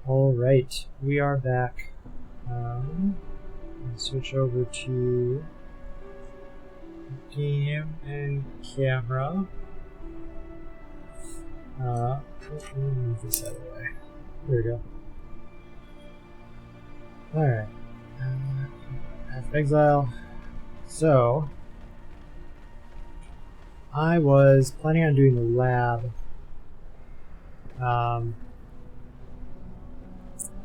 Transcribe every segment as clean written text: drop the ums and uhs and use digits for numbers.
Alright, we are back. Switch over to game and camera. Let me move this out of the way. There we go. Alright. Path of Exile. So, I was planning on doing the lab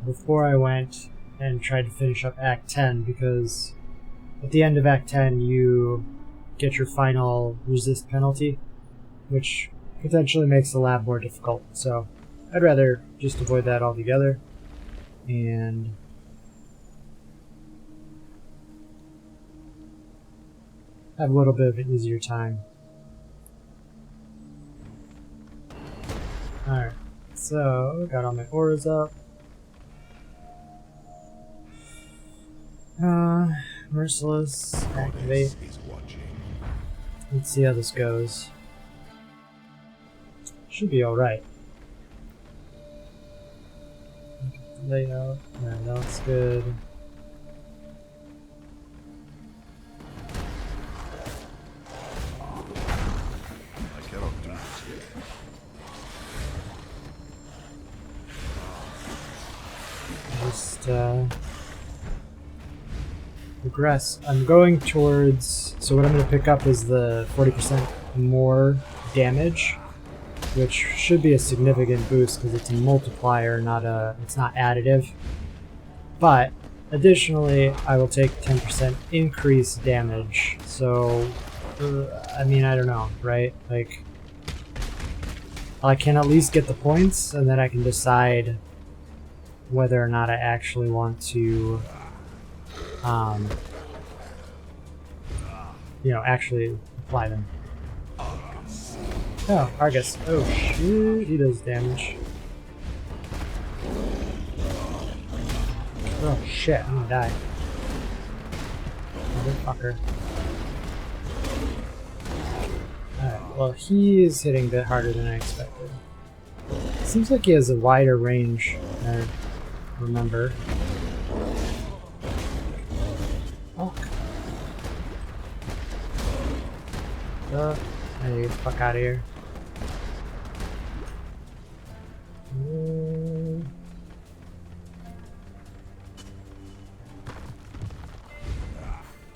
before I went and tried to finish up Act 10, because at the end of Act 10 you get your final resist penalty, which potentially makes the lab more difficult. So I'd rather just avoid that altogether and have a little bit of an easier time. Alright, so got all my auras up. Merciless, activate. Let's see how this goes. Should be alright. Layout, yeah, that looks good. Just progress. I'm going towards, so what I'm going to pick up is the 40% more damage, which should be a significant boost because it's a multiplier, it's not additive. But additionally, I will take 10% increased damage. So, I mean, I don't know, right? Like, I can at least get the points, and then I can decide whether or not I actually want to you know, actually apply them. Oh, Argus. Oh shit, he does damage. Oh shit, I'm gonna die. Motherfucker. Alright, well he is hitting a bit harder than I expected. Seems like he has a wider range than I remember. Hey, fuck out of here.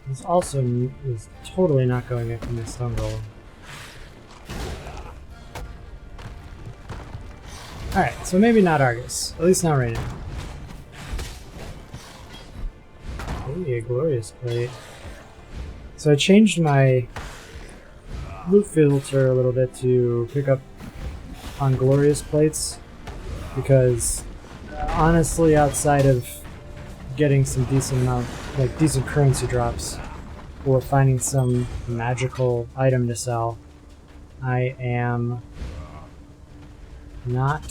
This also is totally not going after my stone golem. Alright, so maybe not Argus. At least not right now. Hey, a glorious plate. So I changed my loot filter a little bit to pick up on glorious plates, because honestly, outside of getting some decent amount, like decent currency drops, or finding some magical item to sell, I am not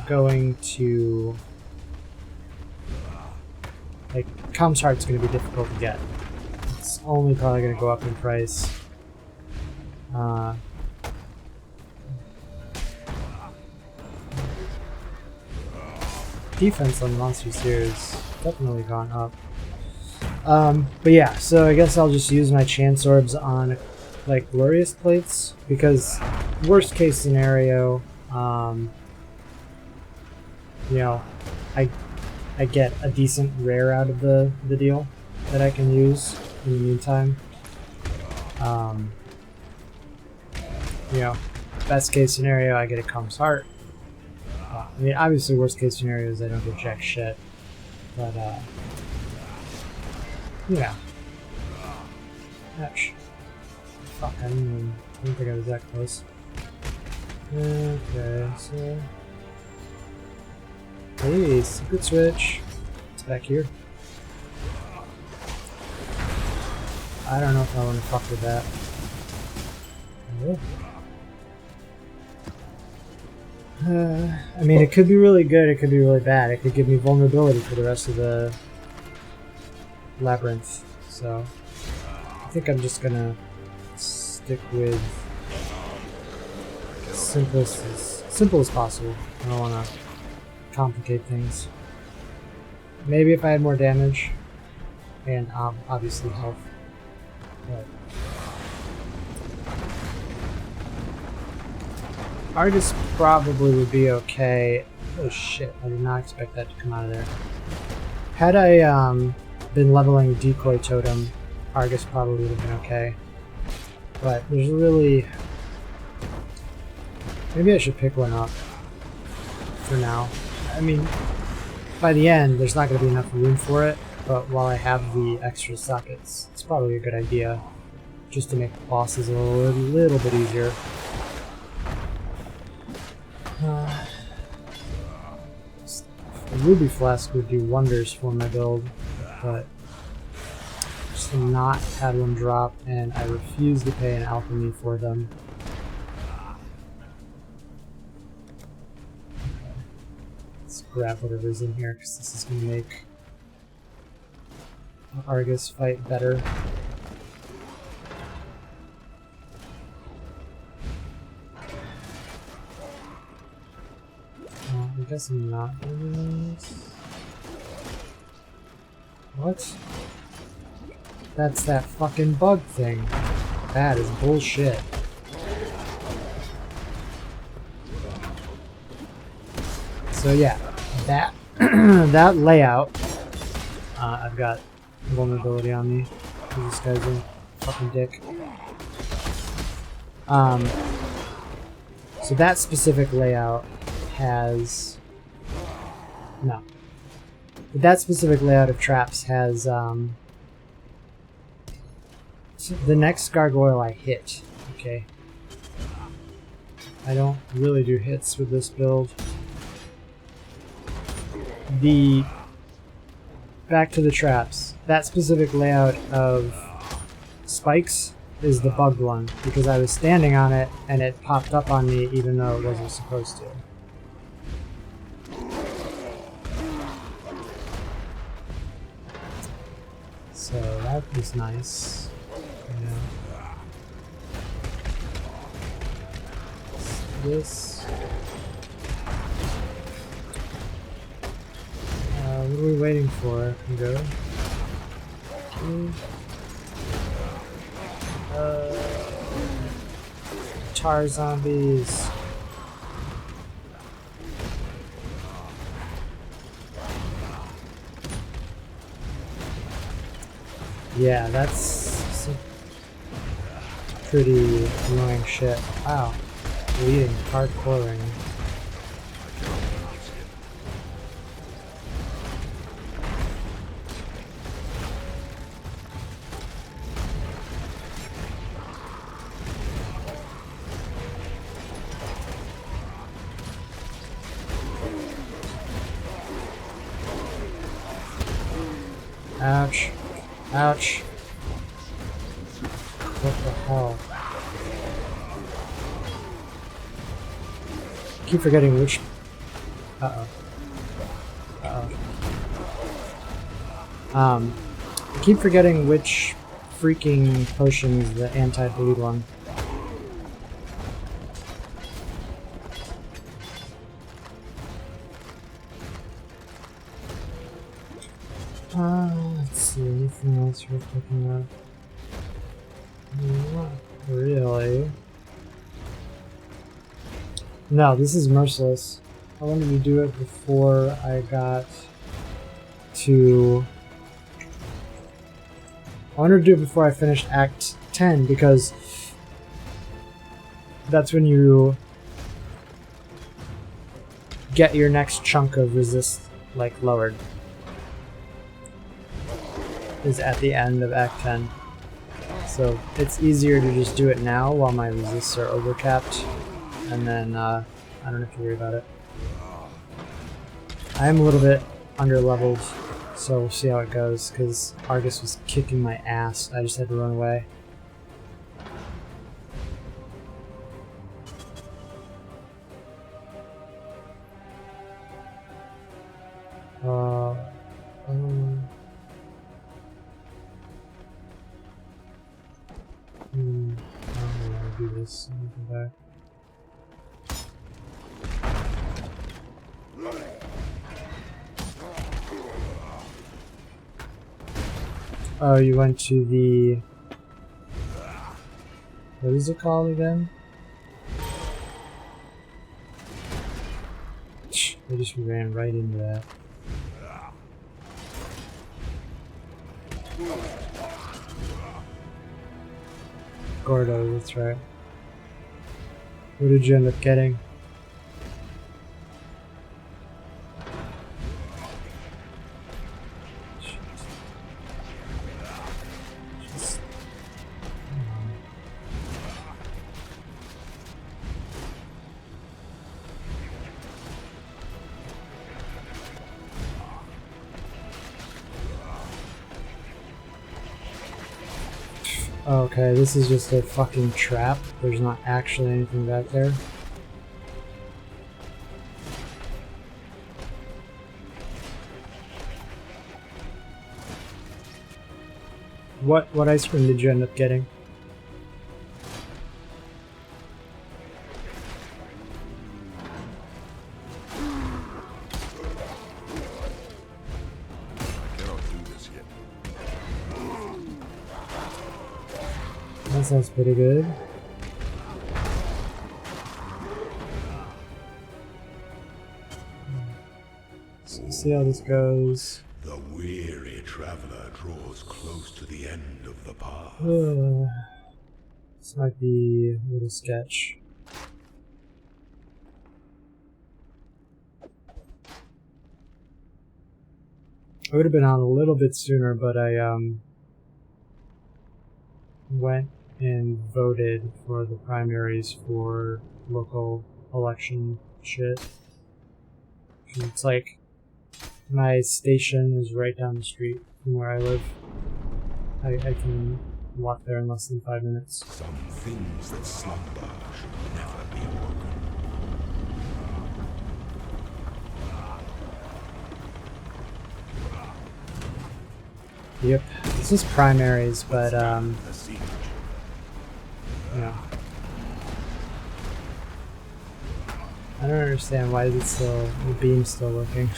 going to, like, Com's Heart's going to be difficult to get. It's only probably going to go up in price. Defense on monsters here has definitely gone up. But yeah, so I guess I'll just use my chance orbs on like glorious plates, because worst case scenario, you know, I get a decent rare out of the deal that I can use in the meantime. You know, best case scenario, I get a Com's Heart. I mean, obviously, worst case scenario is I don't get jack shit. But, you know. Ouch. Fuck, I didn't think I was that close. Okay, so. Hey, secret switch. It's back here. I don't know if I want to fuck with that. Oh. I mean, it could be really good, it could be really bad. It could give me vulnerability for the rest of the labyrinth. So, I think I'm just gonna stick with simple as possible. I don't wanna complicate things. Maybe if I had more damage, and obviously health. But Argus probably would be okay. Oh shit, I did not expect that to come out of there. Had I been leveling Decoy Totem, Argus probably would have been okay. But there's really... Maybe I should pick one up for now. I mean, by the end, there's not going to be enough room for it, but while I have the extra sockets, it's probably a good idea just to make the bosses a little bit easier. A Ruby Flask would do wonders for my build, but just to not have one drop, and I refuse to pay an alchemy for them. Let's grab whatever's in here, because this is going to make the Argus fight better. I guess I'm not doing this. What? That's that fucking bug thing. That is bullshit. So yeah, that that layout. I've got vulnerability on me. This guy's a fucking dick. So that specific layout has no. That specific layout of traps has the next gargoyle I hit. Okay. I don't really do hits with this build. Back to the traps. That specific layout of spikes is the bugged one, because I was standing on it and it popped up on me even though it wasn't supposed to. So that was nice. Yeah. This. What are we waiting for? Can go. Tar zombies. Yeah, that's some pretty annoying shit. Wow. Bleeding, hardcoring. Ouch. Ouch. What the hell? I keep forgetting which... Uh-oh. Uh-oh. I keep forgetting which freaking potion is the anti-bleed one. Let's see, anything else worth looking at? Not really. No, this is merciless. I wanted to do it before I got to... I wanted to do it before I finished Act 10, because that's when you get your next chunk of resist, like, lowered. Is at the end of Act 10. So it's easier to just do it now while my resists are overcapped, and then I don't have to worry about it. I am a little bit under-leveled, so we'll see how it goes, because Argus was kicking my ass. I just had to run away. I don't really want to do this. I'm gonna come back. Oh, you went to the... What is it called again? I just ran right into that. Gordo, that's right. What did you end up getting? Okay, this is just a fucking trap. There's not actually anything back there. What ice cream did you end up getting? That sounds pretty good. So see how this goes. The weary traveler draws close to the end of the path. This might be a little sketch. I would have been on a little bit sooner, but I went and voted for the primaries for local election shit. It's like my station is right down the street from where I live. I can walk there in less than 5 minutes. Some things that slumber should never be awoken. Yep, this is primaries, but you know, I don't understand why is it still the beam's still working.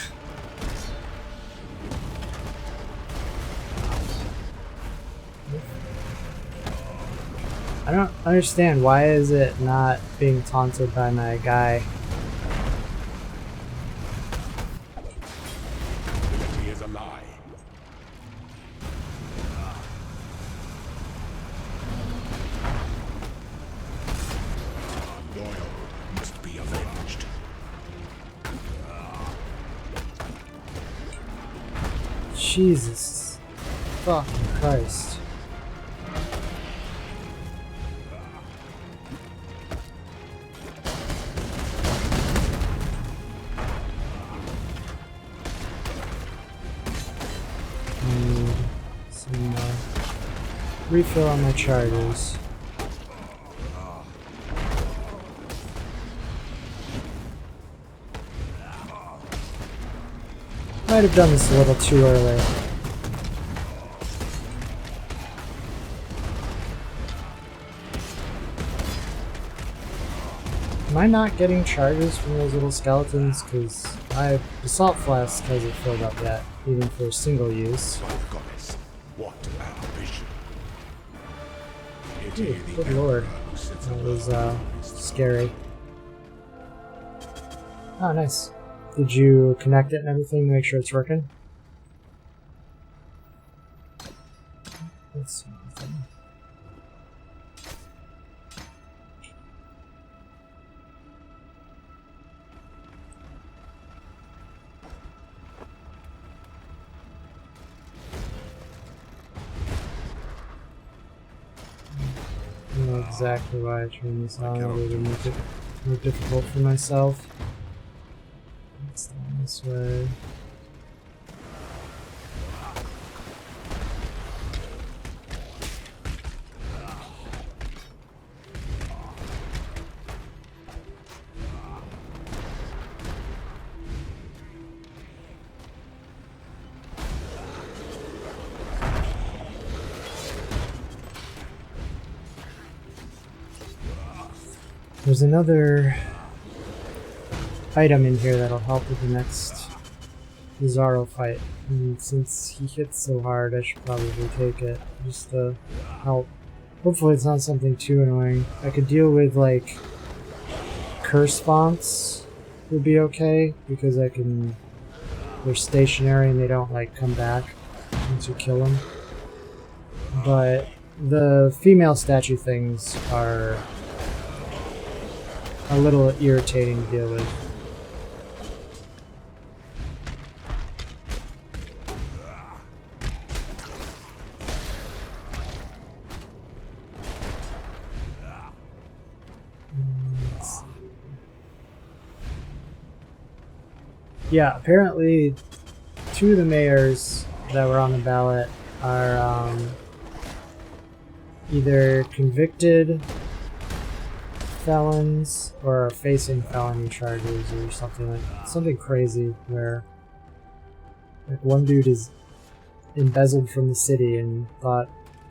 I don't understand why is it not being taunted by my guy. Ability is a lie. Loyal must be avenged. Jesus fucking Christ. Refill on my charges. Might have done this a little too early. Am I not getting charges from those little skeletons? Because my assault flask hasn't filled up yet, even for single use. Goddess, what ambition. Ooh, good lord. That was scary. Oh, nice. Did you connect it and everything to make sure it's working? Let's see. I don't know exactly why I turned this on, other than make it more difficult for myself. It's down this way. There's another item in here that'll help with the next Bizarro fight. And since he hits so hard, I should probably take it just to help. Hopefully it's not something too annoying. I could deal with like curse fonts would be okay because I can. They're stationary and they don't like come back once you kill them. But the female statue things are a little irritating to deal with. Yeah, apparently 2 of the mayors that were on the ballot are either convicted felons or are facing felony charges or something crazy where like one dude is embezzled from the city and thought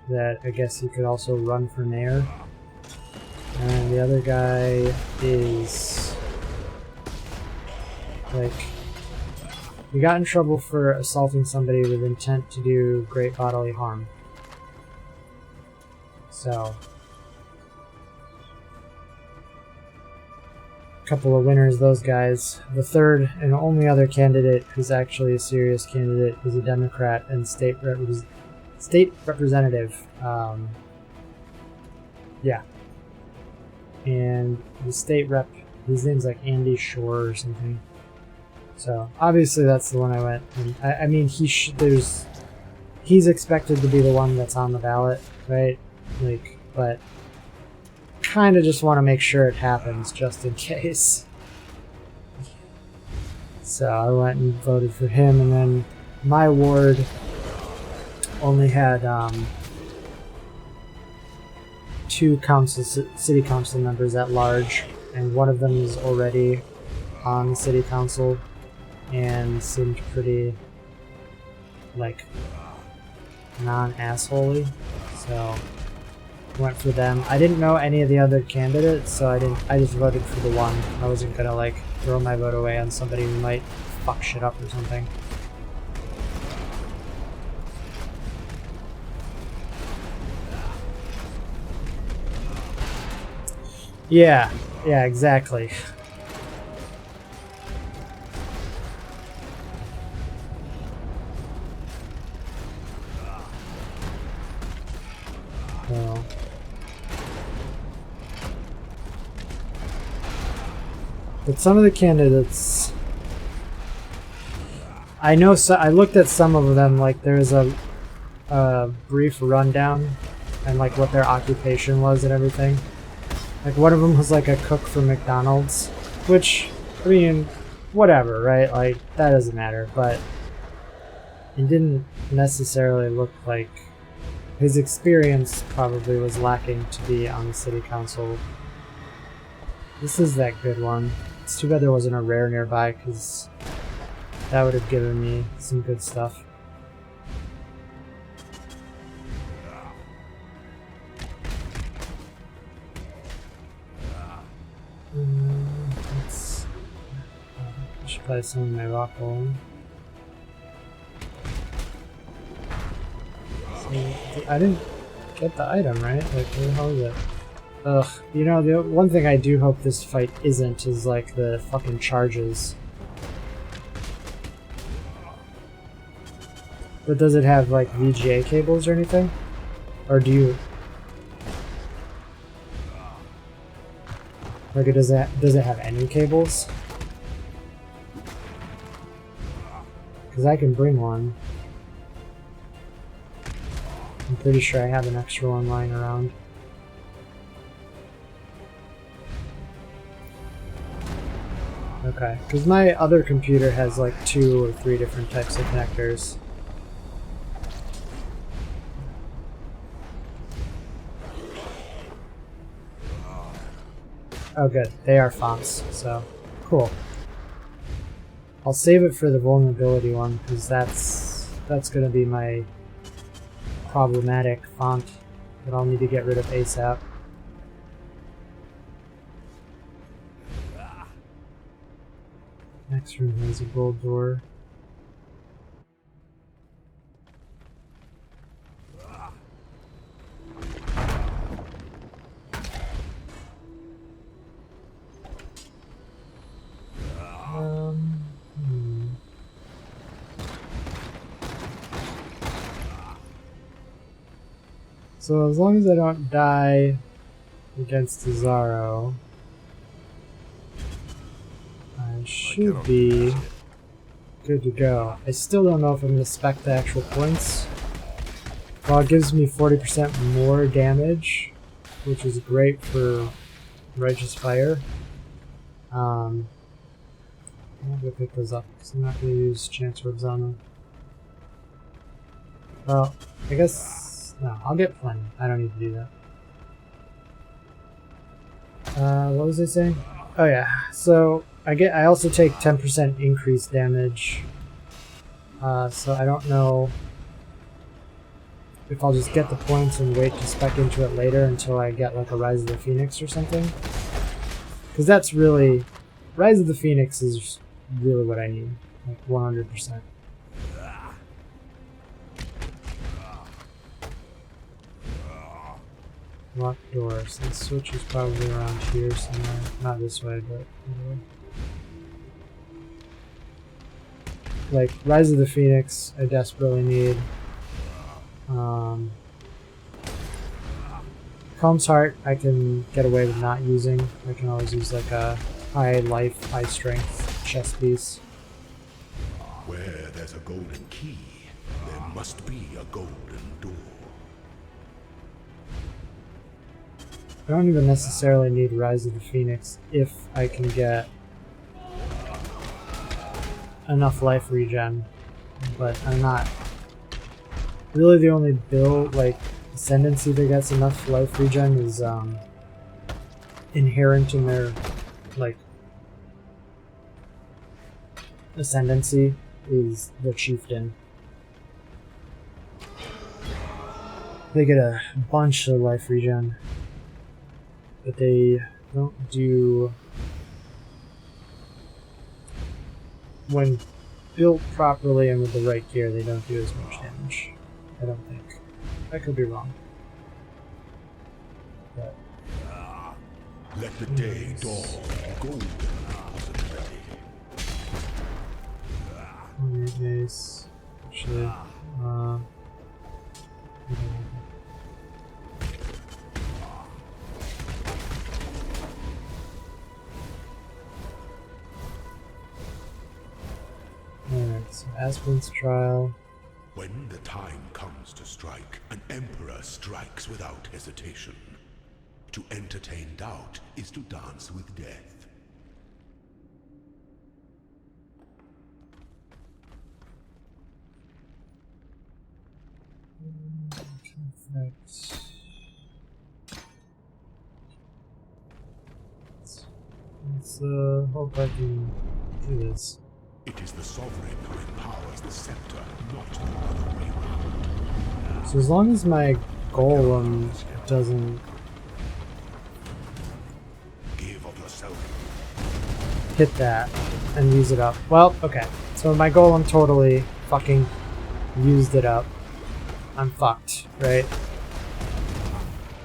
that I guess he could also run for mayor, and the other guy is like he got in trouble for assaulting somebody with intent to do great bodily harm. So, a couple of winners, those guys. The third and only other candidate who's actually a serious candidate is a Democrat and state representative. Yeah. And the state rep, his name's like Andy Shore or something. So obviously that's the one I went. And I mean, he's expected to be the one that's on the ballot, right? Like, but kind of just want to make sure it happens just in case. So I went and voted for him, and then my ward only had 2 city council members at large, and one of them is already on the city council and seemed pretty like non-assholey, so went for them. I didn't know any of the other candidates, so I just voted for the one. I wasn't gonna like throw my vote away on somebody who might fuck shit up or something. Yeah, exactly. Well, but some of the candidates, I know. So I looked at some of them. Like there's a brief rundown and like what their occupation was and everything. Like one of them was like a cook for McDonald's, which I mean, whatever, right? Like that doesn't matter. But it didn't necessarily look like his experience probably was lacking to be on the city council. This is that good one. It's too bad there wasn't a rare nearby, because that would have given me some good stuff. I should play some of my rock rolling. I didn't get the item, right? Like, where the hell is it? Ugh. You know, the one thing I do hope this fight isn't is, like, the fucking charges. But does it have, like, VGA cables or anything? Or do you... Like, does it have any cables? Because I can bring one. I'm pretty sure I have an extra one lying around. Okay, because my other computer has like 2 or 3 different types of connectors. Oh good, they are fonts, so cool. I'll save it for the vulnerability one, because that's going to be my problematic font that I'll need to get rid of ASAP. Next room has a gold door. So as long as I don't die against Zaro, I should be good to go. I still don't know if I'm going to spec the actual points. Well, it gives me 40% more damage, which is great for Righteous Fire. I'm not going to pick those up because I'm not going to use Chance Orbs on them. Well, I guess... no, I'll get plenty. I don't need to do that. What was I saying? Oh yeah, so I also take 10% increased damage. So I don't know if I'll just get the points and wait to spec into it later until I get like a Rise of the Phoenix or something. Because that's really... Rise of the Phoenix is really what I need. Like 100%. Locked doors. The switch is probably around here somewhere. Not this way, but anyway. Like, Rise of the Phoenix, I desperately need. Calm's Heart, I can get away with not using. I can always use like a high life, high strength chest piece. Where there's a golden key, there must be a golden door. I don't even necessarily need Rise of the Phoenix if I can get enough life regen, but I'm not. Really the only build, like, Ascendancy that gets enough life regen is inherent in their, like, Ascendancy is the Chieftain. They get a bunch of life regen, but they don't do... When built properly and with the right gear, they don't do as much damage. I don't think. I could be wrong. But... Let the day dawn, golden possibility. Alright, nice. Actually, alright, so Aspen's trial. When the time comes to strike, an emperor strikes without hesitation. To entertain doubt is to dance with death. Perfect. Let's hope I can do this. It is the sovereign who empowers the scepter, not the other way around. So as long as my golem doesn't Give of yourself. hit that and use it up. Well, okay. So my golem totally fucking used it up. I'm fucked, right?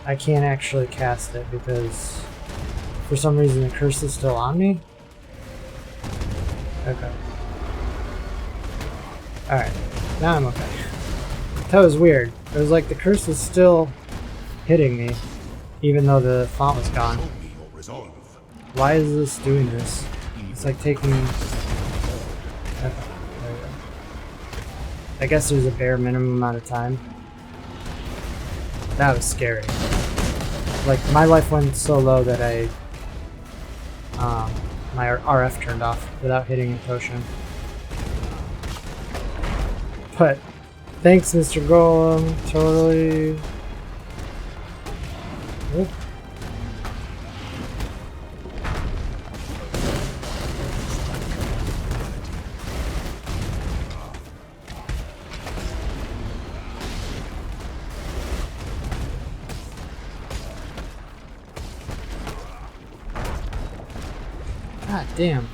I can't actually cast it because for some reason the curse is still on me. Okay. Alright. Now I'm okay. That was weird. It was like the curse was still hitting me even though the font was gone. Show me your resolve. Why is this doing this? It's like taking... Okay, there we go. I guess there's a bare minimum amount of time. That was scary. Like, my life went so low that my RF turned off without hitting a potion. But, thanks Mr. Golem, totally... Oop. God damn.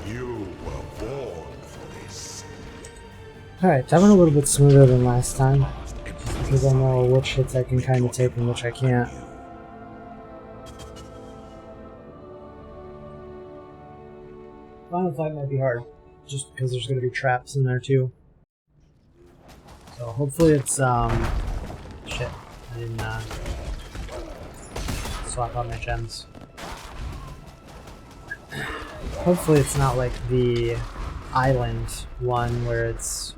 You were born for this. Alright, that went a little bit smoother than last time. Just because I know which hits I can kind of take and which I can't. Final fight might be hard, just because there's going to be traps in there too. So hopefully it's, shit, I didn't, swap out my gems. Hopefully it's not like the island one where it's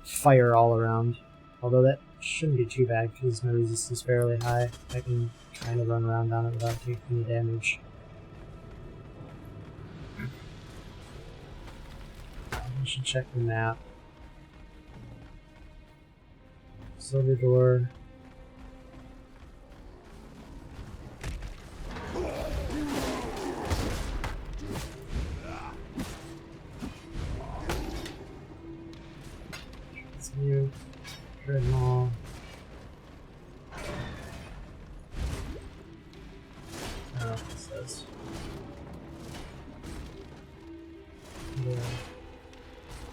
fire all around. Although that shouldn't be too bad because my resistance is fairly high. I can kind of run around on it without taking any damage. I should check the map. Silver door. Continue. Dreadnought. I don't know what this says.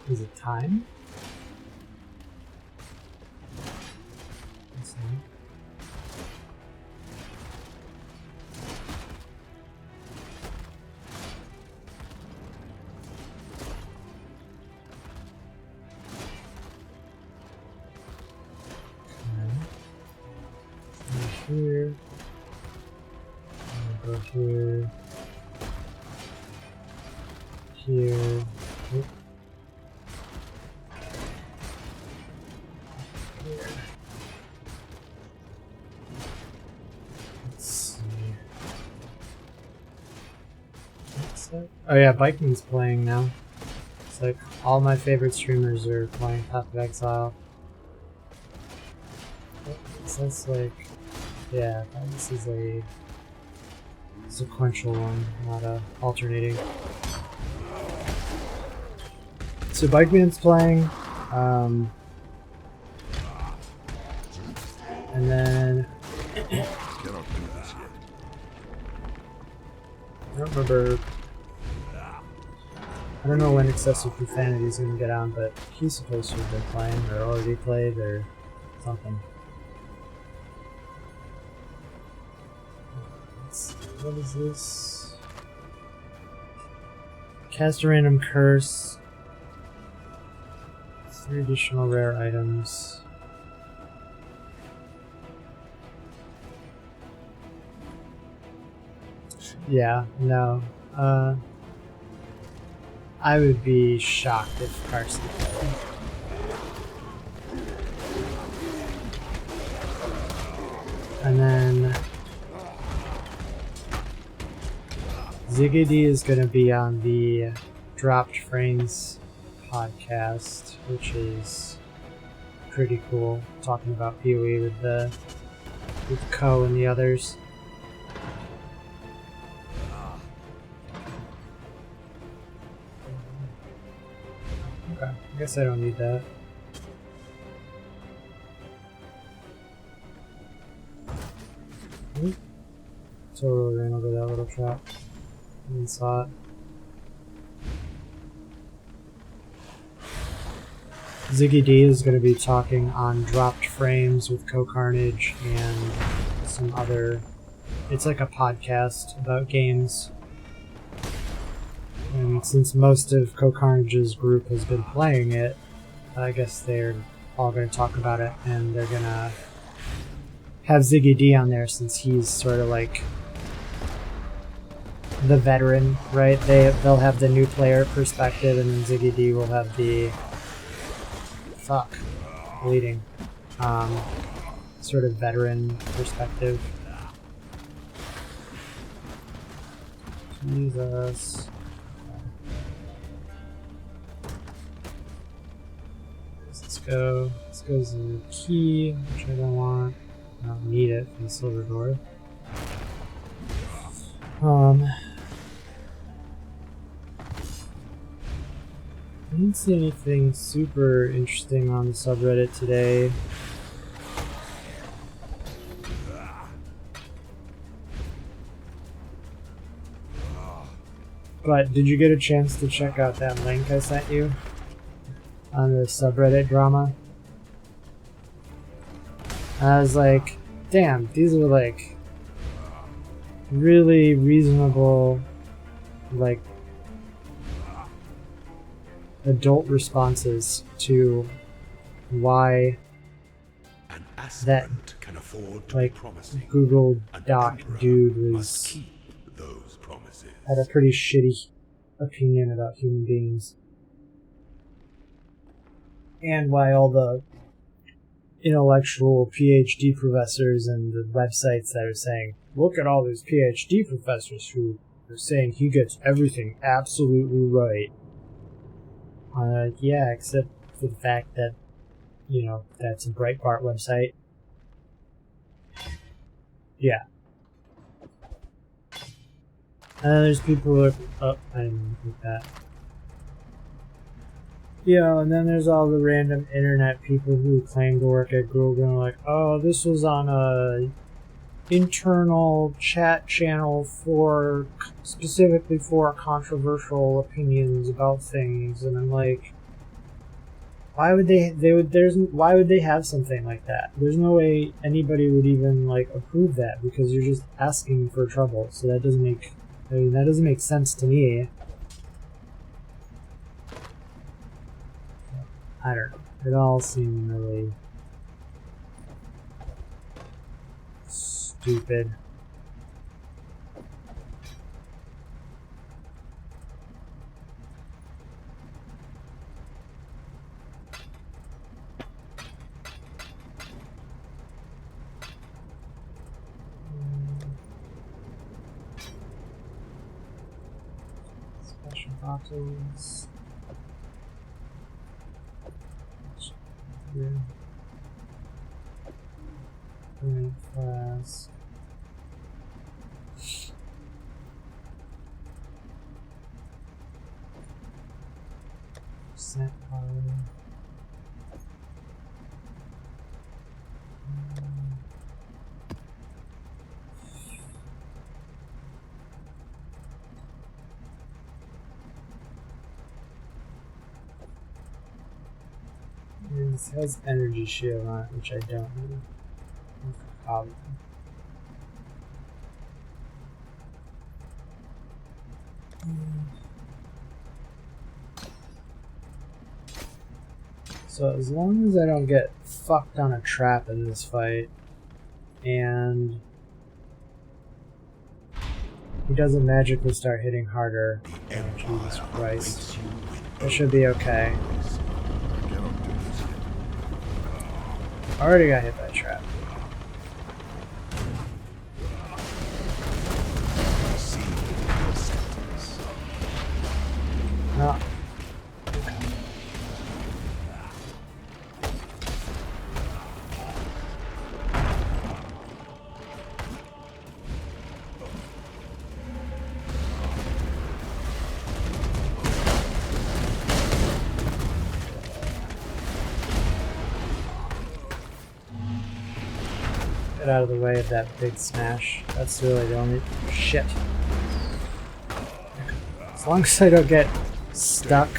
Is it time? Let's see. Here. Go here. Here. Oop. Here. Let's see. What's that? Oh yeah, Viking's playing now. It's like all my favorite streamers are playing Path of Exile. So that's like, yeah, this is a sequential one, not a alternating. So Bikeman's playing, and then I don't remember. I don't know when Excessive Profanity is going to get on, but he's supposed to have been playing, or already played, or something. What is this? Cast a random curse. 3 additional rare items. Yeah, no. I would be shocked if Carson played. And then Ziggy D is going to be on the Dropped Frames podcast, which is pretty cool, talking about PoE with Co and the others. Okay, I guess I don't need that. Totally ran over that little trap. And saw it. Ziggy D is going to be talking on Dropped Frames with Co-Carnage and some other... It's like a podcast about games. And since most of Co-Carnage's group has been playing it, I guess they're all going to talk about it, and they're going to have Ziggy D on there since he's sort of like the veteran, right? They'll have the new player perspective, and then Ziggy D will have the bleeding sort of veteran perspective. Jesus. Let's go. This goes in the key, which I don't want. I don't need it for the silver door. I didn't see anything super interesting on the subreddit today. But did you get a chance to check out that link I sent you on the subreddit drama? I was like, damn, these are like really reasonable, like, adult responses to why An that, aspirant can afford to like, be promising. Google An Doc emperor dude must was keep those promises. had a pretty shitty opinion about human beings. And why all the intellectual PhD professors and the websites that are saying, look at all these PhD professors who are saying he gets everything absolutely right. Yeah, except for the fact that, that's a Breitbart website. Yeah. And then there's people who are, oh, I didn't think that. And then there's all the random internet people who claim to work at Google and like, oh, this was on a internal chat channel specifically for controversial opinions about things, and I'm like, why would they have something like that? There's no way anybody would even like approve that, because you're just asking for trouble. So that doesn't make sense to me. I don't know. It all seemed really stupid. Special bottles. Yeah. Class. Set This has energy shield on it, which I don't need. So as long as I don't get fucked on a trap in this fight, and he doesn't magically start hitting harder, Jesus Christ, that should be okay. Already got hit by a trap. No. Get out of the way of that big smash. That's really the only shit. As long as I don't get stuck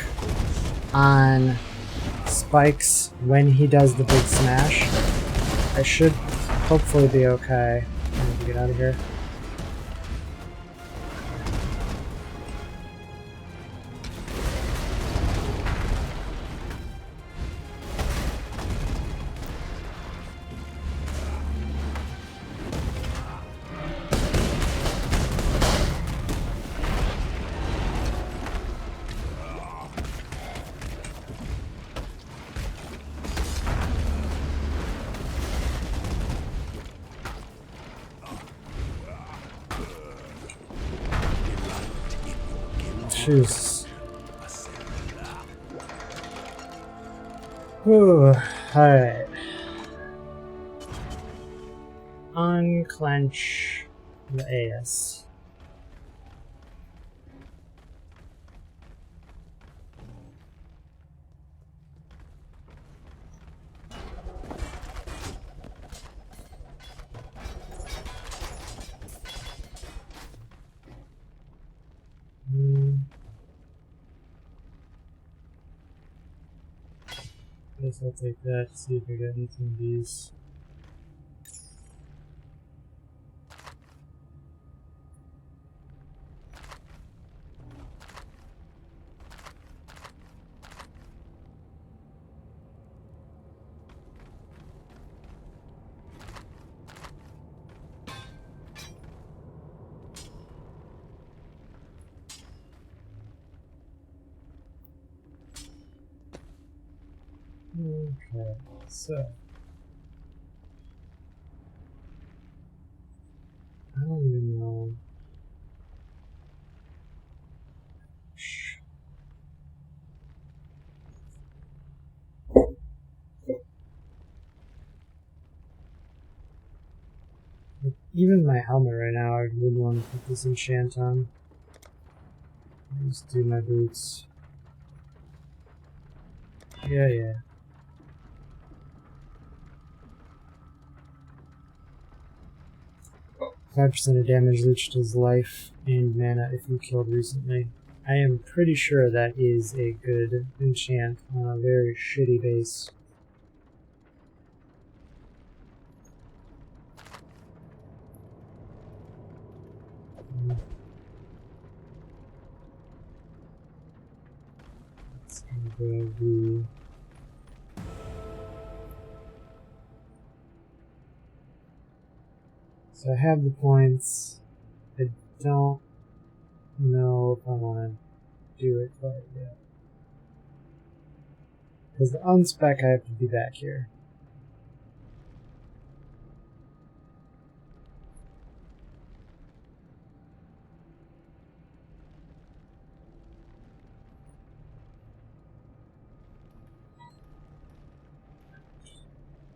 on spikes when he does the big smash, I should hopefully be okay. I need to get out of here. Jesus. Alright. Unclench the AS. Guess I'll take that to see if I got anything of these. Okay, so I don't even know. Like, even my helmet right now, I would want to put this enchant on. Just do my boots. Yeah. 5% of damage leached his life and mana if you killed recently. I am pretty sure that is a good enchant on a very shitty base. It's gonna be so I have the points. I don't know if I want to do it quite yet. Because the unspec I have to be back here.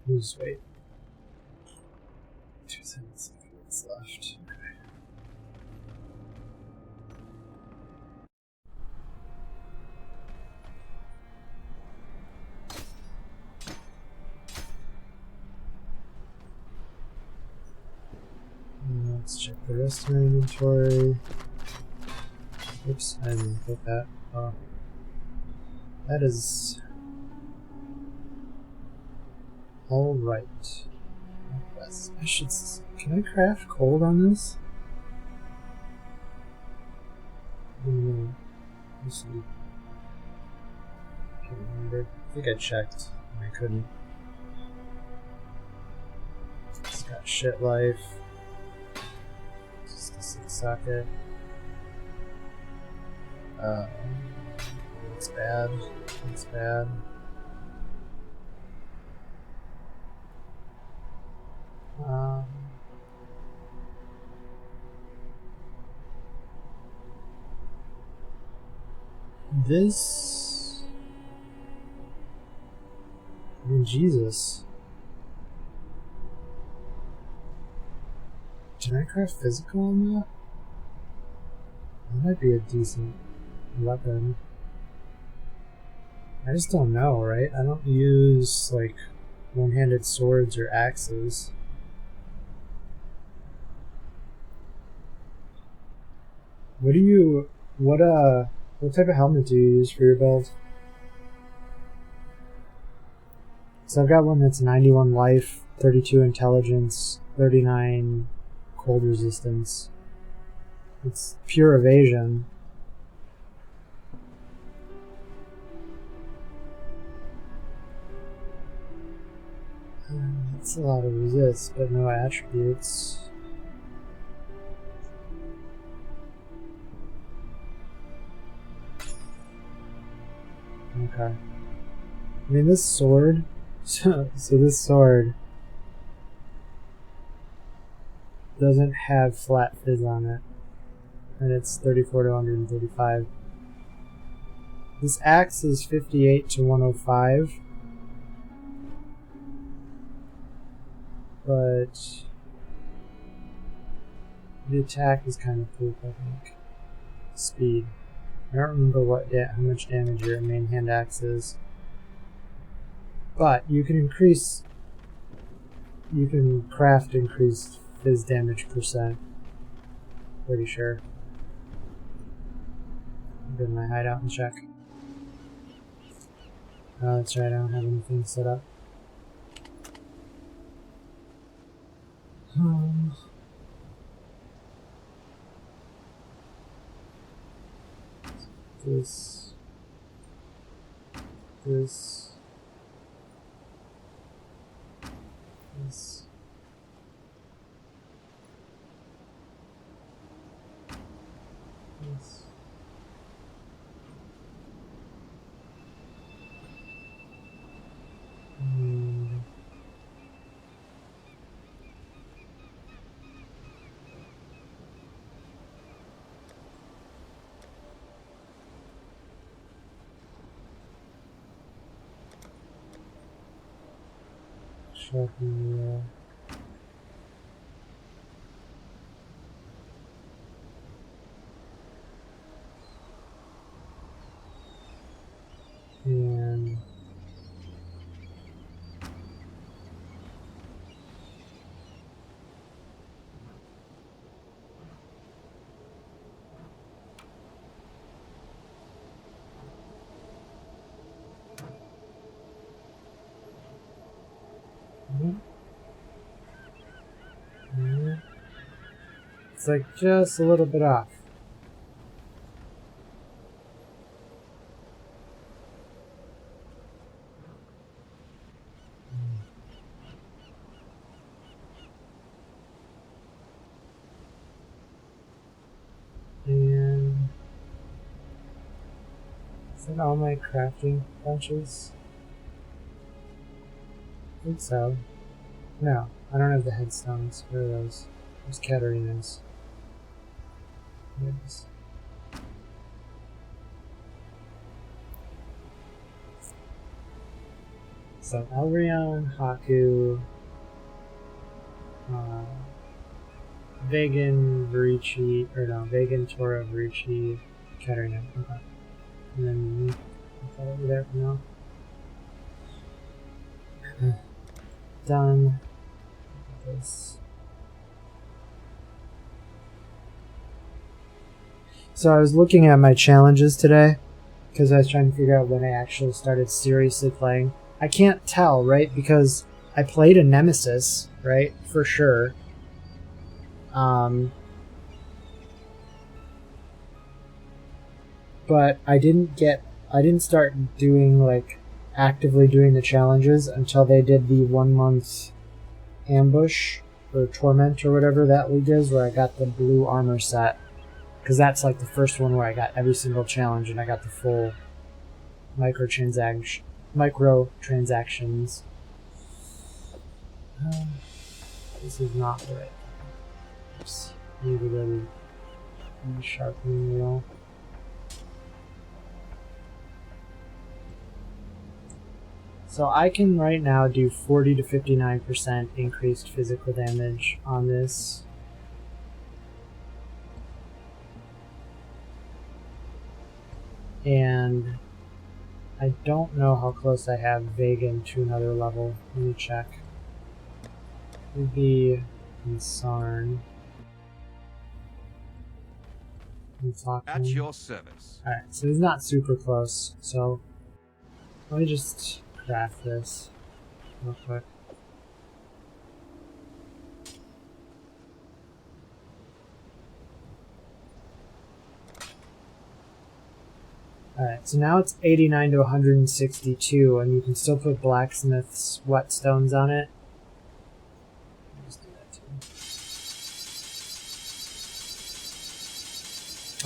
Just wait. 2 seconds left. Let's check the rest of my inventory. Oops, I didn't put that. Oh. That is alright. I should. Can I craft cold on this? No. Let's see. Can't remember. I think I checked. I couldn't. It's got shit life. Just a 6 socket. It's bad. It's bad. This. I mean, Jesus. Can I craft physical on that? That might be a decent weapon. I just don't know, right? I don't use, like, one-handed swords or axes. What type of helmet do you use for your build? So I've got one that's 91 life, 32 intelligence, 39 cold resistance. It's pure evasion. That's a lot of resist, but no attributes. Okay. I mean, this sword. So this sword doesn't have flat fizz on it, and it's 34 to 135. This axe is 58 to 105, but the attack is kind of poop, I think. Speed. I don't remember how much damage your main hand axe is. But you can craft increased fizz damage %. Pretty sure. Go to my hideout and check. Oh, that's right, I don't have anything set up. This, this, this. This. And sharpen wheel. And it's like just a little bit off. And is that all my crafting bunches? I think so. No, I don't have the headstones. Where are those? There's Katarina's. Yes. So Elrion, Haku, Vegan, Verici, or no, Vegan, Tora, Verici, Katarina. Okay. And then me. Is that over there for now? Done. This. So I was looking at my challenges today because I was trying to figure out when I actually started seriously playing. I can't tell, right? Because I played a Nemesis, right? For sure. But I didn't start doing, like, actively doing the challenges until they did the 1 month ambush or torment or whatever that league is, where I got the blue armor set. Because that's like the first one where I got every single challenge and I got the full microtransactions. This is not the right. Oops. Maybe the sharpening wheel. So I can right now do 40 to 59% increased physical damage on this. And I don't know how close I have Vegan to another level. Let me check. It would be in Sarn. At your service. Alright, so he's not super close, so let me just craft this real quick. Alright, so now it's 89 to 162, and you can still put blacksmith's whetstones on it. I'll just do that too.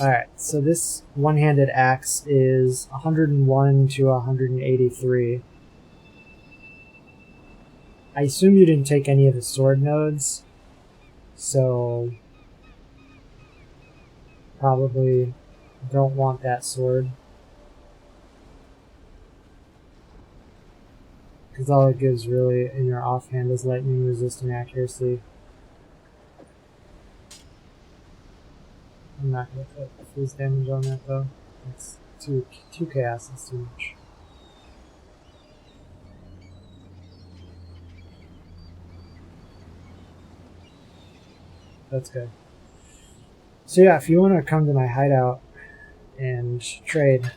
Alright, so this one-handed axe is 101 to 183. I assume you didn't take any of the sword nodes, so probably don't want that sword. Because all it gives really in your offhand is lightning resistant accuracy. I'm not going to put freeze damage on that though. It's too chaos, it's too much. That's good. So yeah, if you want to come to my hideout and trade,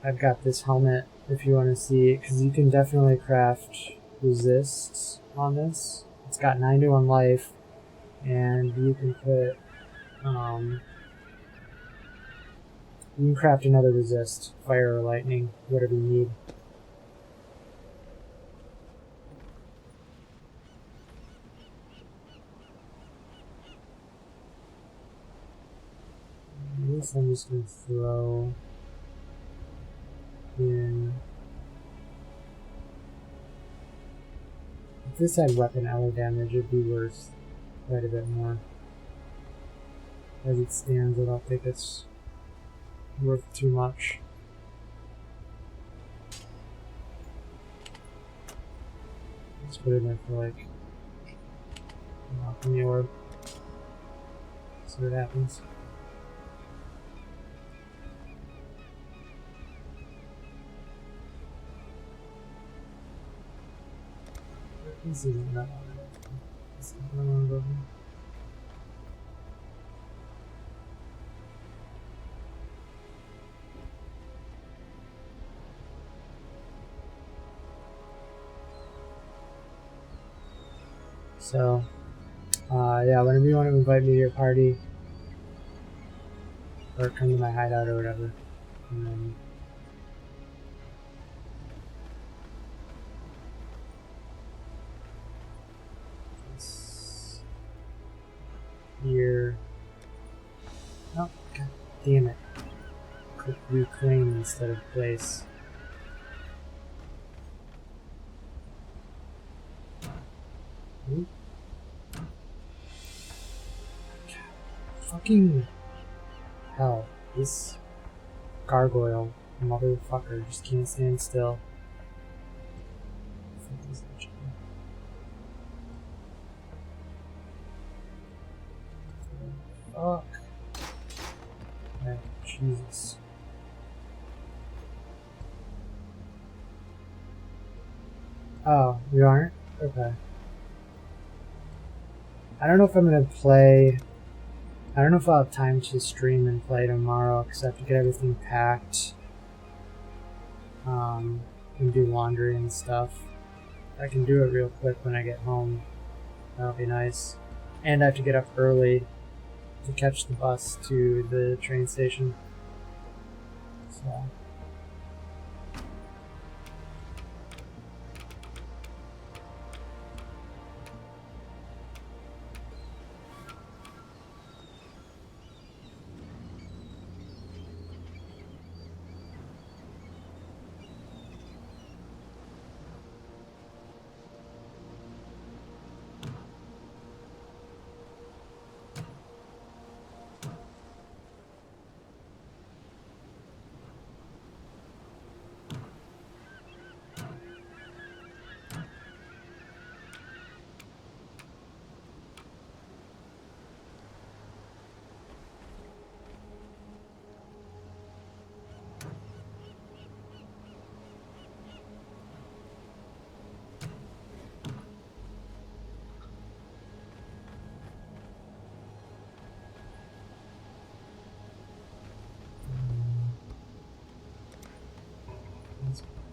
I've got this helmet if you want to see, because you can definitely craft resists on this. It's got 9 to 1 life, and you can put, you can craft another resist, fire or lightning, whatever you need. I guess I'm just going to throw in... If this had weapon ally damage, it'd be worth quite a bit more. As it stands, I don't think it's worth too much. Let's put it in for like alchemy orb. See what happens. This isn't that one. This is the one above me. So, yeah, whenever you want to invite me to your party, or come to my hideout or whatever, and then this here. Oh, god damn it! Click reclaim instead of place. Ooh. Fucking hell, this gargoyle motherfucker just can't stand still. Fuck. Oh, Jesus. Oh, you aren't? Okay. I don't know if I'm gonna play. I don't know if I'll have time to stream and play tomorrow because I have to get everything packed. And do laundry and stuff. I can do it real quick when I get home. That'll be nice. And I have to get up early to catch the bus to the train station. So.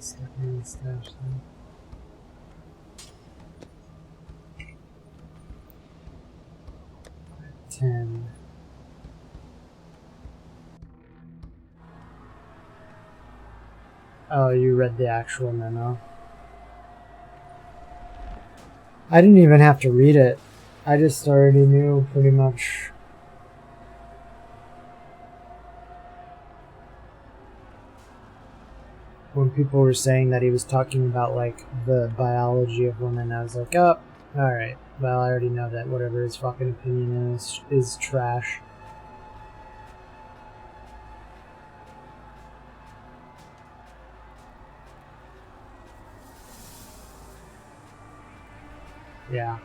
Stuff in the stash then. $10. Oh, you read the actual memo. I didn't even have to read it. I just already knew pretty much. When people were saying that he was talking about like the biology of women, I was like, oh, alright. Well, I already know that whatever his fucking opinion is trash. Yeah.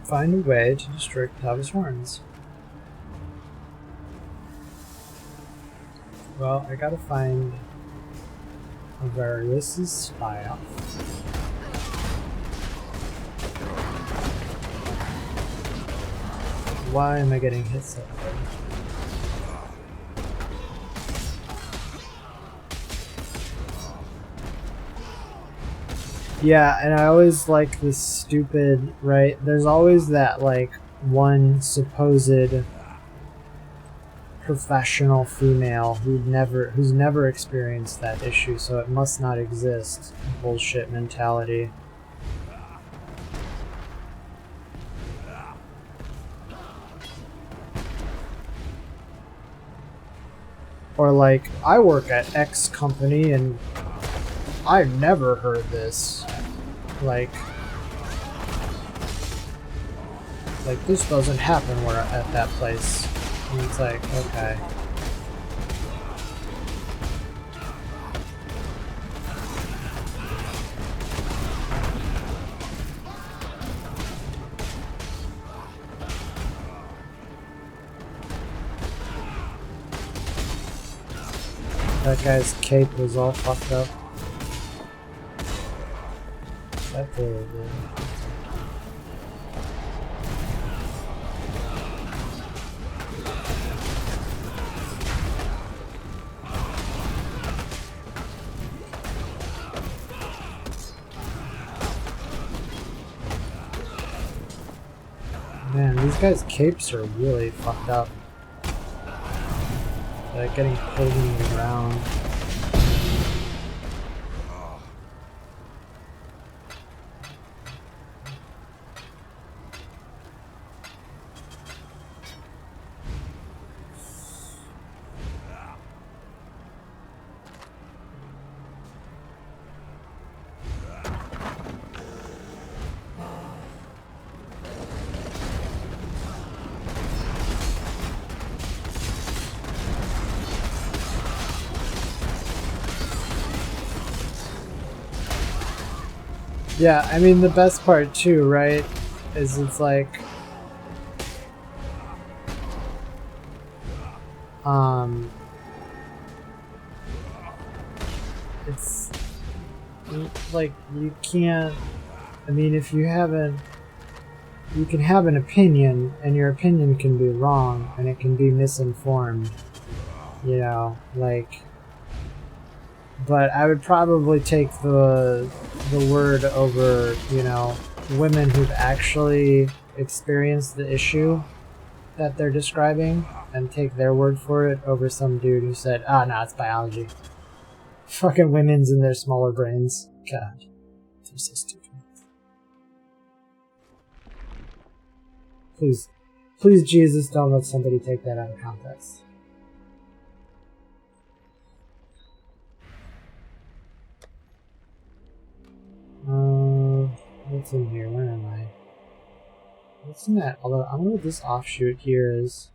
Find a way to destroy Octavius' horns. Well, I gotta find Avarius' spy off. Why am I getting hit so hard? Yeah, and I always like this stupid, right? There's always that, like, one supposed professional female who's never experienced that issue, so it must not exist. Bullshit mentality. Or like, I work at X company and I've never heard this. Like this doesn't happen where at that place. And it's like, okay. That guy's cape was all fucked up. That really did. Man, these guys' capes are really fucked up. Like getting pulled in the ground. Yeah, I mean, the best part too, right, is it's like, it's like, you can't, I mean, if you haven't, you can have an opinion, and your opinion can be wrong, and it can be misinformed, you know, like, but I would probably take the word over, you know, women who've actually experienced the issue that they're describing and take their word for it over some dude who said, "Ah, no, it's biology." Fucking women's in their smaller brains. God, they're so stupid. Please, please, Jesus, don't let somebody take that out of context. What's in here? Where am I? What's in that? Although, I wonder what this offshoot here is.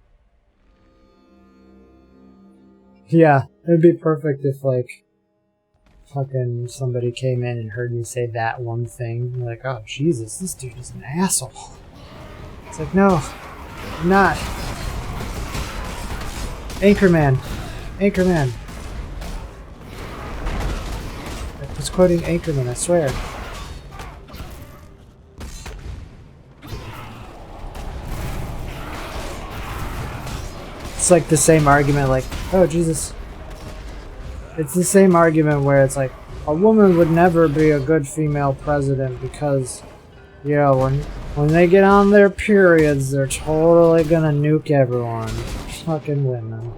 Yeah, it'd be perfect if, like, fucking somebody came in and heard me say that one thing. Like, oh, Jesus, this dude is an asshole. It's like, no, I'm not. Anchorman. Anchorman. I was quoting Anchorman, I swear. It's like the same argument, like, oh, Jesus. It's the same argument where it's like, a woman would never be a good female president because, you know, when they get on their periods, they're totally gonna nuke everyone. Fucking women.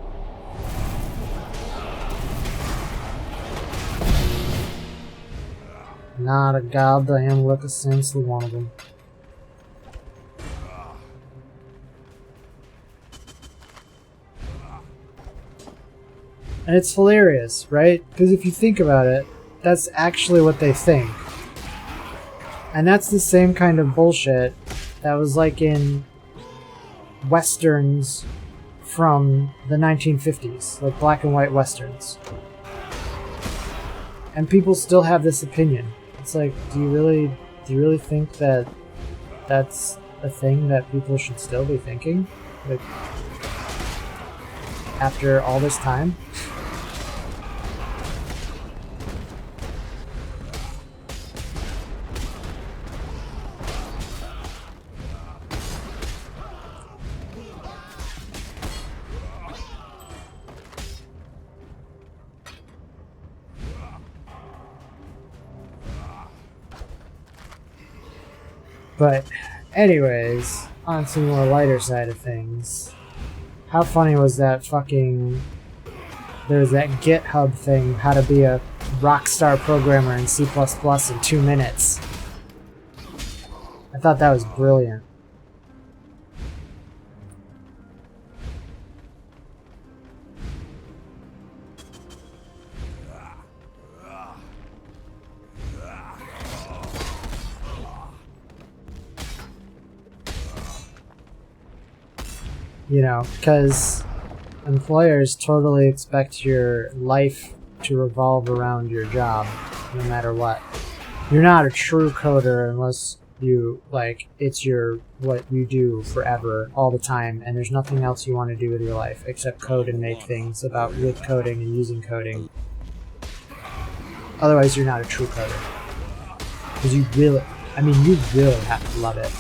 Not a goddamn lick of sense to one of them. And it's hilarious, right? Because if you think about it, that's actually what they think. And that's the same kind of bullshit that was like in westerns from the 1950s, like black and white westerns. And people still have this opinion. It's like, do you really think that that's a thing that people should still be thinking? Like, after all this time? But anyways, on to the more lighter side of things. How funny was that fucking... There's that GitHub thing, how to be a rockstar programmer in C++ in 2 minutes. I thought that was brilliant. You know, because employers totally expect your life to revolve around your job, no matter what. You're not a true coder unless you, like, it's what you do forever, all the time, and there's nothing else you want to do with your life except code and make things with coding and using coding. Otherwise, you're not a true coder. Because you really have to love it.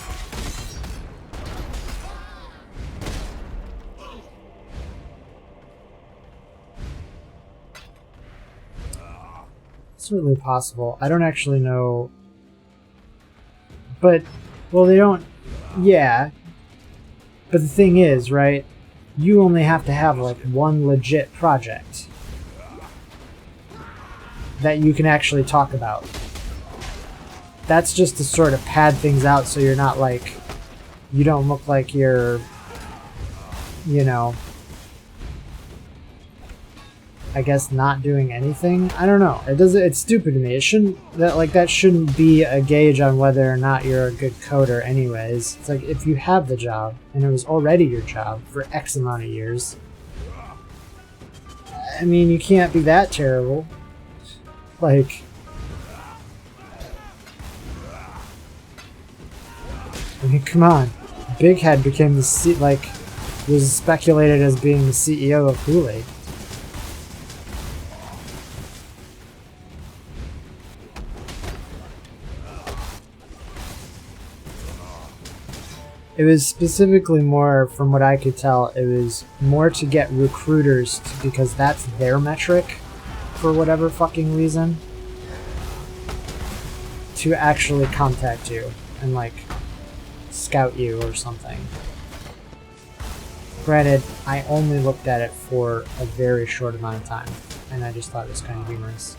Certainly possible. I don't actually know, but well, they don't. Yeah, but the thing is, right? You only have to have like one legit project that you can actually talk about. That's just to sort of pad things out, so you're not like, you don't look like you're, you know, I guess not doing anything. I don't know. It's stupid to me. It shouldn't, that shouldn't be a gauge on whether or not you're a good coder anyways. It's like, if you have the job and it was already your job for X amount of years, I mean, you can't be that terrible. Like, I mean, come on. Big Head became was speculated as being the CEO of Kool-Aid. It was specifically more, from what I could tell, it was more to get recruiters, because that's their metric, for whatever fucking reason, to actually contact you and, like, scout you or something. Granted, I only looked at it for a very short amount of time, and I just thought it was kind of humorous.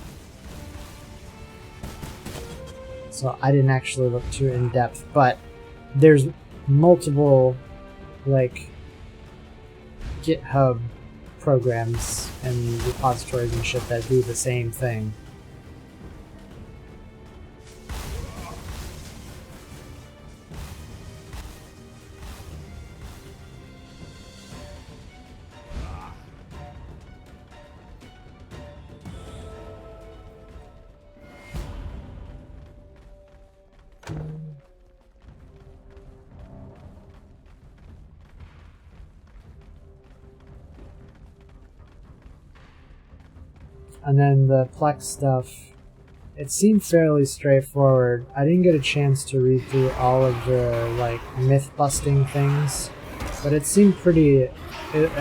So I didn't actually look too in-depth, but there's multiple, like, GitHub programs and repositories and shit that do the same thing. And then the Plex stuff, it seemed fairly straightforward. I didn't get a chance to read through all of the, like, myth-busting things, but it seemed it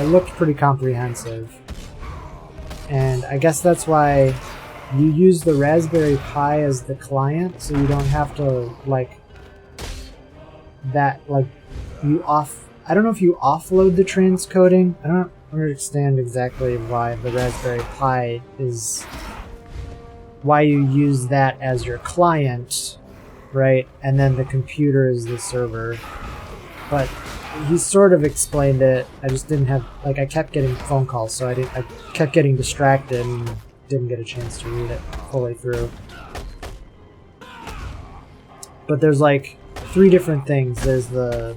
looked pretty comprehensive. And I guess that's why you use the Raspberry Pi as the client, so you don't have to, like, I don't know if you offload the transcoding. I don't understand exactly why the Raspberry Pi why you use that as your client, right? And then the computer is the server. But he sort of explained it. I just didn't have, like, I kept getting phone calls, so I kept getting distracted and didn't get a chance to read it fully through. But there's, like, 3 different things. There's the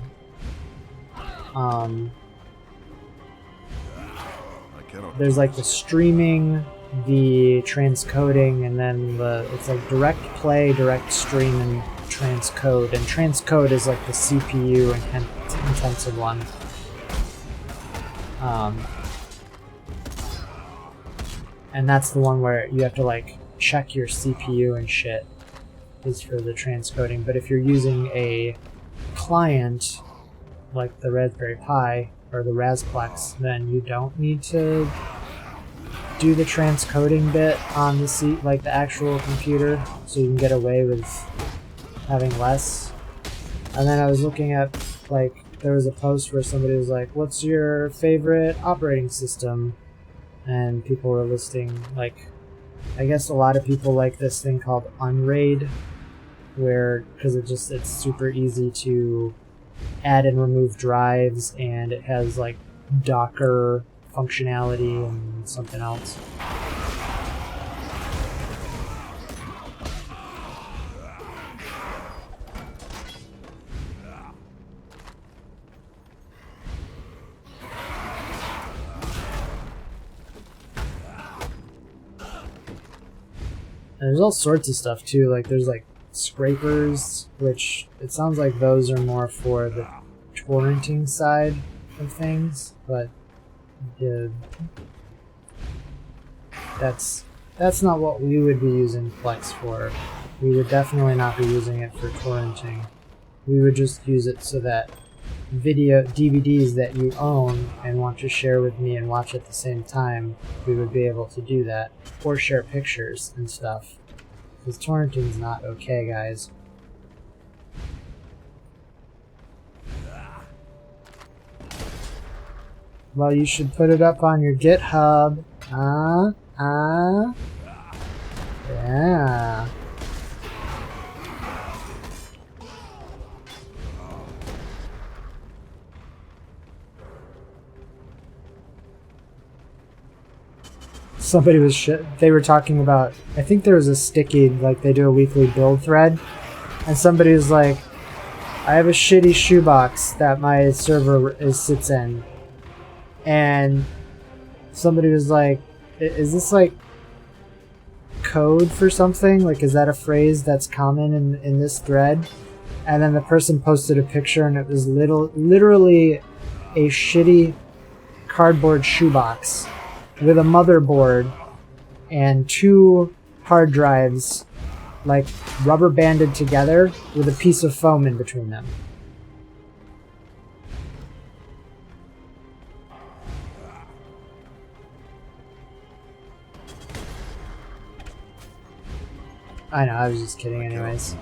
there's, like, the streaming, the transcoding, and then it's like direct play, direct stream, and transcode. And transcode is like the CPU intensive one. And that's the one where you have to, like, check your CPU and shit, is for the transcoding. But if you're using a client like the Raspberry Pi or the Rasplex, then you don't need to do the transcoding bit on the actual computer, so you can get away with having less. And then I was looking at, like, there was a post where somebody was like, what's your favorite operating system? And people were listing, like, I guess a lot of people like this thing called Unraid, where, because it's super easy to add and remove drives, and it has, like, Docker functionality and something else. And there's all sorts of stuff too, like there's like scrapers, which it sounds like those are more for the torrenting side of things, but yeah, that's not what we would be using Plex for. We would definitely not be using it for torrenting. We would just use it so that video DVDs that you own and want to share with me and watch at the same time, we would be able to do that, or share pictures and stuff, because torrenting's not okay, guys. Well, you should put it up on your GitHub. Yeah. Somebody was they were talking about, I think there was a sticky, like they do a weekly build thread, and somebody was like, I have a shitty shoebox that my server sits in, and somebody was like, is this like code for something? Like, is that a phrase that's common in this thread? And then the person posted a picture, and it was literally a shitty cardboard shoebox with a motherboard and 2 hard drives, like rubber banded together with a piece of foam in between them. I know, I was just kidding anyways.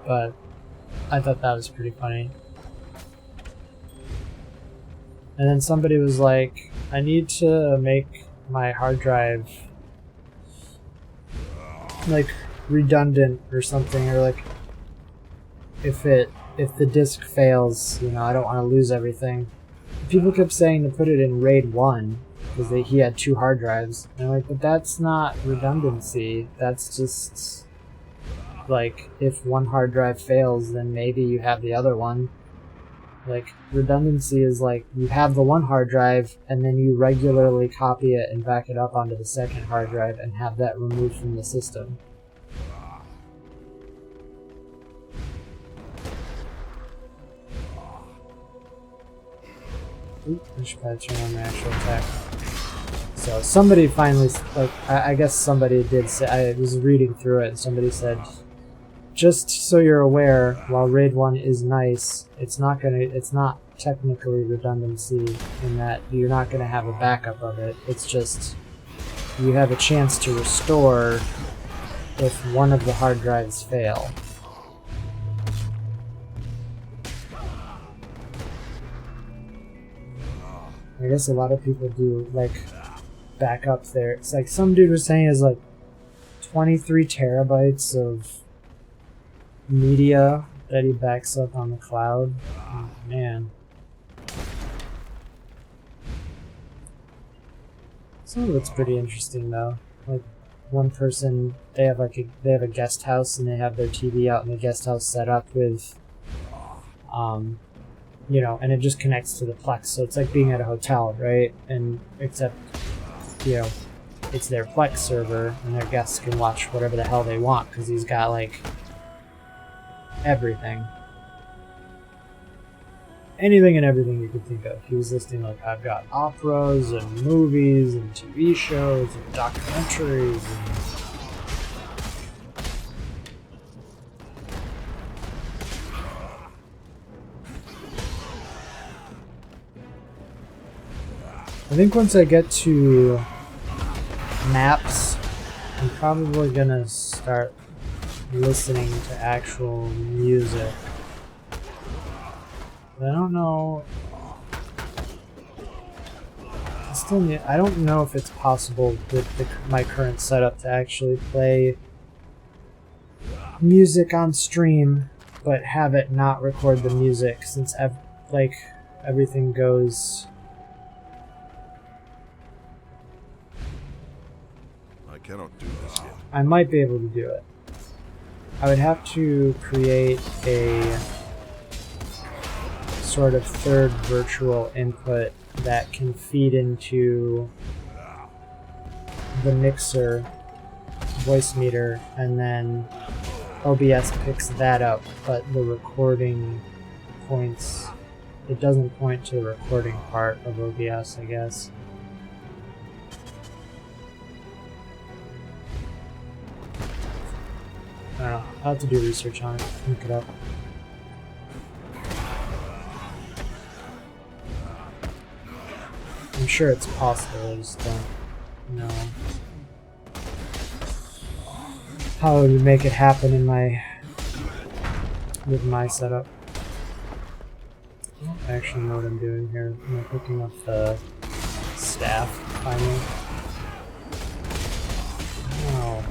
But I thought that was pretty funny. And then somebody was like, I need to make my hard drive like redundant or something, or like if the disk fails, you know, I don't want to lose everything. People kept saying to put it in RAID 1 because he had 2 hard drives. And I'm like, but that's not redundancy. That's just like, if one hard drive fails, then maybe you have the other one. Like, redundancy is like, you have the one hard drive, and then you regularly copy it and back it up onto the second hard drive and have that removed from the system. Oop, I should probably turn on my actual attack. So somebody finally, like, I guess somebody did say, I was reading through it, and somebody said, just so you're aware, while RAID 1 is nice, it's not technically redundancy in that you're not gonna have a backup of it. It's just you have a chance to restore if one of the hard drives fail. I guess a lot of people do like backups there. It's like some dude was saying is like 23 terabytes of media that he backs up on the cloud. Oh, man. Some of it's pretty interesting though. Like one person, they have a guest house and they have their TV out in the guest house set up with you know, and it just connects to the Plex, so it's like being at a hotel, right? And except, you know, it's their Plex server and their guests can watch whatever the hell they want because he's got like everything. Anything and everything you could think of. He was listing like, I've got operas and movies and TV shows and documentaries and I think once I get to maps, I'm probably gonna start listening to actual music. But I don't know. I don't know if it's possible with my current setup to actually play music on stream, but have it not record the music, since everything goes. I cannot do this yet. I might be able to do it. I would have to create a sort of third virtual input that can feed into the mixer voice meter, and then OBS picks that up, but the recording points, it doesn't point to the recording part of OBS, I guess. I don't know, I'll have to do research on it, look it up. I'm sure it's possible, I just don't know how I would make it happen in with my setup. I don't actually know what I'm doing here. I'm hooking up the staff finally. Oh.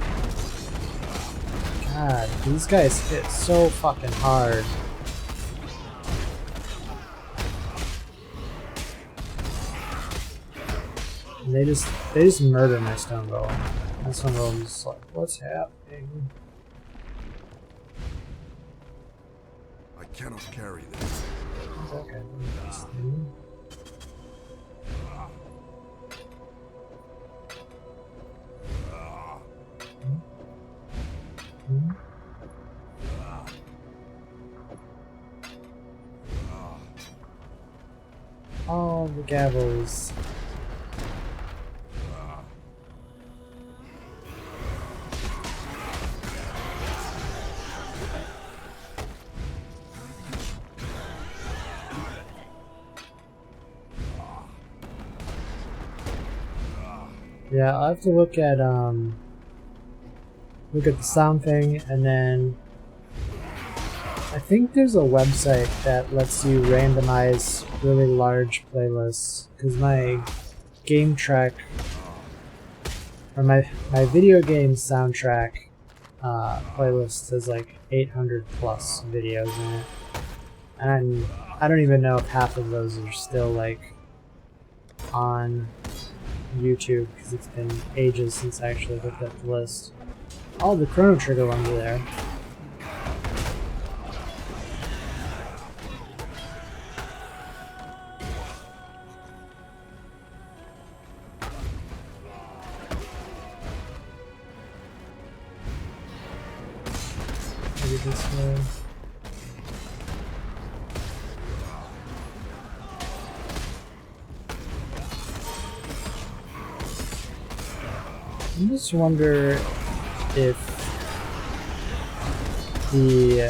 God, these guys hit so fucking hard. And they just murder my stone golem. My stone golem is like, what's happening? I cannot carry this. Okay. All the gavels. Yeah, I'll have to look at the sound thing, and then I think there's a website that lets you randomize really large playlists, because my game track, or my video game soundtrack playlist has like 800 plus videos in it, and I don't even know if half of those are still like on YouTube, because it's been ages since I actually looked at the list. All the Chrono Trigger ones are there. Maybe this way. I just wonder if the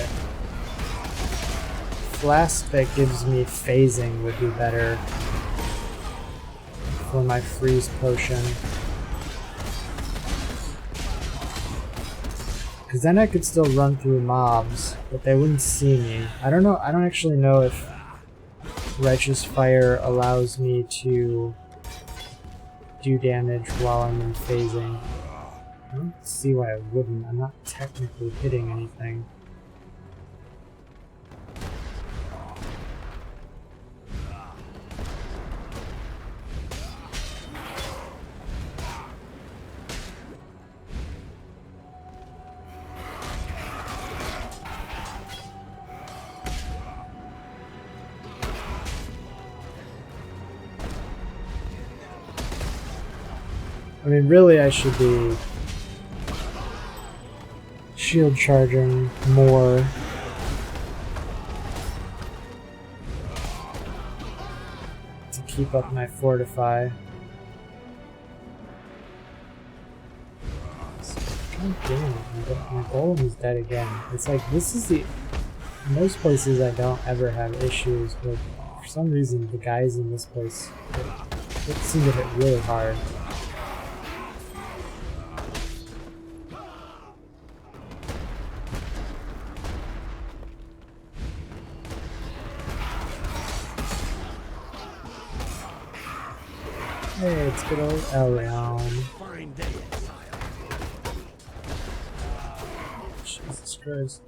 flask that gives me phasing would be better for my freeze potion. Because then I could still run through mobs, but they wouldn't see me. I don't know, I don't actually know if Righteous Fire allows me to do damage while I'm in phasing. I don't see why I wouldn't. I'm not technically hitting anything. I mean, really, I should be shield charging more. To keep up my fortify. God damn it, my golem is dead again. It's like, this is the... In most places I don't ever have issues, but for some reason the guys in this place get It seemed to hit really hard. Hey, it's good old Elyon. Jesus Christ.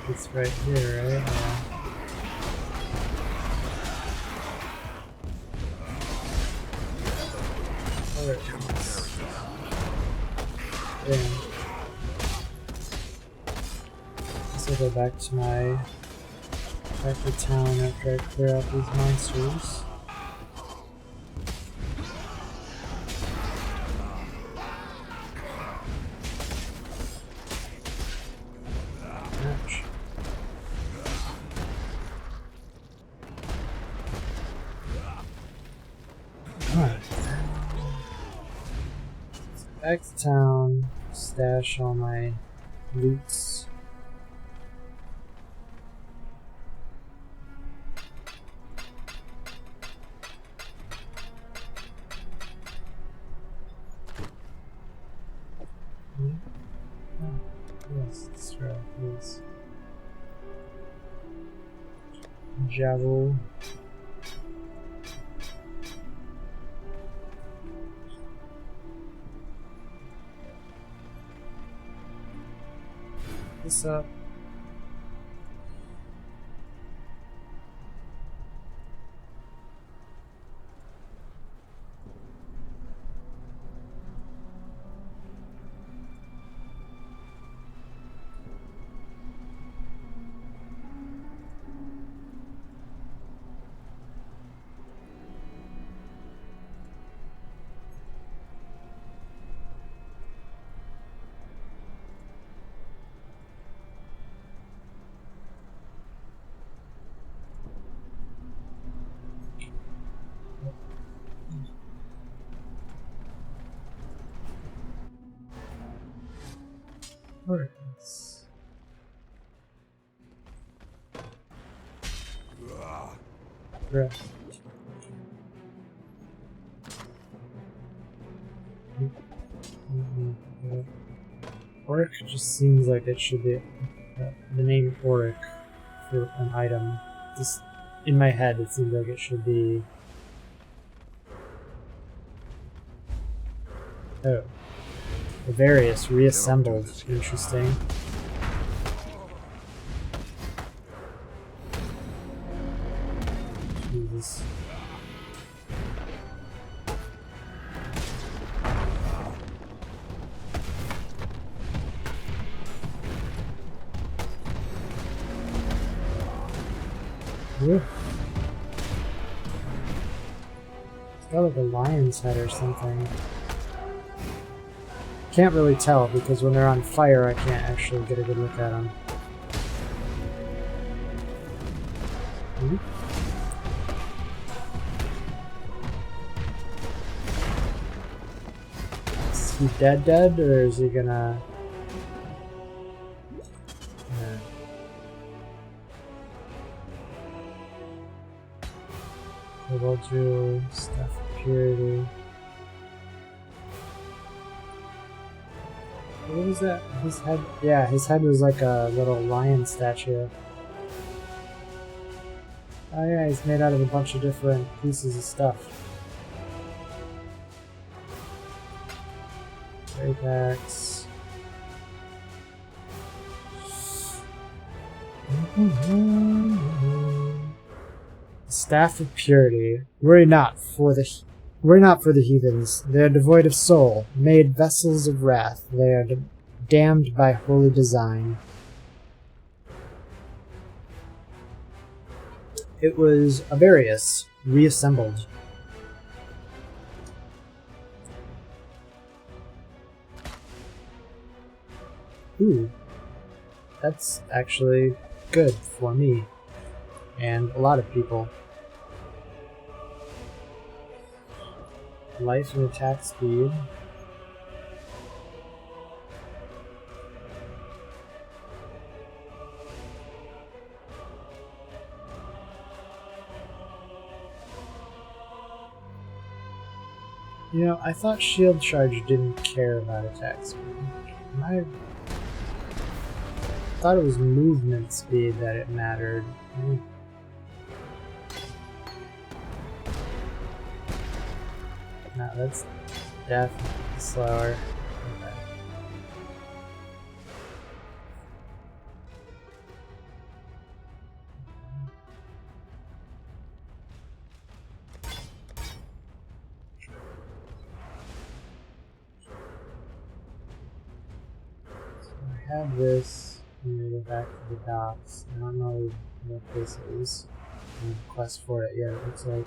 It's right here, right? Yeah. Damn. Guess I'll go back to town after I clear out these monsters. Ouch. Alright. Back to town, stash all my loots. Yes, that's right, yes. Javel. This up. Organs. Rest. Auric just seems like it should be the name Auric for an item. Just in my head, it seems like it should be. Oh, the various reassembled. Interesting. Jesus. Ooh. It's got like a lion's head or something. Can't really tell because when they're on fire I can't actually get a good look at them. Ooh. Is he dead or is he gonna... Jewel, Staff of Purity. What was that? His head? Yeah, his head was like a little lion statue. Oh yeah, he's made out of a bunch of different pieces of stuff. Apex. Staff of Purity. Worry not for the heathens. They are devoid of soul, made vessels of wrath. They are damned by holy design. It was Avarius, reassembled. Ooh. That's actually good for me. And a lot of people. Life and attack speed. You know, I thought Shield Charge didn't care about attack speed. I thought it was movement speed that it mattered. No, that's definitely slower. Okay. I have this. I'm gonna go back to the docks. I don't know what this is. I don't have a quest for it yet, it looks like.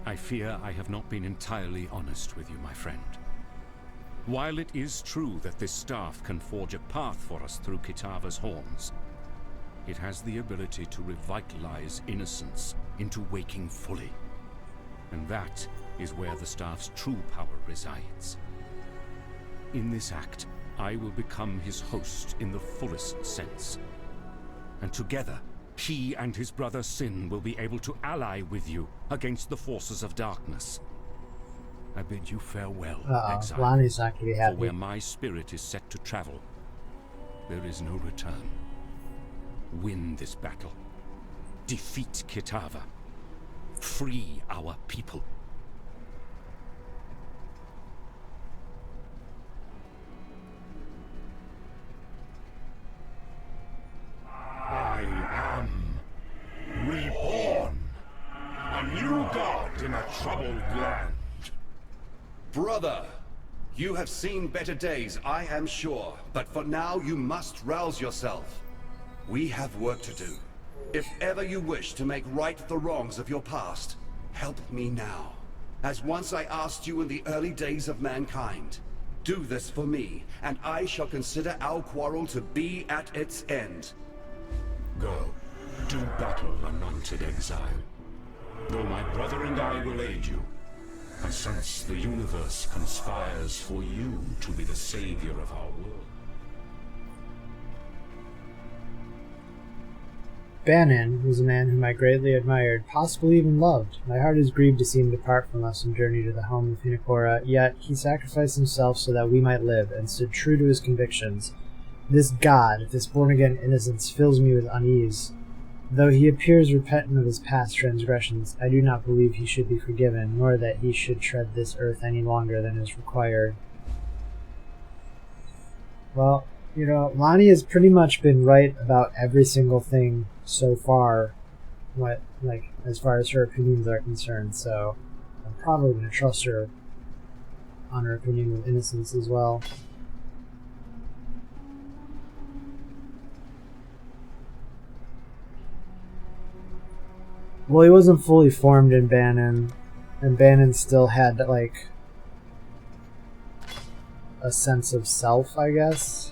I fear I have not been entirely honest with you, my friend. While it is true that this staff can forge a path for us through Kitava's horns, it has the ability to revitalize innocence into waking fully. And that is where the staff's true power resides. In this act, I will become his host in the fullest sense. And together, he and his brother Sin will be able to ally with you against the forces of darkness. I bid you farewell, exile. Lonnie's not gonna be happy. For where my spirit is set to travel, there is no return. Win this battle. Defeat Kitava. Free our people. I am reborn, a new god in a troubled land. Brother, you have seen better days, I am sure. But for now, you must rouse yourself. We have work to do. If ever you wish to make right the wrongs of your past, help me now. As once I asked you in the early days of mankind. Do this for me, and I shall consider our quarrel to be at its end. Go, do battle, anointed exile. Though my brother and I will aid you, I sense the universe conspires for you to be the savior of our world. Bannon was a man whom I greatly admired, possibly even loved. My heart is grieved to see him depart from us and journey to the home of Hinokora, yet he sacrificed himself so that we might live, and stood true to his convictions. This god, this born-again innocence, fills me with unease. Though he appears repentant of his past transgressions, I do not believe he should be forgiven, nor that he should tread this earth any longer than is required. Well, you know, Lonnie has pretty much been right about every single thing so far, as far as her opinions are concerned, so I'm probably going to trust her on her opinion of innocence as well. Well, he wasn't fully formed in Bannon, and Bannon still had, like, a sense of self, I guess.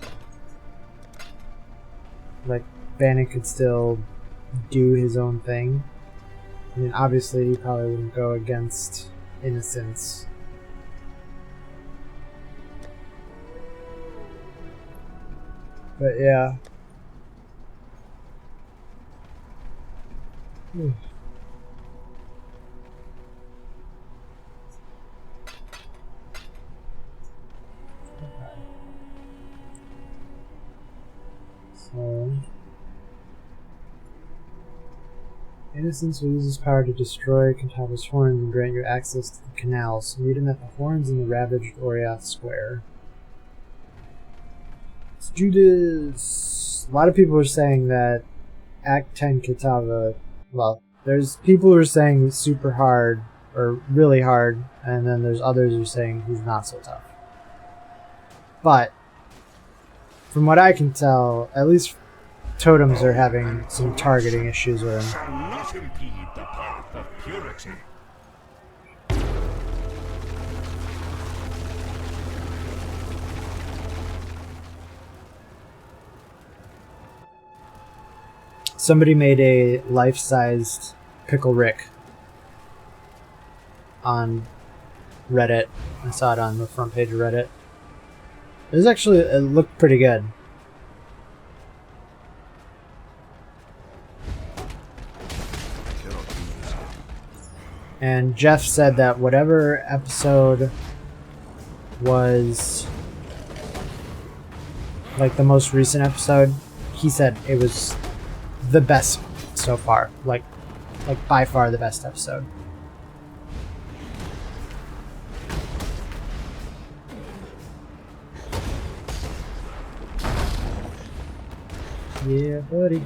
Like, Bannon could still do his own thing. I mean, obviously, he probably wouldn't go against innocence. But yeah. So, innocence will use his power to destroy Kitava's horns and grant you access to the canals. Meet him at the horns in the ravaged Oriath Square. Let's do this. A lot of people are saying that Act 10 Kitava, well, there's people who are saying it's super hard, or really hard, and then there's others who are saying he's not so tough. But from what I can tell, at least totems are having some targeting issues with him. Shall not impede the path of purity. Somebody made a life-sized Pickle Rick on Reddit. I saw it on the front page of Reddit. It looked pretty good. And Jeff said that whatever episode was like the most recent episode, he said it was the best so far. Like by far the best episode. Yeah, buddy.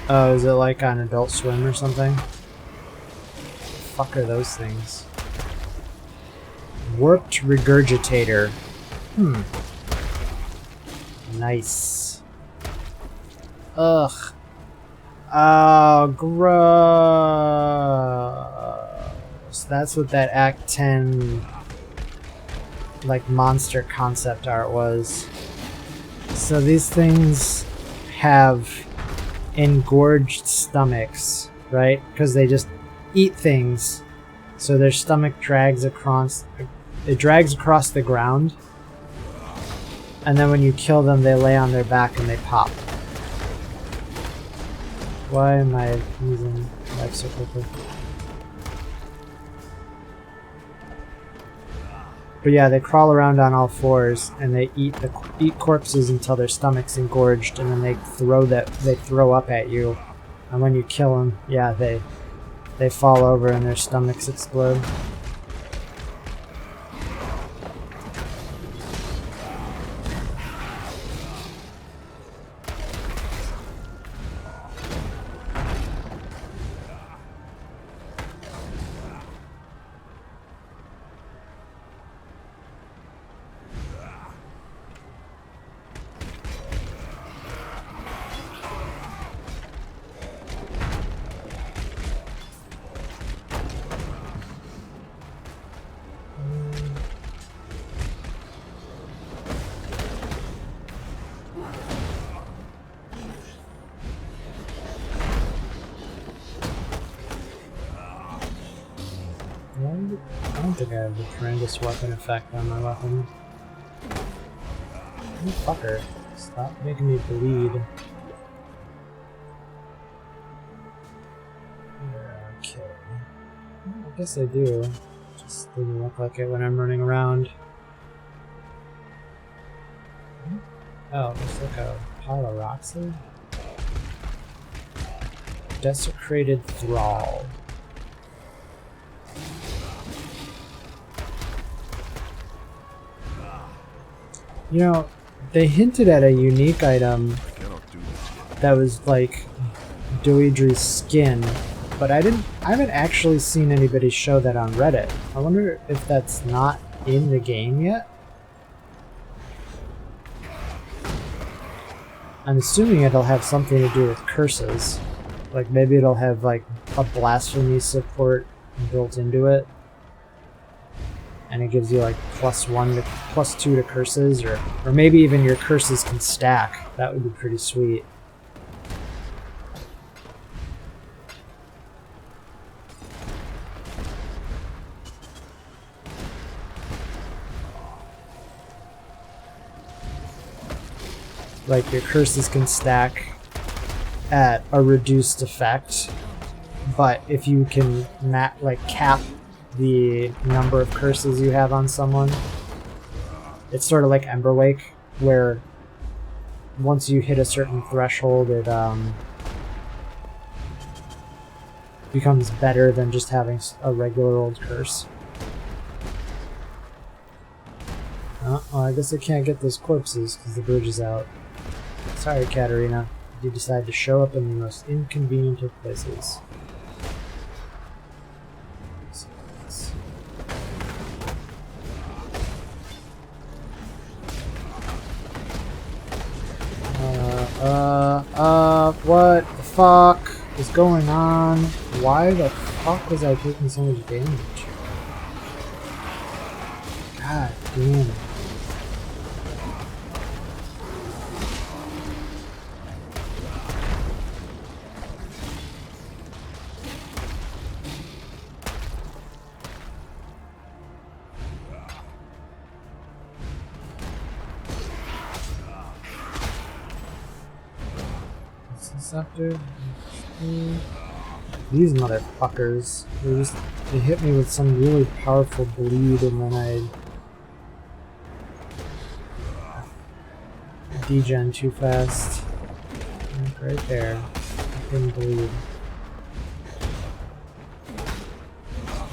Oh, is it like on Adult Swim or something? Fuck are those things? Warped Regurgitator. Nice. Ugh. Oh, gross. That's what that Act 10 like monster concept art was. So these things have engorged stomachs, right? Because they just eat things. So their stomach drags across the ground. And then when you kill them, they lay on their back and they pop. Why am I using life so quickly? But yeah, they crawl around on all fours and they eat corpses until their stomach's engorged, and then they throw up at you. And when you kill them, yeah, they fall over and their stomachs explode. I don't think I have the tremendous weapon effect on my weapon. You fucker. Stop making me bleed. Okay. I guess I do. Just doesn't look like it when I'm running around. Oh, there's like a pile of rocks there? Desecrated Thrall. You know, they hinted at a unique item that was like Doidri's skin, but I haven't actually seen anybody show that on Reddit. I wonder if that's not in the game yet? I'm assuming it'll have something to do with curses. Like maybe it'll have like a blasphemy support built into it. And it gives you like +1 to +2 to curses, or maybe even your curses can stack. That would be pretty sweet. Like your curses can stack at a reduced effect, but if you can cap the number of curses you have on someone, it's sort of like Emberwake, where once you hit a certain threshold, it becomes better than just having a regular old curse. Oh, well, I guess I can't get those corpses because the bridge is out. Sorry, Katarina. You decide to show up in the most inconvenient of places. What the fuck? is going on? Why the fuck was I taking so much damage? God damn. After these motherfuckers, they hit me with some really powerful bleed, and then I degen too fast. Like right there, I couldn't bleed.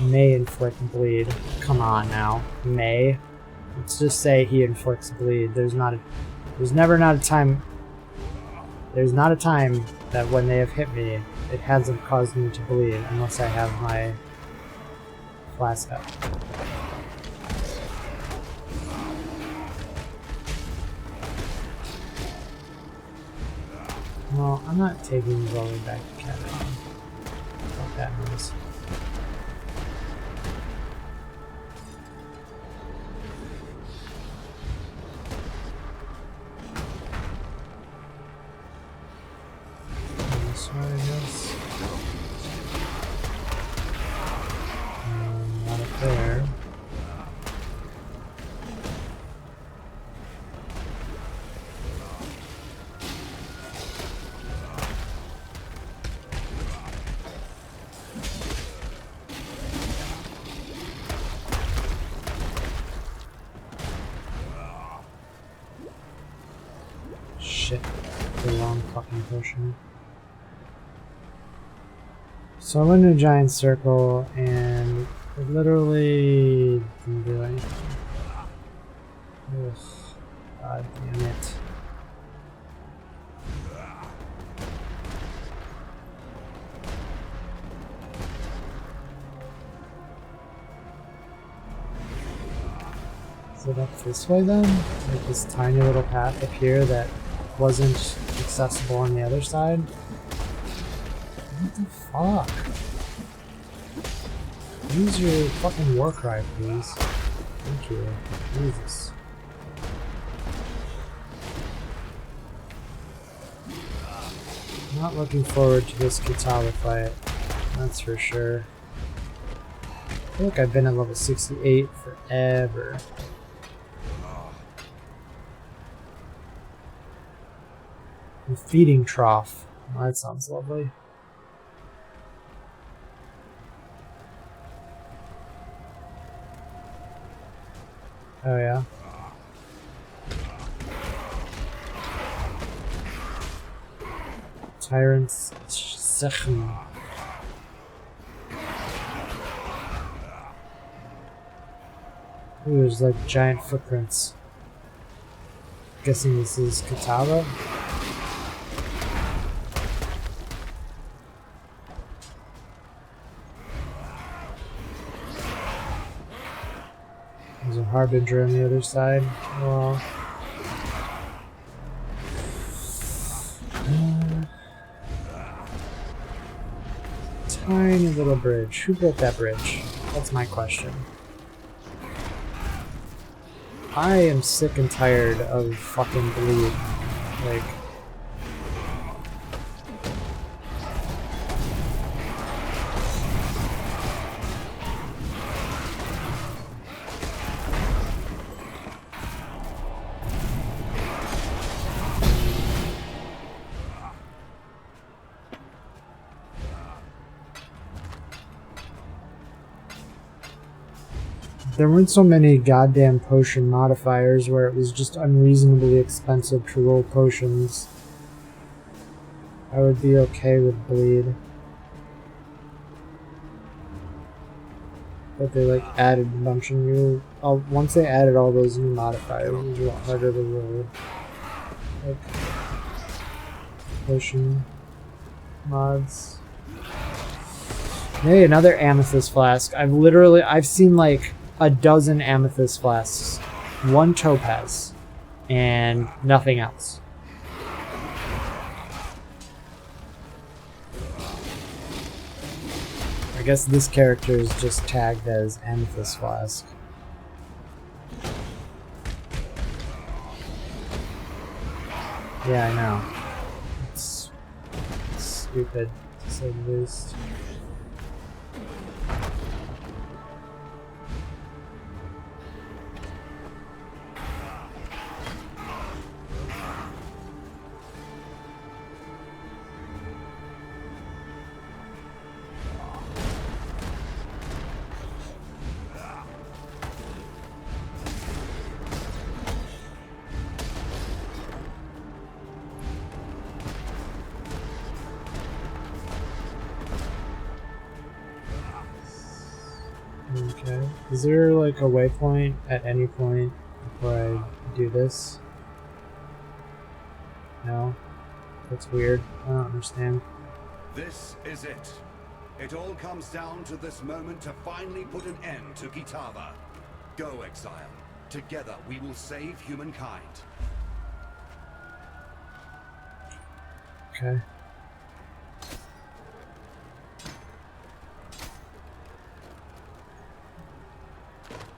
May inflict bleed. Come on now, May. Let's just say he inflicts bleed. There's never not a time. There's not a time that when they have hit me, it hasn't caused me to bleed unless I have my flask up. Well, I'm not taking these all the way back to Canada. Fuck that noise. Not up there. Shit, the wrong fucking potion. So I went in a giant circle and it literally didn't do anything. Ugh, god damn it. Is it up this way then? Like this tiny little path up here that wasn't accessible on the other side? What the fuck? Use your fucking war cry, please. Thank you. Jesus. I'm not looking forward to this Kitava fight. That's for sure. I feel like I've been at level 68 forever. The feeding trough. Oh, that sounds lovely. Oh yeah. Tyrant's Sechem. Ooh, there's like giant footprints. Guessing this is Kitava. There's a Harbinger on the other side. Well, tiny little bridge. Who built that bridge? That's my question. I am sick and tired of fucking bleed. Like, there weren't so many goddamn potion modifiers where it was just unreasonably expensive to roll potions. I would be okay with bleed. But they like added a bunch of new... once they added all those new modifiers, it was a lot harder to roll. Like, potion mods. Hey, another amethyst flask. I've seen like a dozen amethyst flasks, one topaz, and nothing else. guess this character is just tagged as Amethyst Flask. Yeah, I know. It's stupid, to say the least. Okay. Is there like a waypoint at any point before I do this? No? That's weird. I don't understand. This is it. It all comes down to this moment to finally put an end to Kitava. Go, exile. Together we will save humankind. Okay.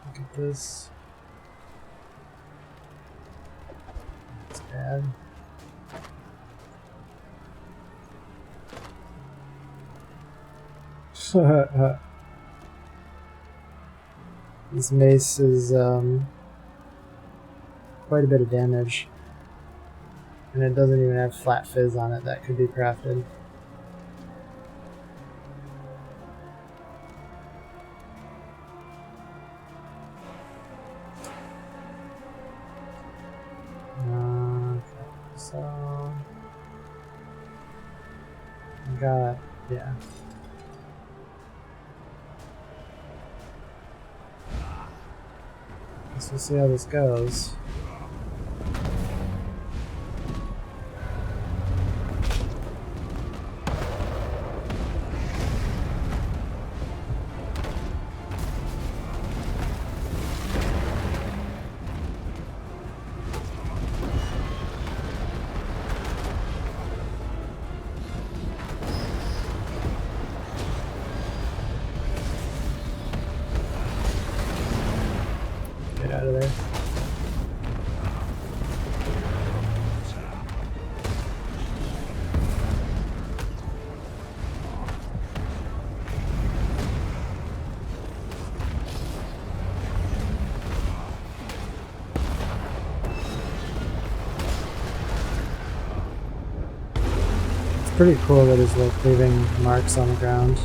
Look at this. That's bad. This mace is quite a bit of damage. And it doesn't even have flat fizz on it that could be crafted. Okay, so I got, yeah. Guess we'll see how this goes. Get out of there. It's pretty cool that it's like leaving marks on the ground.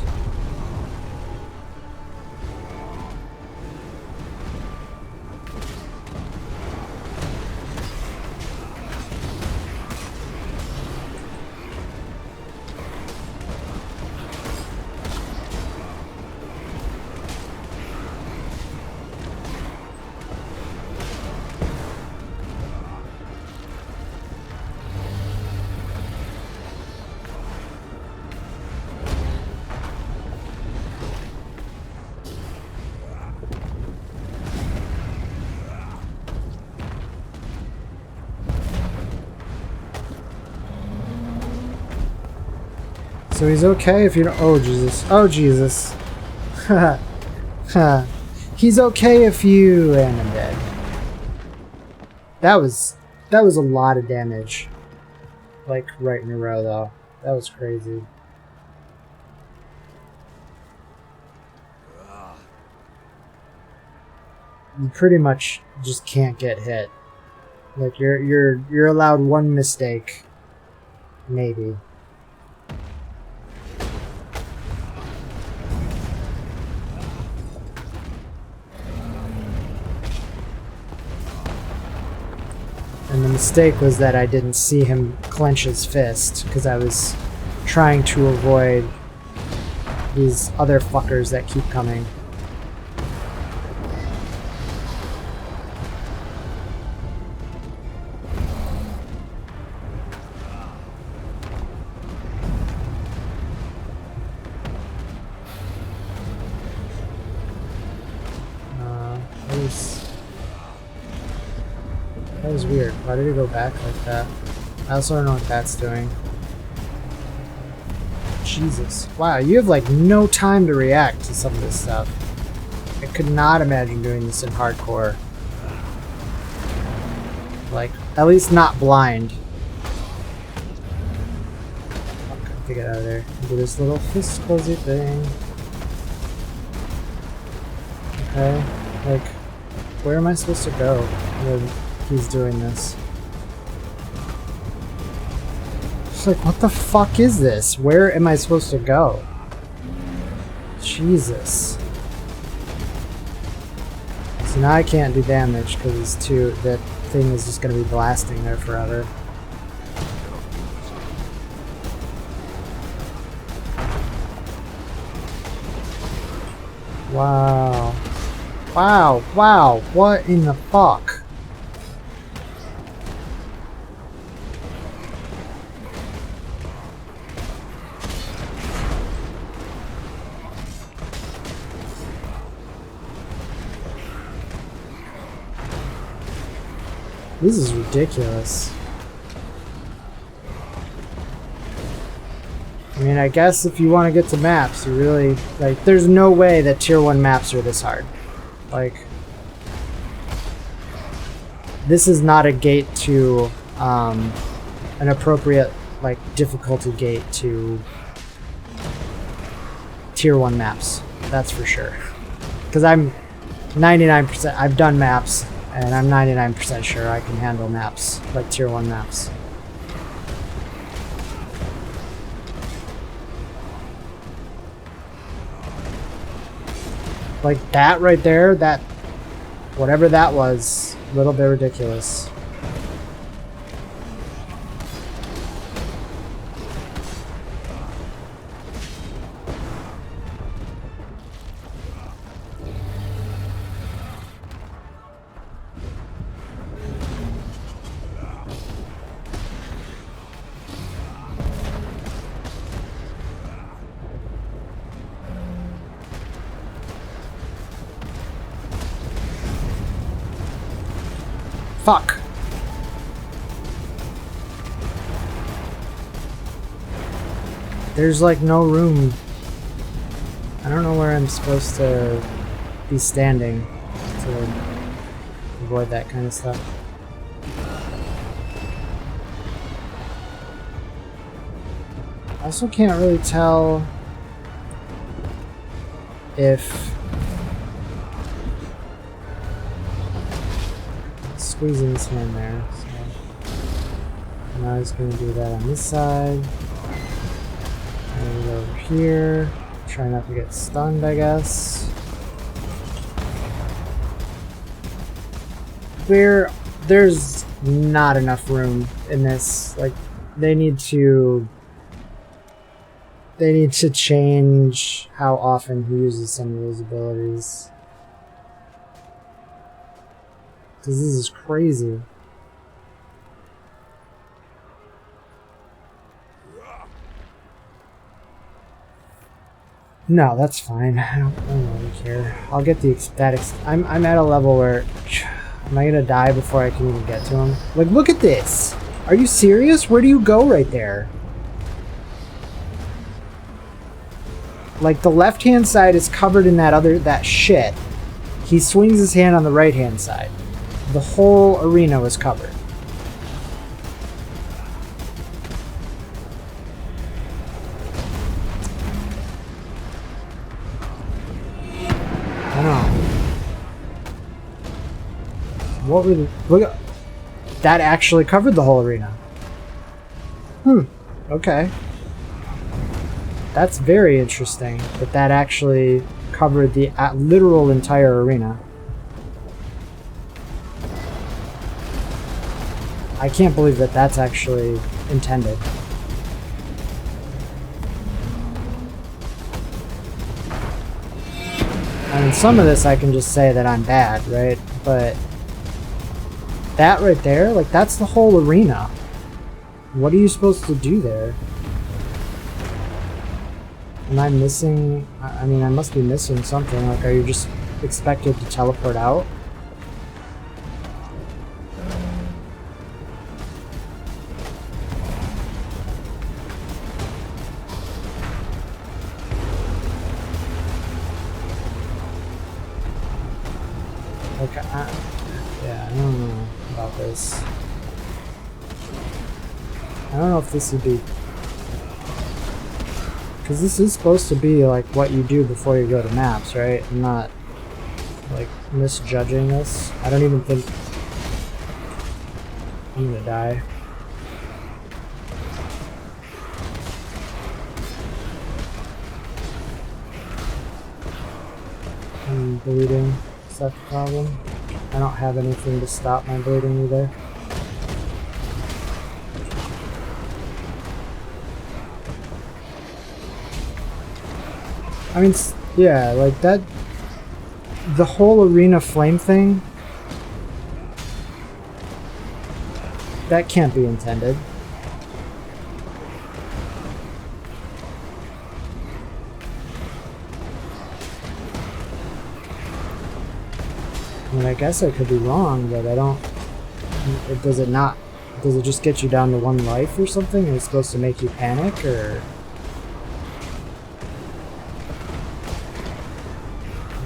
So he's okay if you don't. Oh Jesus! Oh Jesus! He's okay if you and I'm dead. That was a lot of damage. Like right in a row, though. That was crazy. You pretty much just can't get hit. Like you're allowed one mistake, maybe. And the mistake was that I didn't see him clench his fist, because I was trying to avoid these other fuckers that keep coming. That was weird. Why did it go back like that? I also don't know what that's doing. Jesus. Wow, you have like no time to react to some of this stuff. I could not imagine doing this in hardcore. Like, at least not blind. Fuck, to get out of there. Do this little fist closey thing. Okay, like, where am I supposed to go when he's doing this? It's like, what the fuck is this? Where am I supposed to go? Jesus. So now I can't do damage because it's too, that thing is just going to be blasting there forever. Wow. Wow, wow, what in the fuck? This is ridiculous. I mean, I guess if you want to get to maps, you really, like, there's no way that tier 1 maps are this hard. Like, this is not a gate to, an appropriate, like, difficulty gate to tier 1 maps. That's for sure. Because I'm 99%, I've done maps, and I'm 99% sure I can handle maps, like tier 1 maps. Like that right there, that, whatever that was, a little bit ridiculous. Fuck. There's like no room. I don't know where I'm supposed to be standing to avoid that kind of stuff. I also can't really tell if squeezing his hand there, so now he's going to do that on this side, and over here, try not to get stunned, I guess. There's not enough room in this. Like, they need to change how often he uses some of those abilities. Because this is crazy. No, that's fine. I don't really care. I'll get the I'm at a level where am I gonna die before I can even get to him? Like, look at this. Are you serious? Where do you go right there? Like, the left-hand side is covered in that shit. He swings his hand on the right-hand side. The whole arena was covered. I don't know. What were the... Look at... That actually covered the whole arena. Okay. That's very interesting that that actually covered the literal entire arena. I can't believe that that's actually intended. I mean, some of this I can just say that I'm bad, right? But that right there, like, that's the whole arena. What are you supposed to do there? Am I missing? I mean, I must be missing something. Like, are you just expected to teleport out? this. I don't know if this would be... Because this is supposed to be like what you do before you go to maps, right? I'm not like misjudging this. I don't even think I'm gonna die. I'm bleeding. Is that the problem? I don't have anything to stop my bleeding either. I mean, yeah, like that, the whole arena flame thing, that can't be intended. I mean, I guess I could be wrong, but I don't, does it not, does it just get you down to 1 life or something, and it's supposed to make you panic, or?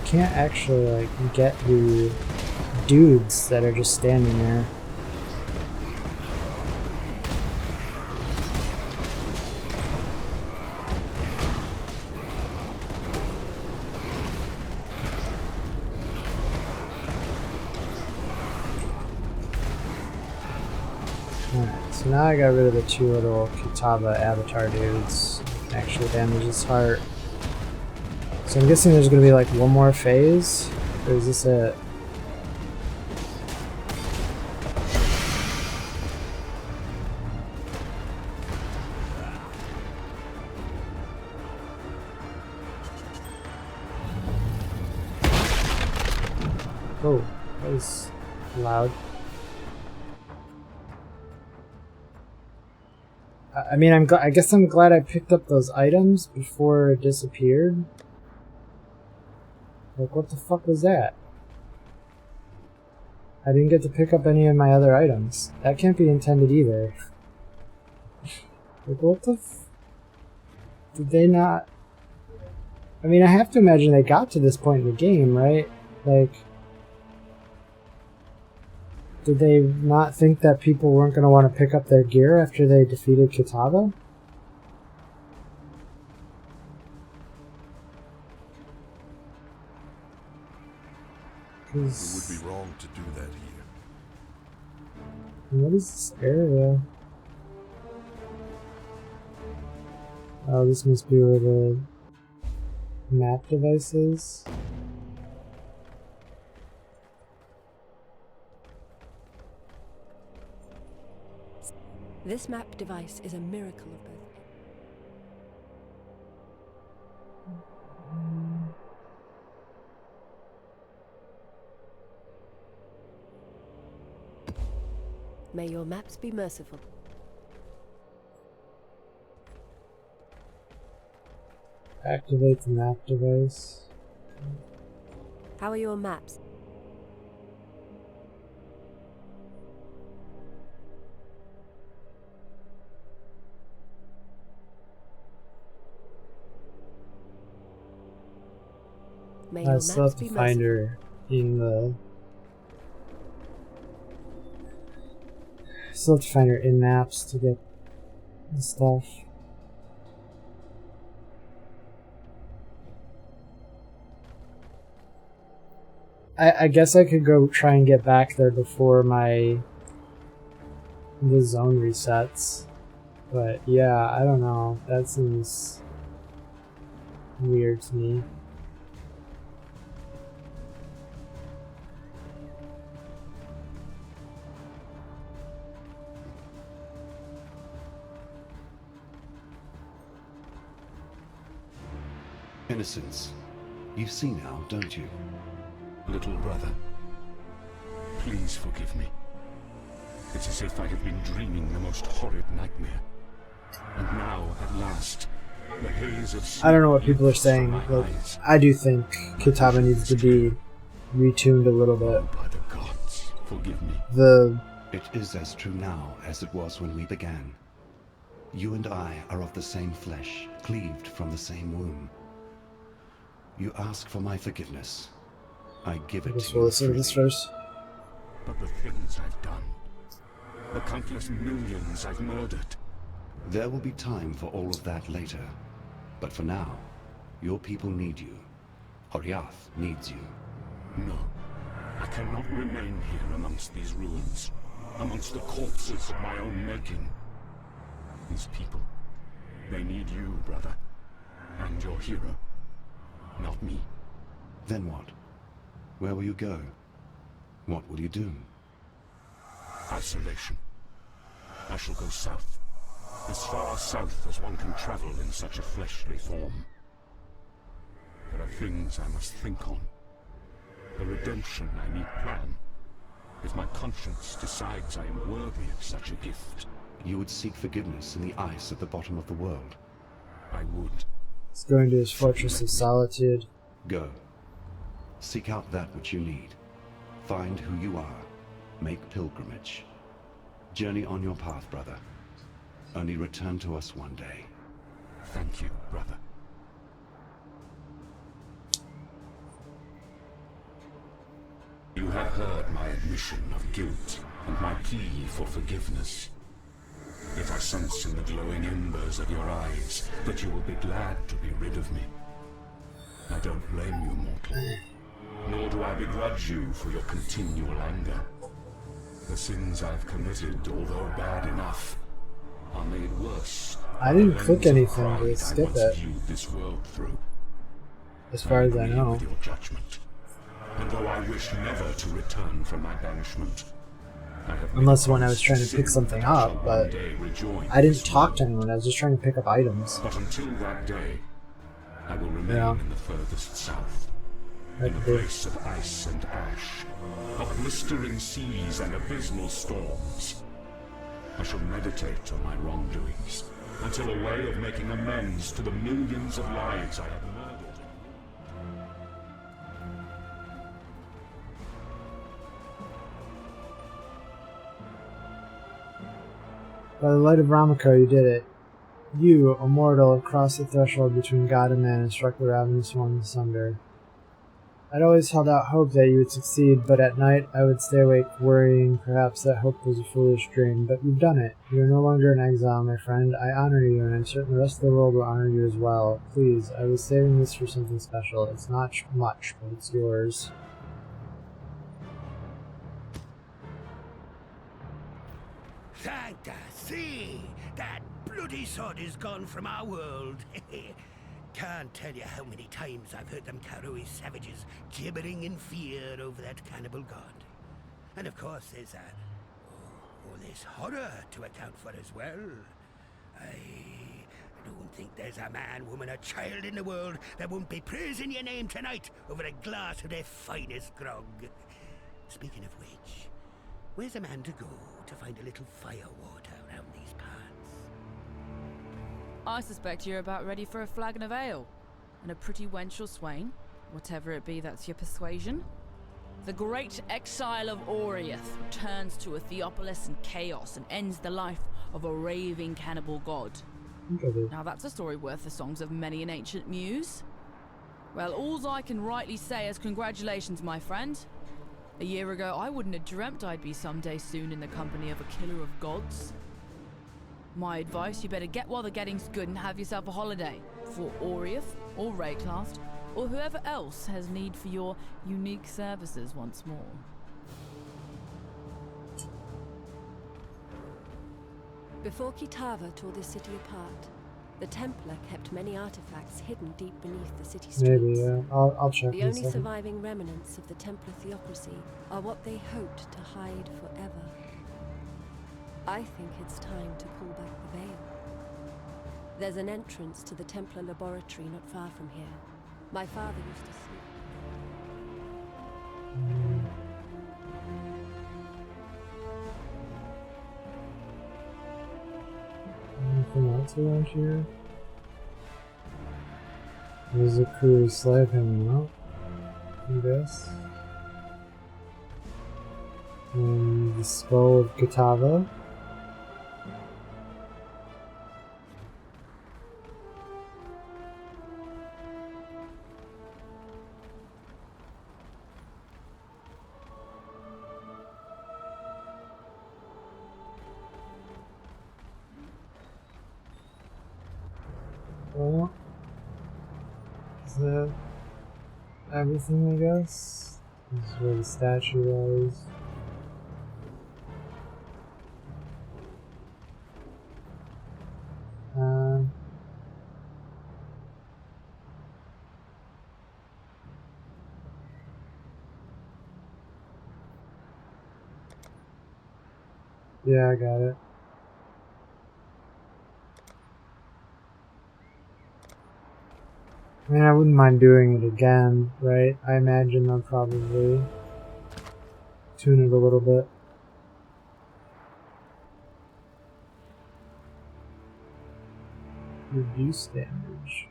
Can't actually like get the dudes that are just standing there. Alright, so now I got rid of the 2 little Kitava avatar dudes. I can actually damage his heart. So I'm guessing there's going to be like 1 more phase, or is this it? Oh, that was loud. I mean, I guess I'm glad I picked up those items before it disappeared. Like, what the fuck was that? I didn't get to pick up any of my other items. That can't be intended either. Like, what the f... Did they not... I mean, I have to imagine they got to this point in the game, right? Like... Did they not think that people weren't going to want to pick up their gear after they defeated Kitava? It would be wrong to do that here. What is this area? Oh, this must be where the map device is. This map device is a miracle of both. May your maps be merciful. Activate the map device. How are your maps? May I your still maps have to be find merciful. her in the... Still have to find her in maps to get the stuff. I guess I could go try and get back there before the zone resets. But yeah, I don't know. That seems weird to me. Innocence. You see now, don't you? Little brother, please forgive me. It's as if I have been dreaming the most horrid nightmare. And now, at last, the haze of sleep I don't know what people are saying, lifts but from my eyes. I do think Kitava needs to be retuned a little bit. Oh, by the gods, forgive me. It is as true now as it was when we began. You and I are of the same flesh, cleaved from the same womb. You ask for my forgiveness. I give I it guess to we'll you listen to this freely. first. But the things I've done, The countless millions I've murdered. There will be time for all of that later. But for now, your people need you. Horiath needs you. No. I cannot remain here amongst these ruins. Amongst the corpses of my own making. These people, they need you, brother. And your hero. Not me. Then what? Where will you go? What will you do? Isolation. I shall go south. As far south as one can travel in such a fleshly form. There are things I must think on. The redemption I need plan. If my conscience decides I am worthy of such a gift. You would seek forgiveness in the ice at the bottom of the world. I would. He's going to his fortress of solitude. Go. Seek out that which you need. Find who you are. Make pilgrimage. Journey on your path, brother. Only return to us one day. Thank you, brother. You have heard my admission of guilt and my plea for forgiveness. Yet I sense in the glowing embers of your eyes that you will be glad to be rid of me. I don't blame you, mortal. Nor do I begrudge you for your continual anger. The sins I've committed, although bad enough, are made worse. I didn't click anything to skip it. Viewed this world through. As far as I agree know. with your judgment. And though I wish never to return from my banishment, I have Unless when I was trying to pick something up, but I didn't talk to anyone, I was just trying to pick up items. But until that day, I will remain Yeah. in the furthest south. That'd In a be- place of ice and ash, of blistering seas and abysmal storms. I shall meditate on my wrongdoings, until a way of making amends to the millions of lives I have murdered. By the light of Ramako, you did it. You, a mortal, have crossed the threshold between God and man and struck the ravenous one asunder. I'd always held out hope that you would succeed, but at night I would stay awake worrying perhaps that hope was a foolish dream. But you've done it. You are no longer in exile, my friend. I honor you, and I'm certain the rest of the world will honor you as well. Please, I was saving this for something special. It's not much, but it's yours. Fantasy! That bloody sod is gone from our world. Can't tell you how many times I've heard them Karoi savages gibbering in fear over that cannibal god. And of course there's this horror to account for as well. I don't think there's a man, woman, or child in the world that won't be praising your name tonight over a glass of their finest grog. Speaking of which, where's a man to go to find a little fire water around these parts? I suspect you're about ready for a flagon of ale. And a pretty wench or swain, whatever it be that's your persuasion. The great exile of Oriath returns to a Theopolis in chaos and ends the life of a raving cannibal god. Now that's a story worth the songs of many an ancient muse. Well, all I can rightly say is congratulations, my friend. A year ago, I wouldn't have dreamt I'd be someday soon in the company of a killer of gods. My advice, you better get while the getting's good and have yourself a holiday. For Oriath, or Rayclast, or whoever else has need for your unique services once more. Before Kitava tore this city apart, the Templar kept many artifacts hidden deep beneath the city streets. Maybe, yeah. I'll check The in a only second. surviving remnants of the Templar theocracy are what they hoped to hide forever. I think it's time to pull back the veil. There's an entrance to the Templar laboratory not far from here. My father used to sleep. Anything else around here? There's a crew slave hanging out, I guess. And the skull of Kitava. Well, is that everything, I guess? This is where the statue was. Yeah, I got it. I mean, I wouldn't mind doing it again, right? I imagine I'll probably tune it a little bit. Reduce damage.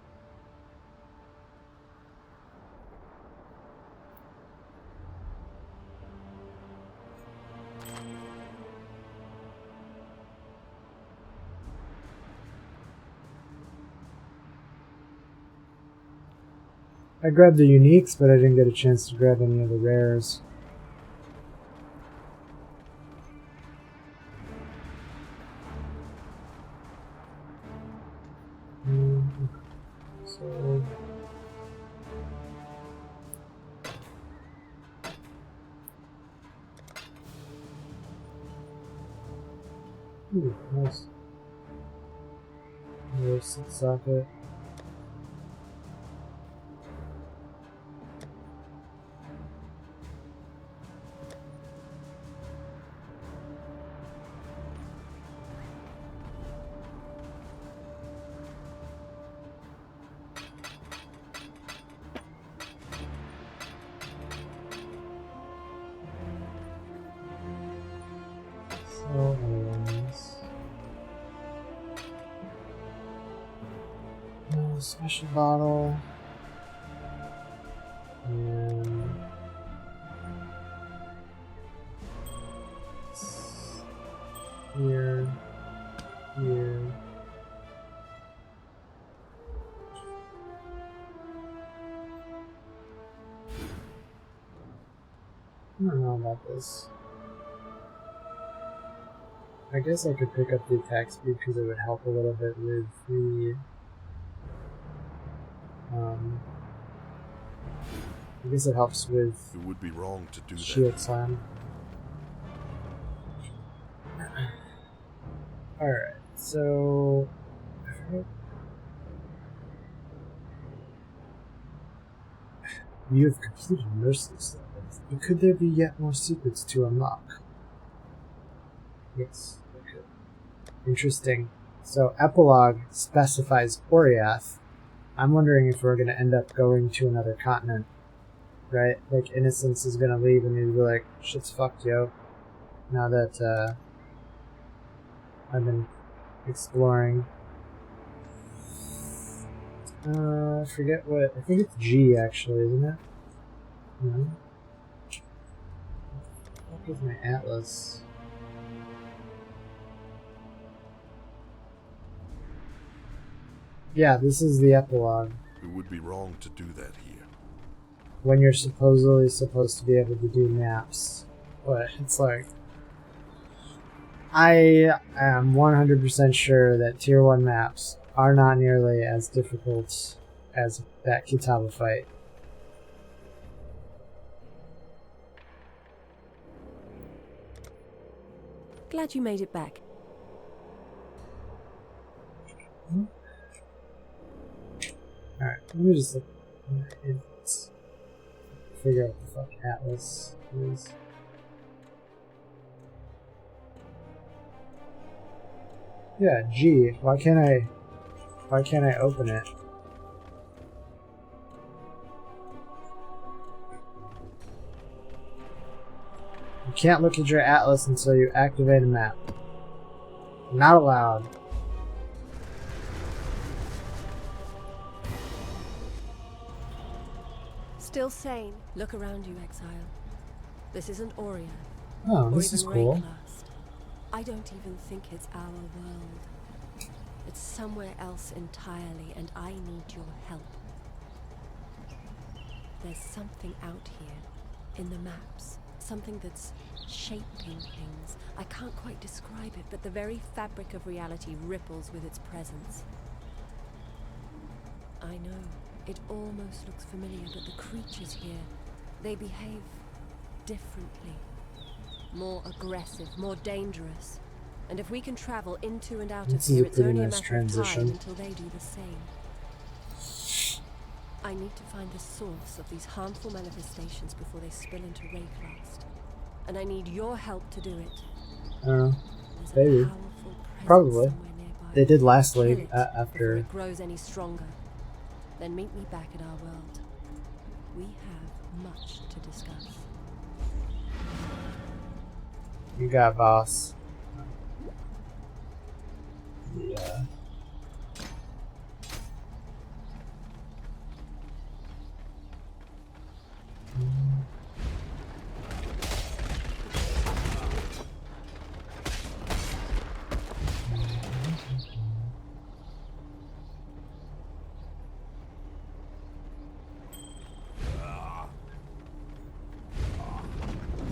I grabbed the uniques, but I didn't get a chance to grab any of the rares. So... Ooh, nice. There's the socket. Special bottle. And here. I don't know about this. I guess I could pick up the attack speed because it would help a little bit with the I guess it helps with It would be wrong to do shield slam. Alright, so you have completed Merciless Levels, but could there be yet more secrets to unlock? Yes, there could. Interesting. So Epilogue specifies Oriath. I'm wondering if we're going to end up going to another continent, right? Like, Innocence is going to leave and he'll be like, shit's fucked, yo. Now that, I've been exploring. I forget what, I think it's G, actually, isn't it? No? What is my atlas? Yeah, this is the epilogue. It would be wrong to do that here. When you're supposedly supposed to be able to do maps. But it's like... I am 100% sure that Tier 1 maps are not nearly as difficult as that Kitava fight. Glad you made it back. Alright, let me just look. Figure out what the fuck Atlas is. Yeah, G. Why can't I open it? You can't look at your atlas until you activate a map. Not allowed. Still sane. Look around you, Exile. This isn't Oriath. Oh, or this is even cool. Rayclast. I don't even think it's our world. It's somewhere else entirely, and I need your help. There's something out here, in the maps. Something that's shaping things. I can't quite describe it, but the very fabric of reality ripples with its presence. It almost looks familiar, but the creatures here, they behave differently. More aggressive, more dangerous. And if we can travel into and out of This is here, a it's pretty only a nice matter of time transition. until they do the same. I need to find the source of these harmful manifestations before they spill into Rayclast. And I need your help to do it. I don't know. There's a Maybe. powerful presence Probably. somewhere nearby. They did last Kill league it before after. it grows any stronger. Then meet me back at our world. We have much to discuss. You got boss. Yeah.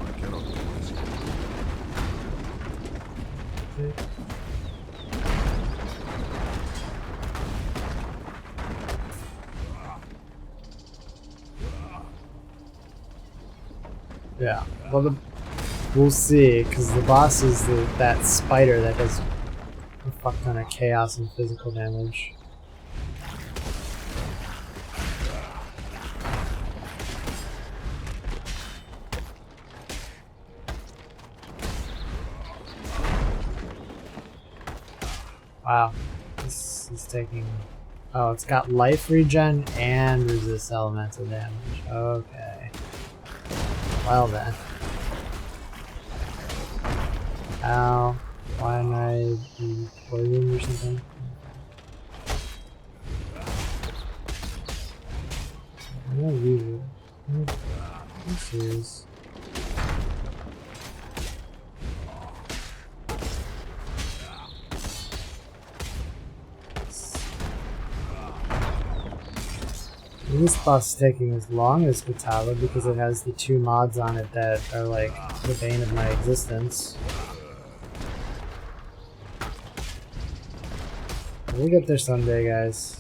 I cannot do this. Yeah. Well, we'll see, because the boss is that spider that does a fuck ton of chaos and physical damage. Wow. This is taking... Oh, it's got life regen and resist elemental damage. Okay. Well then. Ow. Why am I poisoned or something? I'm gonna use it. I'm serious. This boss is taking as long as Katala because it has the 2 mods on it that are like the bane of my existence. We'll get there someday, guys.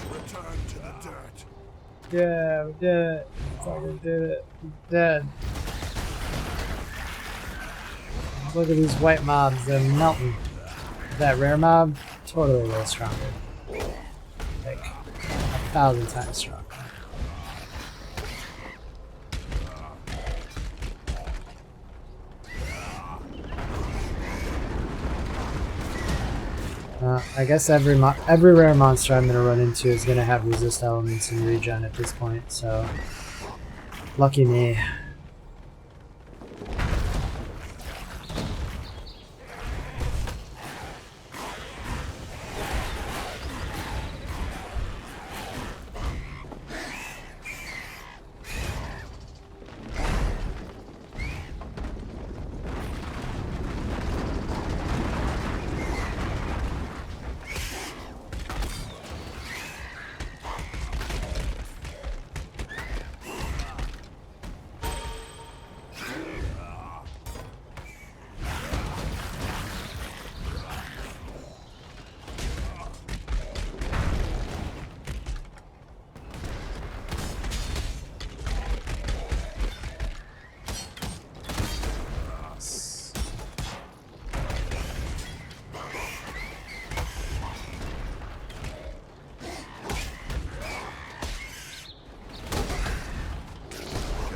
Return to the dirt. Yeah, we did it. Fucking did it. We're dead. Look at these white mobs, they're melting. That rare mob, totally way stronger. Like, 1,000 times stronger. I guess every rare monster I'm gonna run into is gonna have resist elements and regen at this point, so lucky me.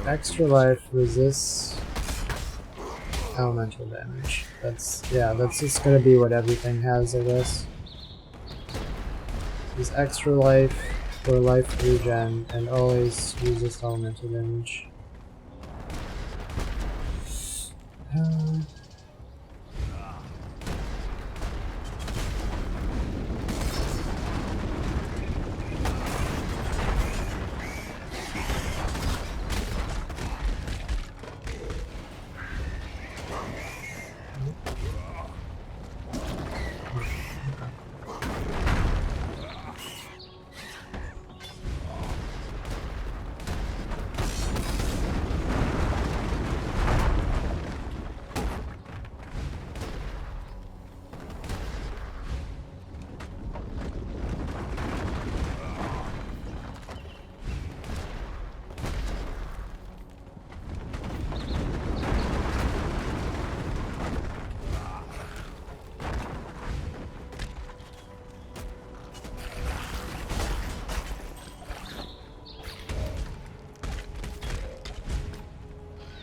Extra life resists elemental damage. That's just gonna be what everything has, I guess. Is extra life for life regen and always resist elemental damage.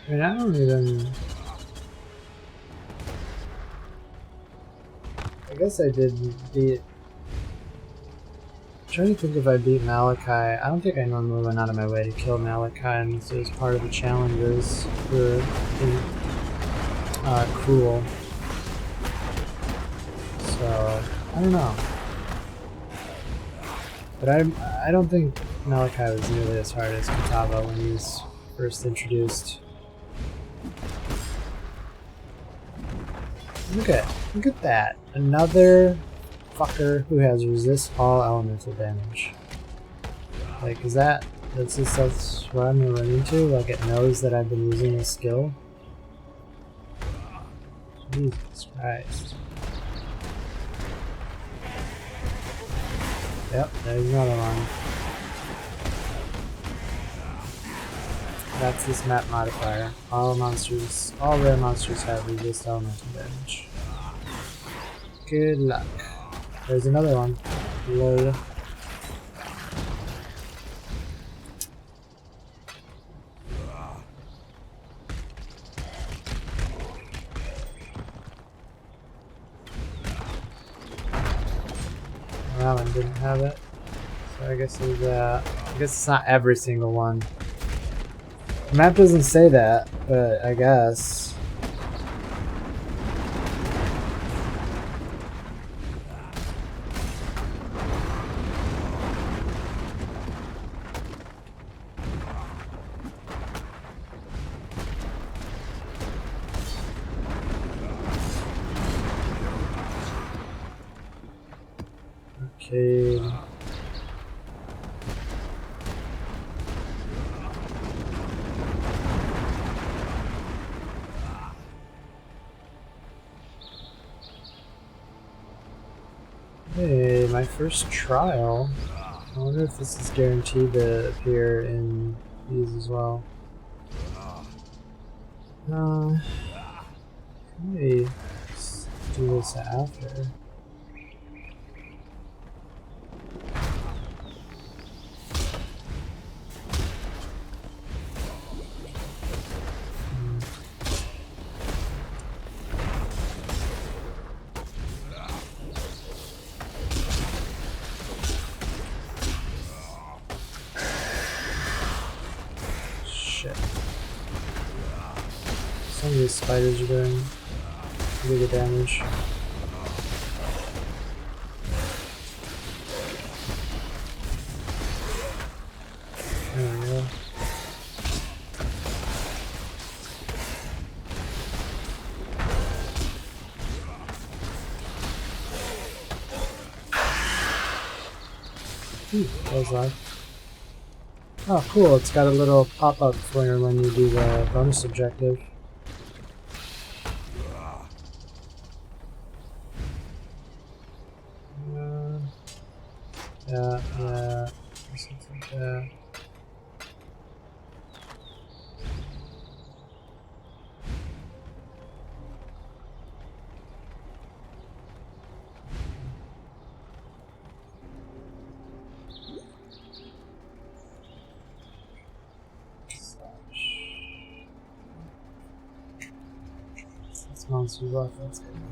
I mean, I don't even... I guess I did beat... I'm trying to think if I beat Malachi. I don't think I normally went out of my way to kill Malachi, and so it was part of the challenges for being cruel. So, I don't know. But I don't think Malachi was nearly as hard as Kitava when he was first introduced. Look at that. Another fucker who has resist all elemental damage. Like, is that's what I'm gonna run into? Like, it knows that I've been using this skill? Jesus Christ. Yep, there's another one. That's this map modifier. All rare monsters have resist elemental damage. Good luck. There's another one. Lol. That one didn't have it. So I guess it was, I guess it's not every single one. The map doesn't say that, but I guess. Okay. Hey, my first trial. I wonder if this is guaranteed to appear in these as well. Maybe let's do this after. Some of these spiders are doing really good damage. There we go. That was loud. Oh, cool. It's got a little pop-up flinger when you do the bonus objective. Yeah. Something like that. This monster's off, that's good enough.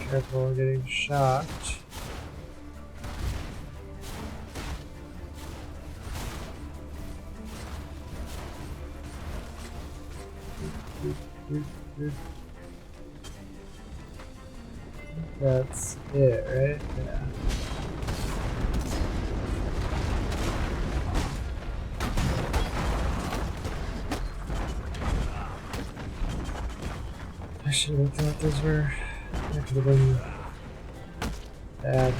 Careful getting shot. That's it, right? Yeah. I should have thought those were. That could have been bad.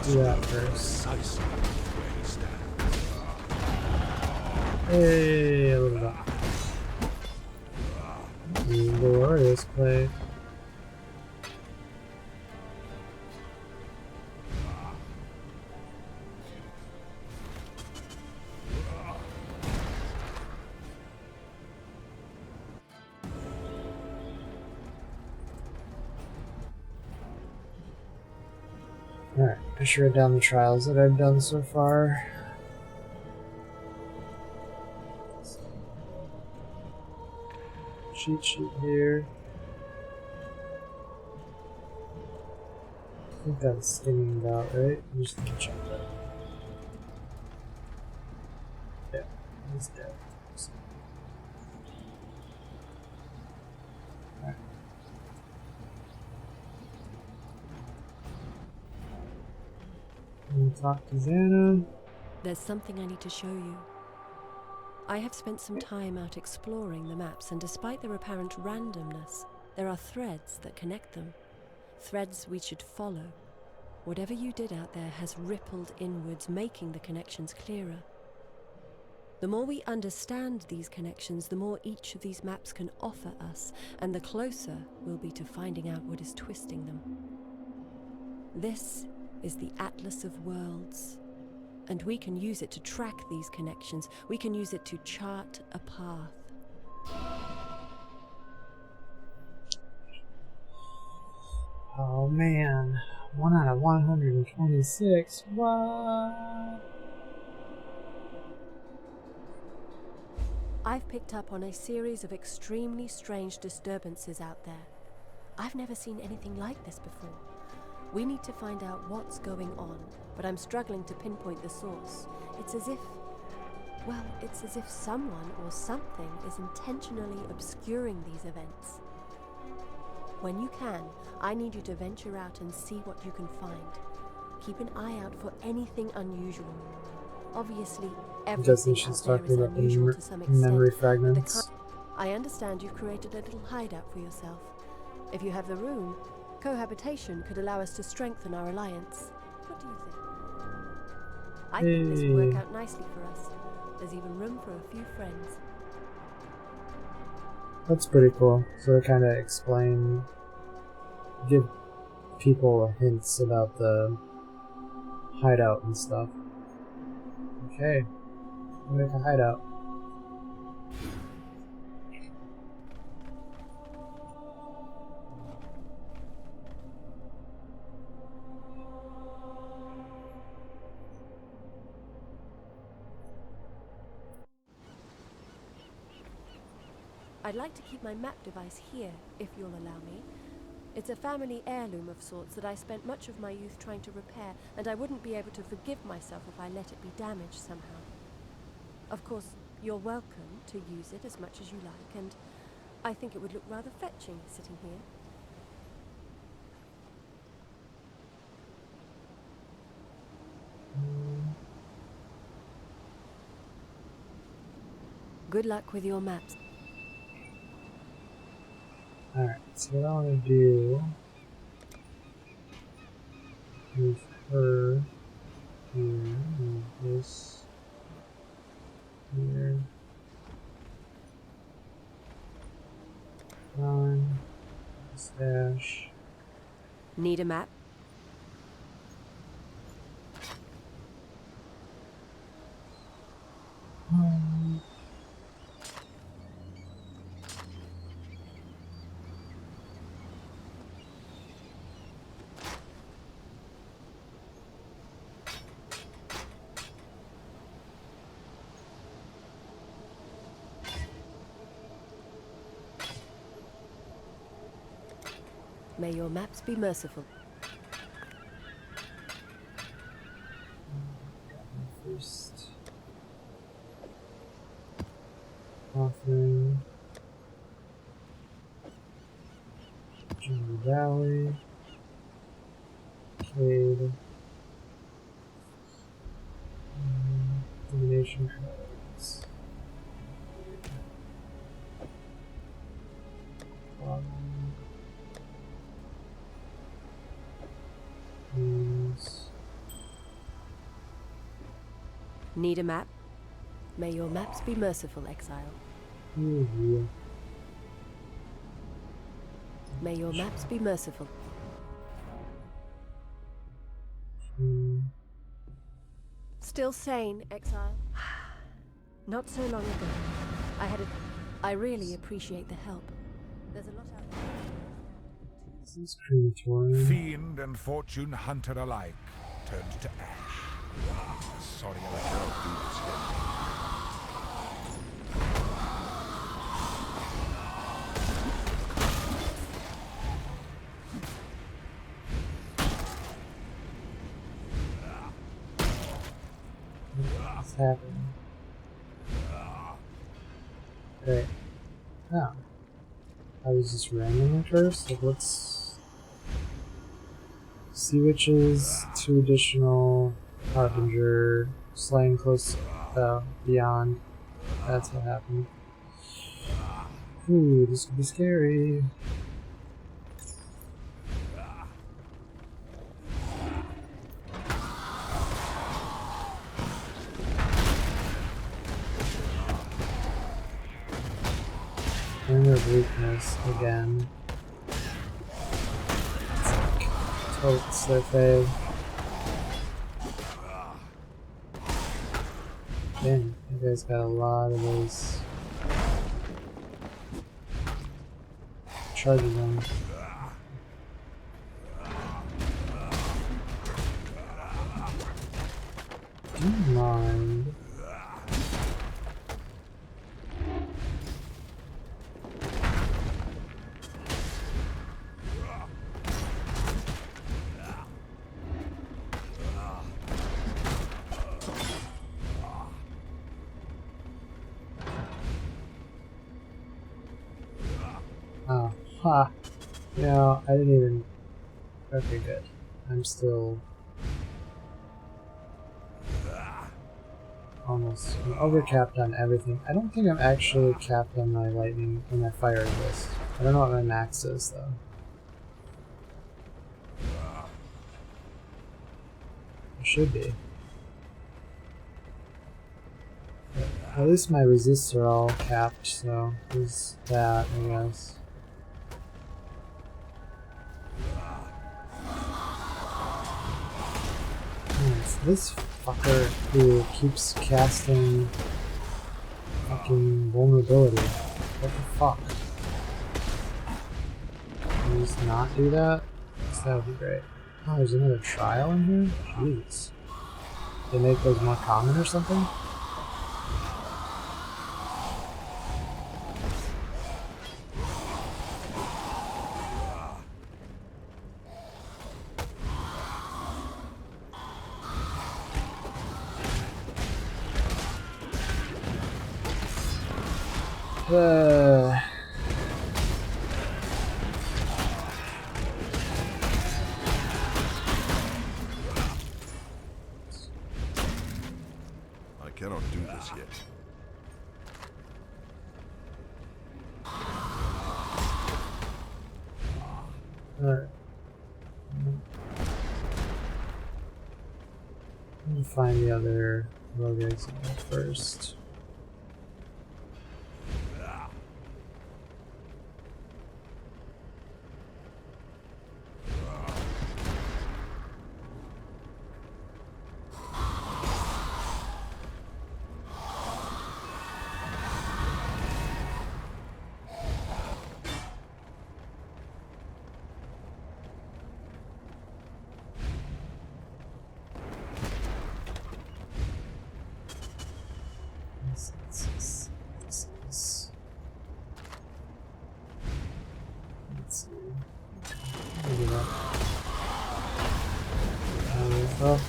Do that first. Hey, a little bit. Glorious play. Alright, be sure to down the trials that I've done so far. Cheat sheet here. I think that's skinning about, right? I'm just gonna check that. Yeah, he's dead. Alright. Talk to Xana. There's something I need to show you. I have spent some time out exploring the maps, and despite their apparent randomness, there are threads that connect them. Threads we should follow. Whatever you did out there has rippled inwards, making the connections clearer. The more we understand these connections, the more each of these maps can offer us, and the closer we'll be to finding out what is twisting them. This is the Atlas of Worlds, and we can use it to track these connections. We can use it to chart a path. Oh man, 1 out of 126. What? I've picked up on a series of extremely strange disturbances out there. I've never seen anything like this before. We need to find out what's going on, but I'm struggling to pinpoint the source. It's as if someone or something is intentionally obscuring these events. When you can, I need you to venture out and see what you can find. Keep an eye out for anything unusual. Obviously, everything out there is unusual to some extent. Memory fragments. I understand you've created a little hideout for yourself. If you have the room, cohabitation could allow us to strengthen our alliance. What do you think? I think this will work out nicely for us. There's even room for a few friends. That's pretty cool. So to kind of give people hints about the hideout and stuff. Okay, we'll make a hideout. I'd like to keep my map device here, if you'll allow me. It's a family heirloom of sorts that I spent much of my youth trying to repair, and I wouldn't be able to forgive myself if I let it be damaged somehow. Of course, you're welcome to use it as much as you like, and I think it would look rather fetching sitting here. Good luck with your maps. Alright, so what I want to do is her here, move this here, on, stash. Need a map? May your maps be merciful. First offering. Jungle Valley. Cade. Domination cards. Need a map? May your maps be merciful, exile. Ooh, May your maps be merciful. Still sane, exile? Not so long ago. I really appreciate the help. There's a lot out there. This is crematorium. Fiend and fortune hunter alike turned to ash. Sorry, I cannot do this yet. What's happening? Great. Oh. I was just random at first? Like, what's... Sea Witches, 2 additional, Harbinger, slaying close, beyond. That's what happened. Ooh, this could be scary. Point of weakness again. It's like totes their fave. Dang, you guys got a lot of those charges on. Do you mind? Oh, ha. No, I didn't even... Okay, good. I'm still... almost... I'm overcapped on everything. I don't think I'm actually capped on my lightning and my fire resist. I don't know what my max is, though. I should be. But at least my resists are all capped, so there's that, I guess. It's this fucker who keeps casting fucking vulnerability. What the fuck? Can you just not do that? That would be great. Oh, there's another trial in here? Jeez. They make those more common or something? I cannot do this yet. Alright. Let me find the other rogue exile first.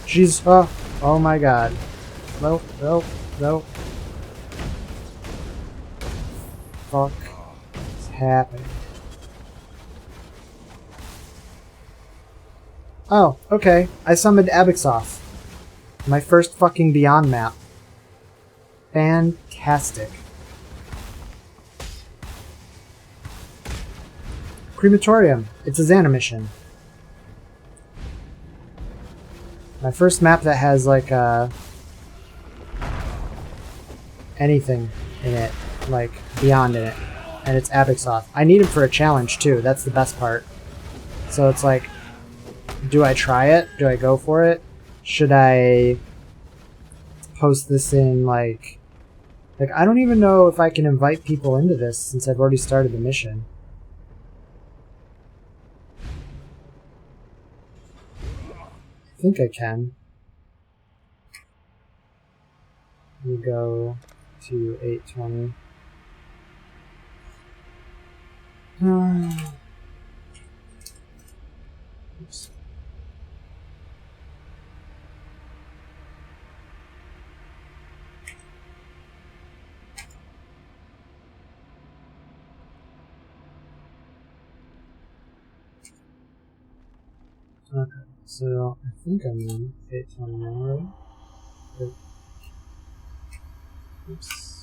Jeez, oh, oh my god. No, no, no. Fuck. What's happening? Oh, okay. I summoned Abixoth. My first fucking Beyond map. Fantastic. Crematorium. It's a Xana mission. My first map that has, like, anything in it. Like, Beyond in it. And it's Abixoth. I need him for a challenge, too. That's the best part. So it's like, do I try it? Do I go for it? Should I post this in, like, I don't even know if I can invite people into this since I've already started the mission. I think I can. We go to 820. Oops. Okay, so I think I'm in 829 already. Oops.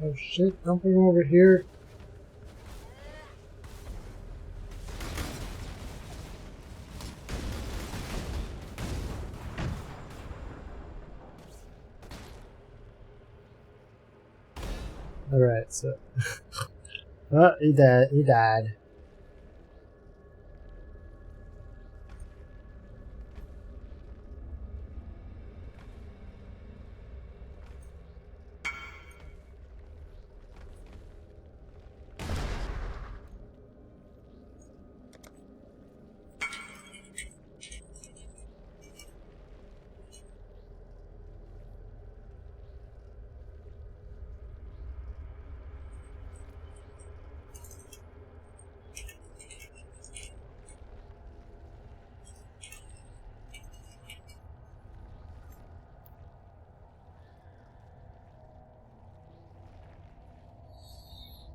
Oh shit, don't bring him over here. Alright, so... oh, he died. He died.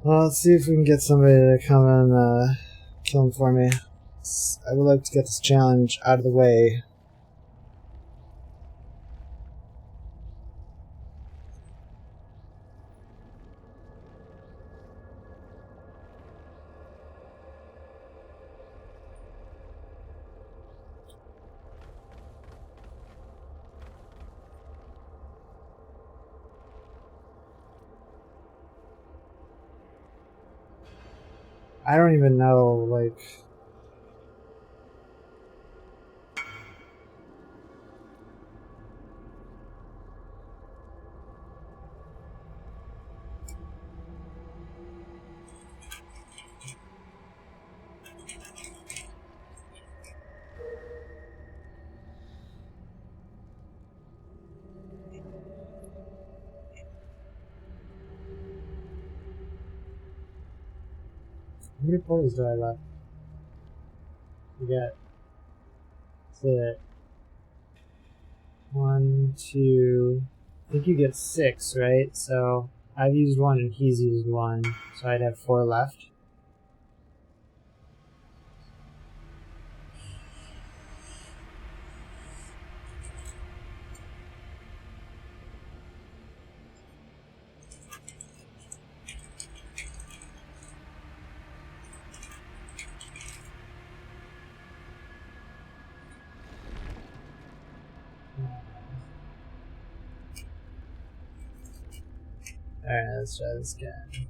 Well, let's see if we can get somebody to come and kill him for me. I would like to get this challenge out of the way. I don't even know, like... How many pulls do I left? You got... That's it. 1, 2... I think you get 6, right? So I've used 1 and he's used 1, so I'd have 4 left. Alright, let's try this again.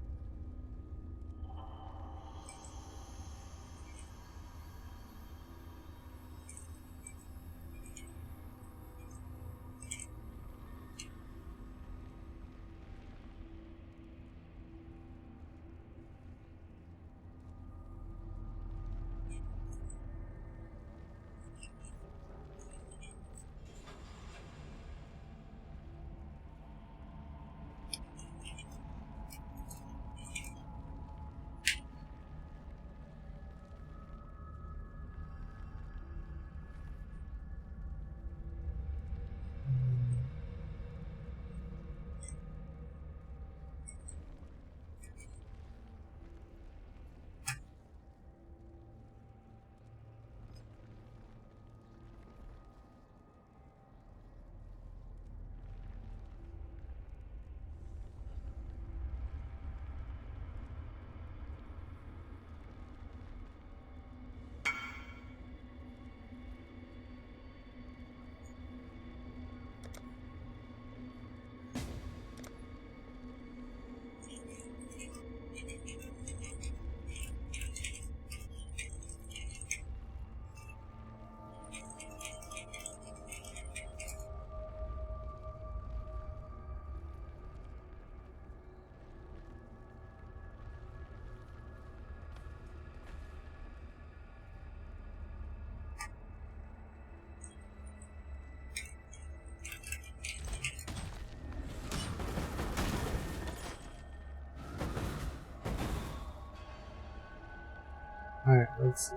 Alright, let's see.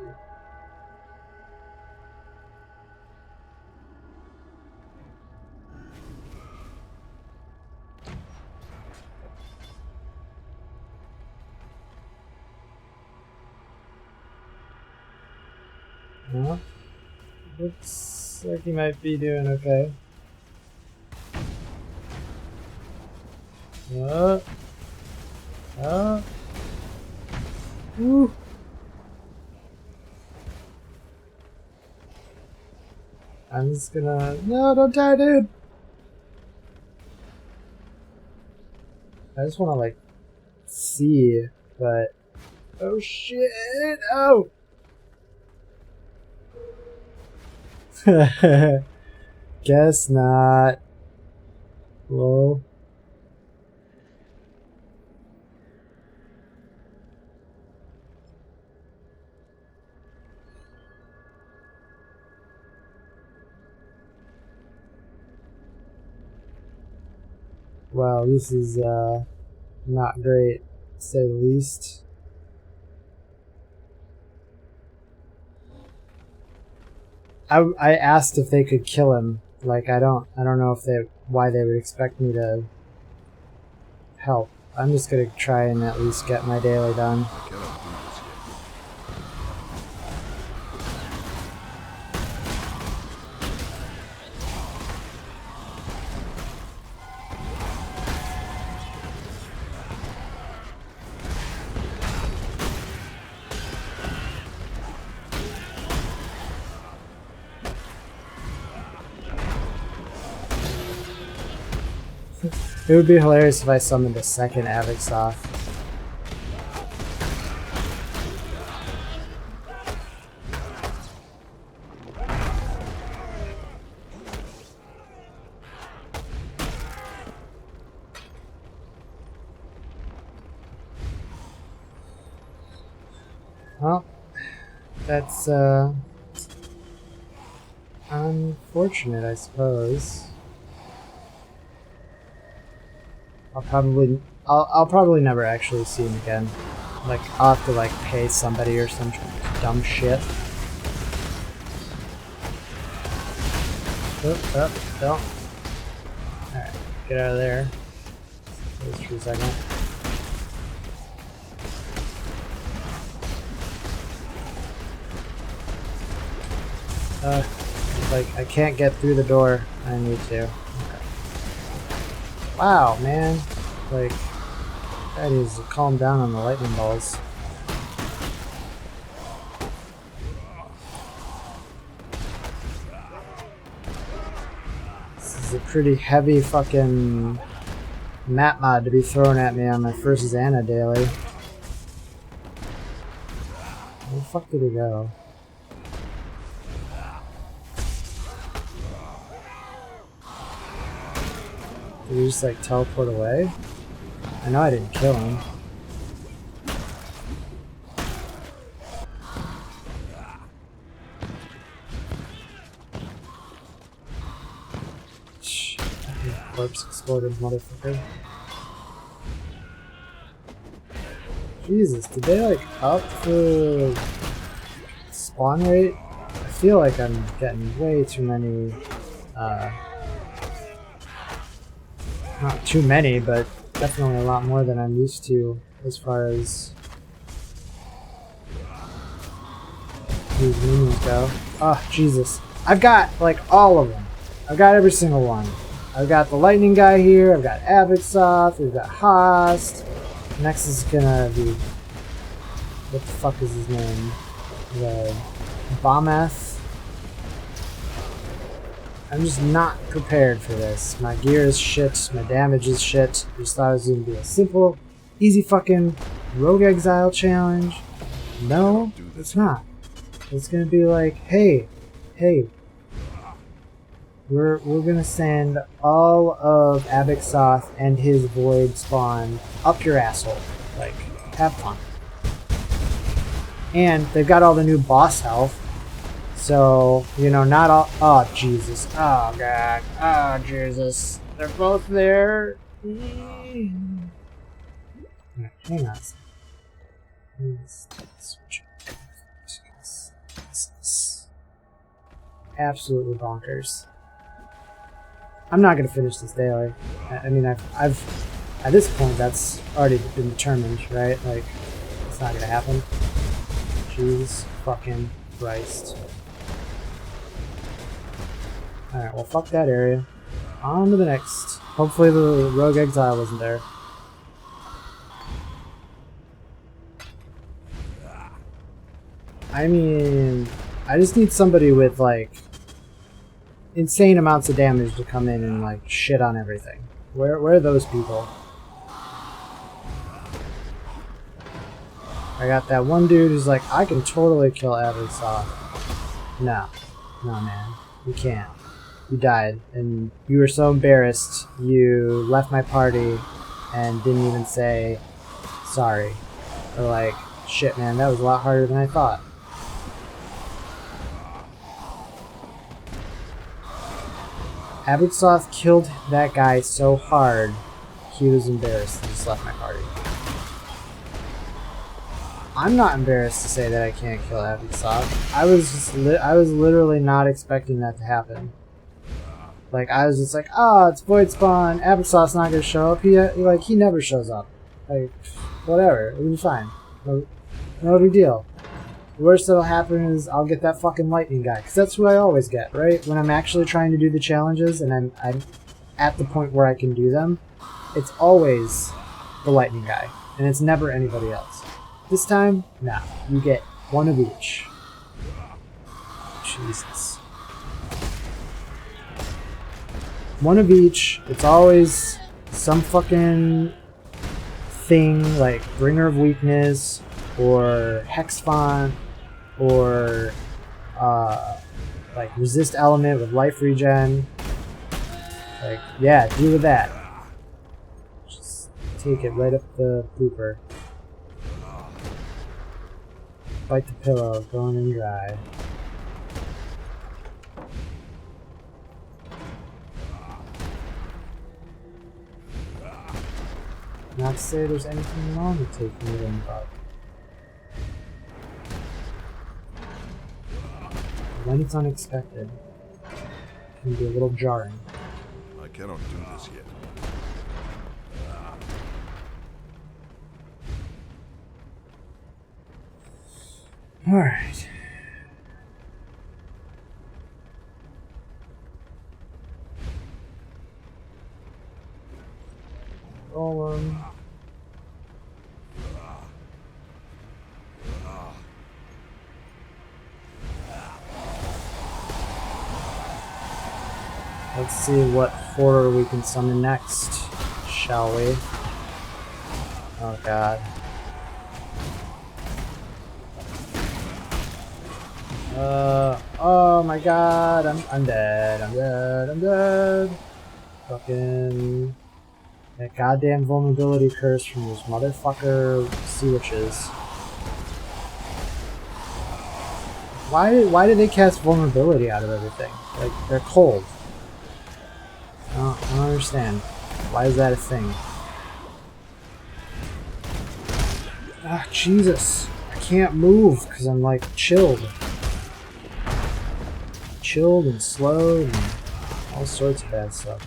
Well, looks like he might be doing okay. Woo! I'm just gonna... No, don't die, dude! I just wanna, like, see, but... Oh, shit! Oh! Guess not. Hello? Wow, this is not great, to say the least. I asked if they could kill him. Like I don't know if why they would expect me to help. I'm just gonna try and at least get my daily done. It would be hilarious if I summoned a second Avix off. That's unfortunate, I suppose. I'll probably never actually see him again. Like, I'll have to like pay somebody or some dumb shit. Oh, don't. Alright, get out of there. Just for a second. Like, I can't get through the door. I need to. Okay. Wow, man. Like, that needs to calm down on the lightning balls. This is a pretty heavy fucking map mod to be thrown at me on my first Xana daily. Where the fuck did he go? Did he just like teleport away? I know I didn't kill him. Shh. Corpse exploded, motherfucker. Jesus, did they like up the spawn rate? I feel like I'm getting way too many, not too many, but definitely a lot more than I'm used to as far as these minions go. Oh, Jesus. I've got, like, all of them. I've got every single one. I've got the lightning guy here, I've got Abixoth, we've got Hast. Next is gonna be... what the fuck is his name? The Bometh. I'm just not prepared for this. My gear is shit, my damage is shit. I just thought it was gonna be a simple, easy fucking Rogue Exile challenge. No, it's not. It's gonna be like, hey, we're gonna send all of Abixoth and his Void spawn up your asshole. Like, have fun. And they've got all the new boss health. So, you know, not all... oh, Jesus. Oh, God. Oh, Jesus. They're both there. Hang on a second. Let's switch. This is absolutely bonkers. I'm not going to finish this daily. I mean, I've... at this point, that's already been determined, right? Like, it's not going to happen. Jesus fucking Christ. Alright, well, fuck that area. On to the next. Hopefully the Rogue Exile wasn't there. I mean, I just need somebody with, like, insane amounts of damage to come in and, like, shit on everything. Where are those people? I got that one dude who's like, I can totally kill Abixoth. No. No, man. You can't. You died, and you were so embarrassed, you left my party and didn't even say sorry. Or like, shit man, that was a lot harder than I thought. Abixoth killed that guy so hard, he was embarrassed and just left my party. I'm not embarrassed to say that I can't kill Abixoth. I was literally not expecting that to happen. Like, I was just like, oh, it's Void Spawn, Abixoth's not gonna show up. He never shows up. Like, whatever, it'll be fine. No big deal. The worst that'll happen is I'll get that fucking lightning guy, because that's who I always get, right? When I'm actually trying to do the challenges and I'm at the point where I can do them, it's always the lightning guy, and it's never anybody else. This time, nah, you get one of each. Jesus. One of each. It's always some fucking thing like Bringer of Weakness or Hex Font or like Resist Element with Life Regen. Like, yeah, deal with that. Just take it right up the pooper. Bite the pillow, going in dry. Not to say there's anything wrong with taking it in, but when it's unexpected, it can be a little jarring. I cannot do this yet. Alright. Roll 'em. Let's see what horror we can summon next, shall we? Oh god. Oh my god, I'm dead, I'm dead, I'm dead. Fucking that goddamn vulnerability curse from those motherfucker sea witches. Why did they cast vulnerability out of everything? Like, they're cold. I don't understand. Why is that a thing? Ah, Jesus. I can't move because I'm like chilled. Chilled and slowed and all sorts of bad stuff.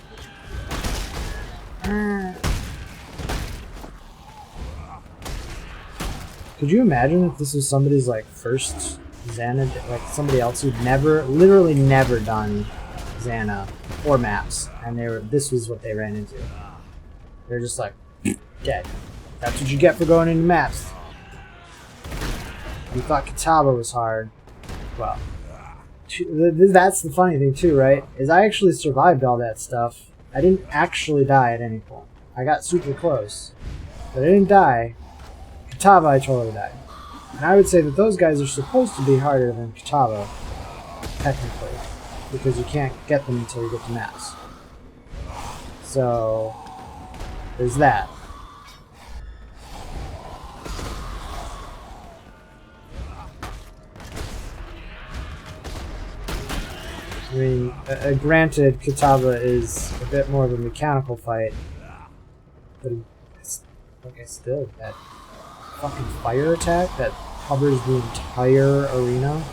Could you imagine if this was somebody's like first Xana, like somebody else who'd literally never done Xana or maps, and this was what they ran into. They're just like, dead. That's what you get for going into maps. You thought Kitava was hard. Well, that's the funny thing too, right? Is I actually survived all that stuff. I didn't actually die at any point. I got super close, but I didn't die. Kitava, I totally died. And I would say that those guys are supposed to be harder than Kitava, technically, because you can't get them until you get to maps. So, there's that. I mean, granted, Kitava is a bit more of a mechanical fight, but it's, like, I still, that fucking fire attack that covers the entire arena,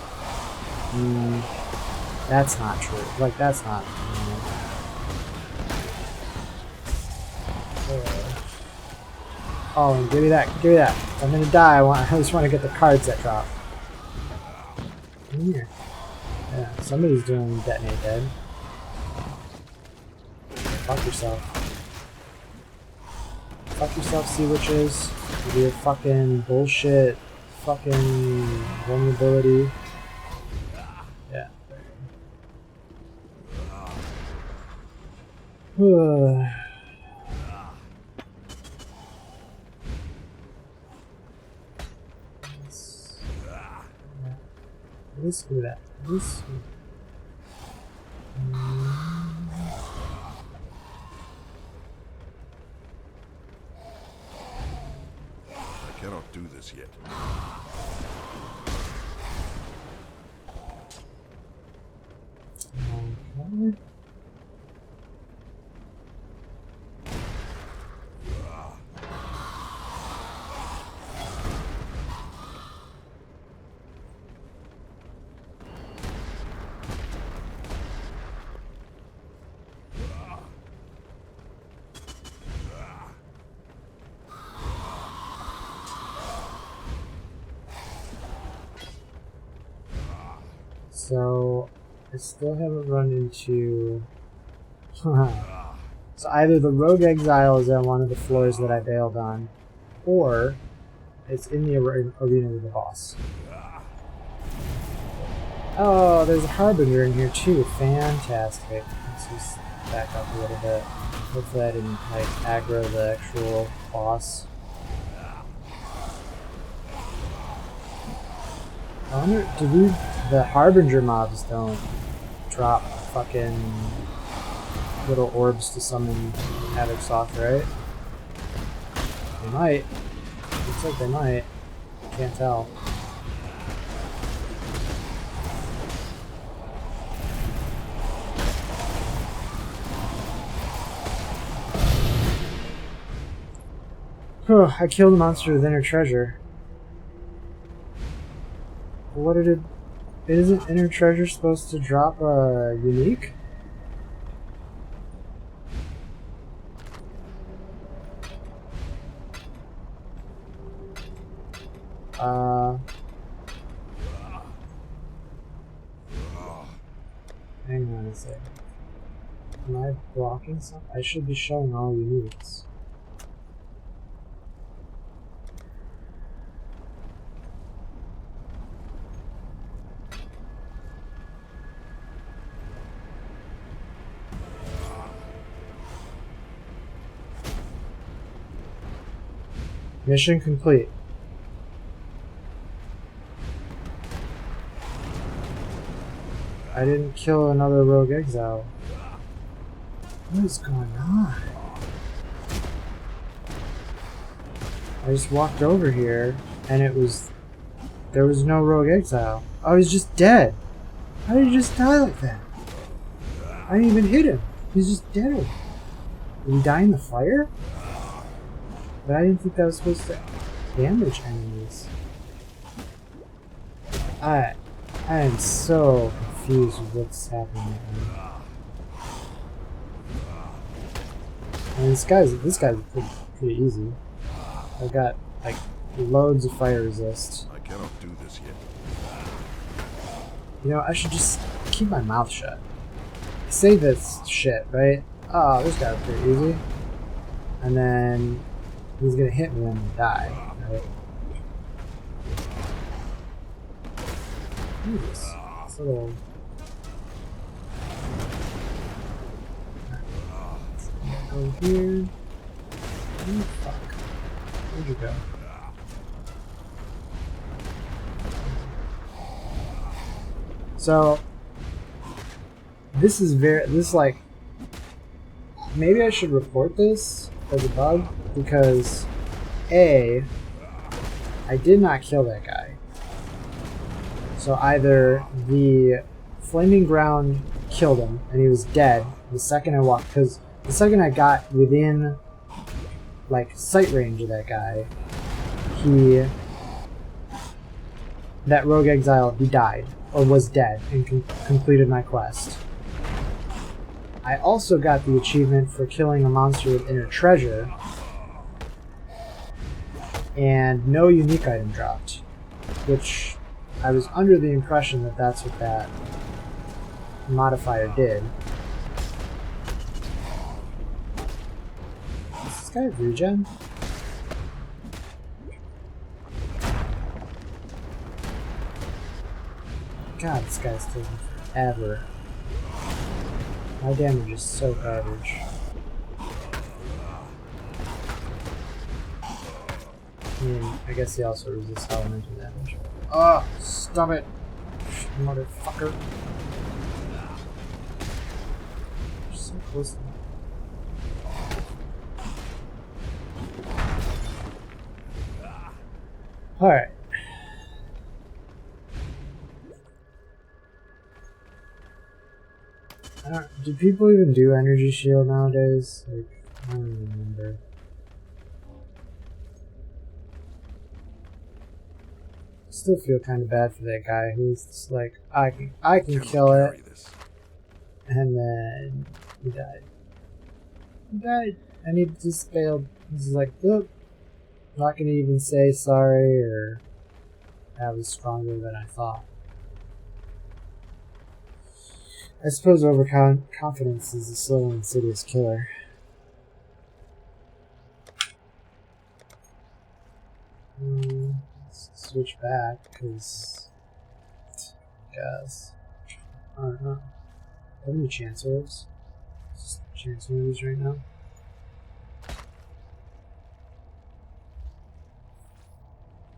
that's not true. Like, that's not, Oh, give me that, give me that. If I'm gonna die, I just want to get the cards that drop. Come here. Yeah, somebody's doing detonate dead. Fuck yourself. Fuck yourself, sea witches. With your fucking bullshit, fucking vulnerability. Yeah. Let's do that. I cannot do this yet. Okay. So, I still haven't run into... So either the Rogue Exile is on one of the floors that I bailed on, or it's in the arena with the boss. Oh, there's a Harbinger in here too. Fantastic. Let's just back up a little bit. Hopefully I didn't like aggro the actual boss. I wonder, the Harbinger mobs don't drop fucking little orbs to summon Havoc Soft, right? They might. Looks like they might. Can't tell. Oh, I killed a monster with inner treasure. What did it... Isn't inner treasure supposed to drop a unique? Hang on a second. Am I blocking something? I should be showing all uniques. Mission complete. I didn't kill another rogue exile. What is going on? I just walked over here and there was no rogue exile. I was just dead. How did he just die like that? I didn't even hit him. He's just dead. Did he die in the fire? But I didn't think that was supposed to damage enemies. I am so confused with what's happening right now. I mean, this guy's pretty easy. I got like loads of fire resist. I cannot do this yet. You know, I should just keep my mouth shut. Say this shit, right? Oh, this guy's pretty easy. And then he's gonna hit me and die, right? Jesus. This little... Go here. Oh, fuck. Where'd you go? So this is like, maybe I should report this as a bug, because A, I did not kill that guy. So either the flaming ground killed him and he was dead the second I walked, because the second I got within like sight range of that guy, that rogue exile, he died or was dead and completed my quest. I also got the achievement for killing a monster with inner treasure, and no unique item dropped, which I was under the impression that that's what that modifier did. Does this guy have regen? God, this guy's taking forever. My damage is so garbage. I guess he also resists elemental damage. Oh, stop it, motherfucker. You're so close to me. Alright. Do people even do energy shield nowadays? Like, I don't even remember. Still feel kind of bad for that guy who's just like, I can kill it, and then he died. He died, and he just failed. He's like, look, not gonna even say sorry or that was stronger than I thought. I suppose overconfidence is a slow and insidious killer. Let's switch back, because guys, I don't know. How many chance orbs? Just chance movies right now.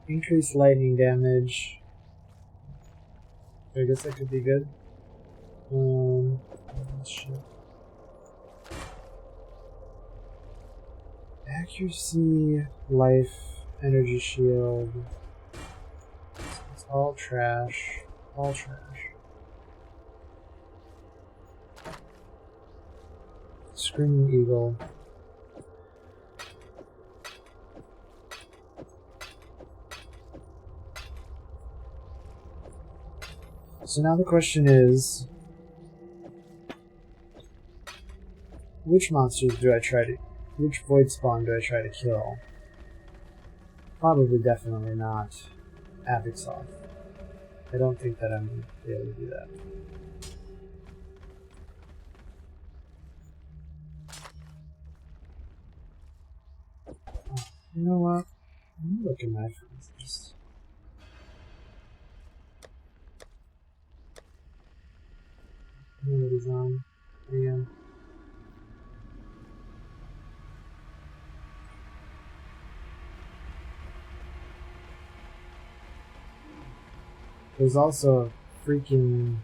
Increased lightning damage. I guess that could be good. Shit. Accuracy, life, energy shield. It's all trash. All trash. Screaming Eagle. So now the question is, which monsters do I try to... Which void spawn do I try to kill? Probably definitely not Avixoth. I don't think that I'm going to be able to do that. You know what? Let me look at my friends list. Nobody's on. Again. There's also a freaking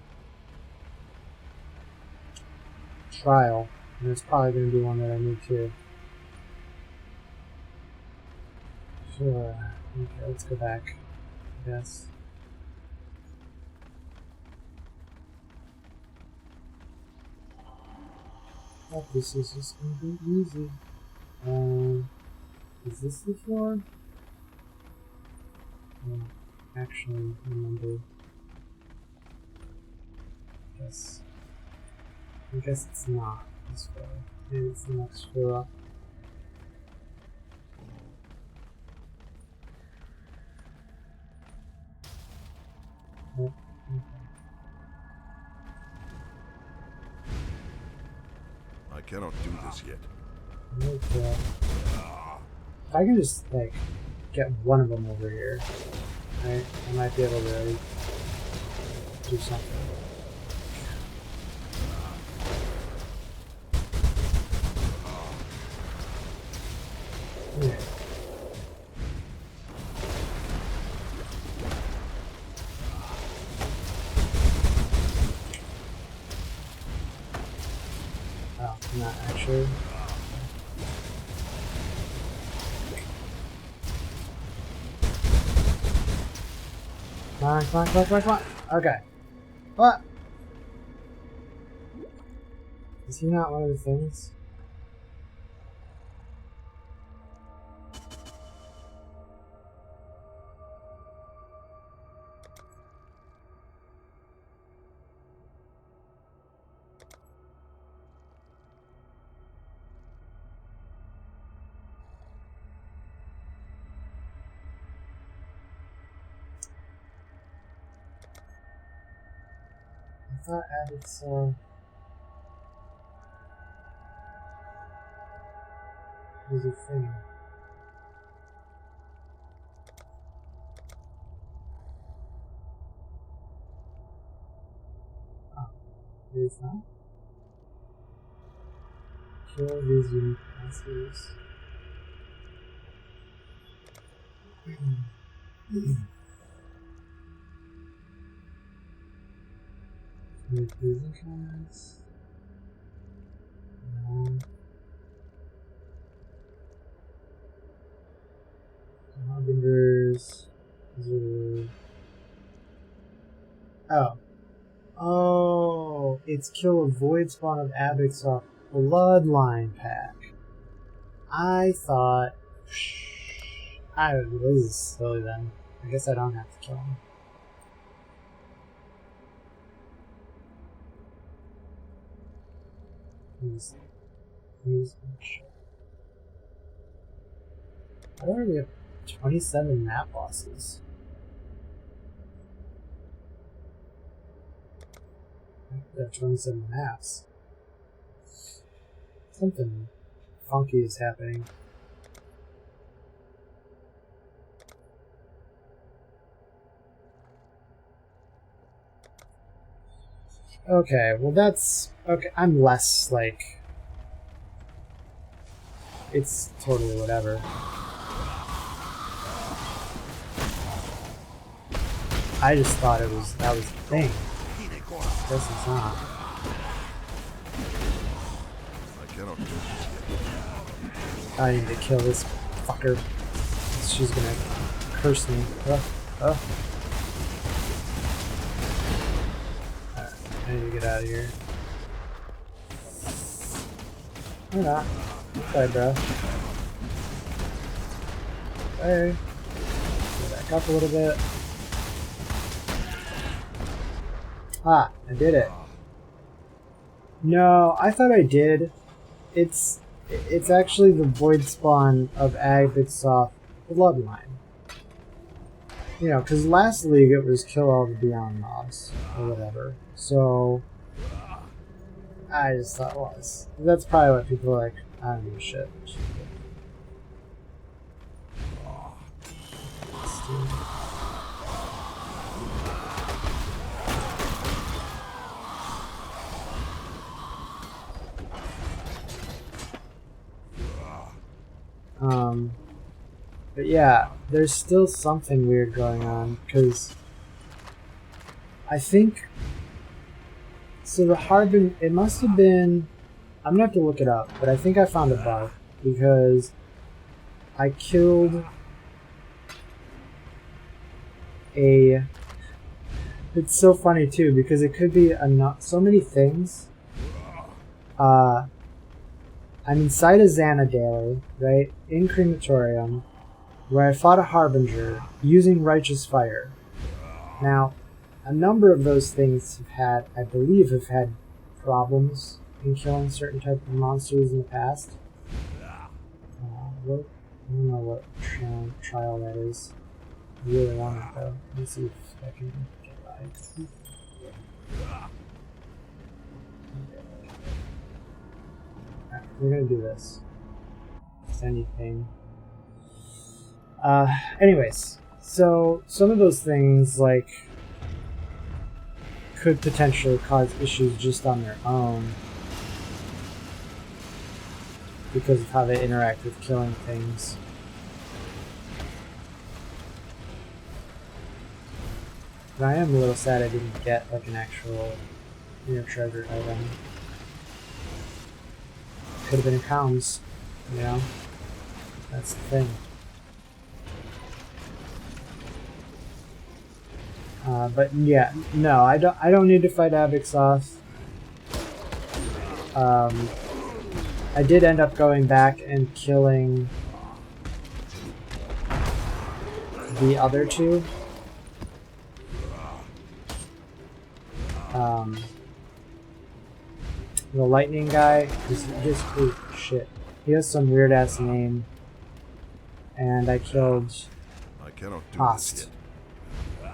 trial, and it's probably going to be one that I need to. Sure. Okay, let's go back. Yes. Oh, this is just going to be easy. Is this the floor? No, actually, remember. Yes. I guess it's not this floor. Maybe it's the next floor up. Oh, okay. I cannot do this yet. Okay. If I can just, like, get one of them over here, I might be able to do something. Yeah. Oh, not actually. Come on, come on, come on, come on, come on. Okay. What? Is he not one of the things? I thought Alex was a thing. Oh, it is not? Kill these unique monsters. Make these cards. No. Harbingers. Oh. Oh, it's kill a void spawn of Abixoth bloodline pack. I thought. This is silly then. I guess I don't have to kill him. He's I already have 27 map bosses. I have 27 maps. Something funky is happening. Okay, well that's... Okay, I'm less, like... It's totally whatever. I just thought that was the thing. Guess it's not. I cannot do this yet. I need to kill this fucker. She's gonna curse me. Alright, I need to get out of here. Or not. Bye, bro. Hey. Back up a little bit. Ah, I did it. No, I thought I did. It's actually the void spawn of Agbitsoft Bloodline. You know, because last league it was kill all the Beyond mobs, or whatever. So, I just thought it was. That's probably what people are like, I don't give a shit. But yeah, there's still something weird going on, because I think, so the Harbinger, it must have been, I'm gonna have to look it up, but I think I found a bug, because I killed a, it's so funny too, because it could be so many things. I'm inside a Xanadaily, right, in Crematorium, where I fought a Harbinger using Righteous Fire. Now, a number of those things have had, I believe, have had problems in killing certain type of monsters in the past. I don't know what trial that is. I really want it though. Let me see if I can get by. Alright, we're gonna do this. If anything. Anyways, so some of those things, like, could potentially cause issues just on their own because of how they interact with killing things. But I am a little sad I didn't get, like, an actual inner treasure item. Could have been in pounds, you know? That's the thing. But yeah, no, I don't need to fight Agbitsoft. I did end up going back and killing the other two. The lightning guy, shit. He has some weird ass name. And I killed I cannot do Host. this yet.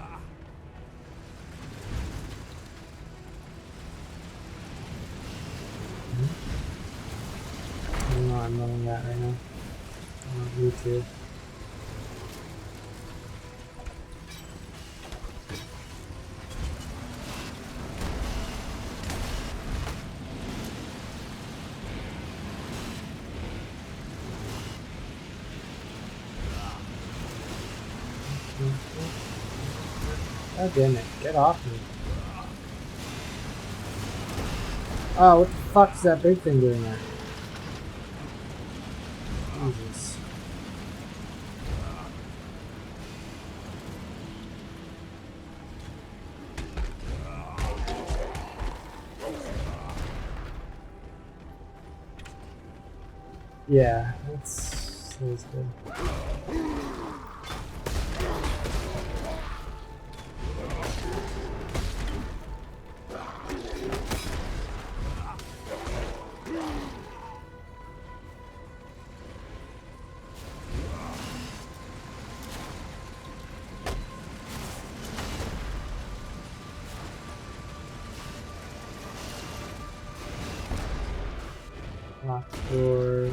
I don't know, I'm running that right now. Me too. God damn it, get off me. Oh, what the fuck is that big thing doing there? Jesus. Yeah, that was good. Lock door.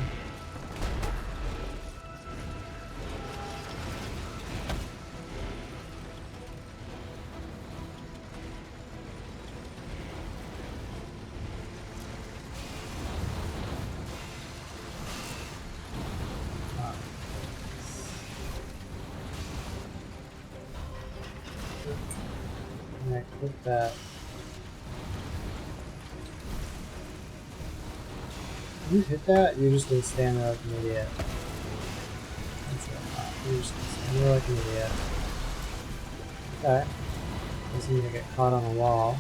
Alright, click that. You hit that, you're just gonna stand there like an idiot. That's what I thought. You're just gonna stand there like an idiot. Okay. Doesn't mean to get caught on a wall.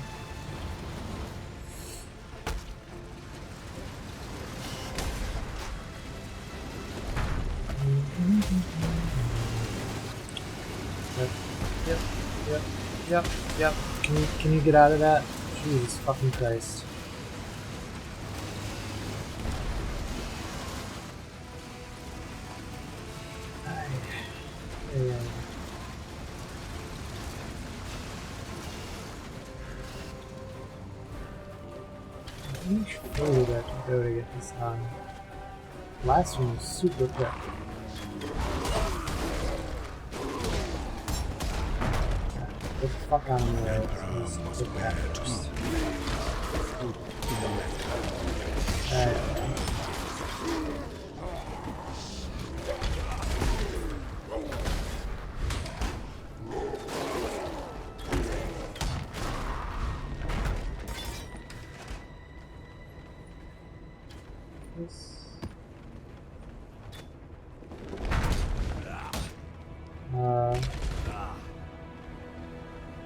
Yep. Yep. Yep. Yep. Can you get out of that? Jesus fucking Christ. Yeah. How much further do I have to go to get this done? Last one was super quick. Get the fuck out of the way. Let's get that first.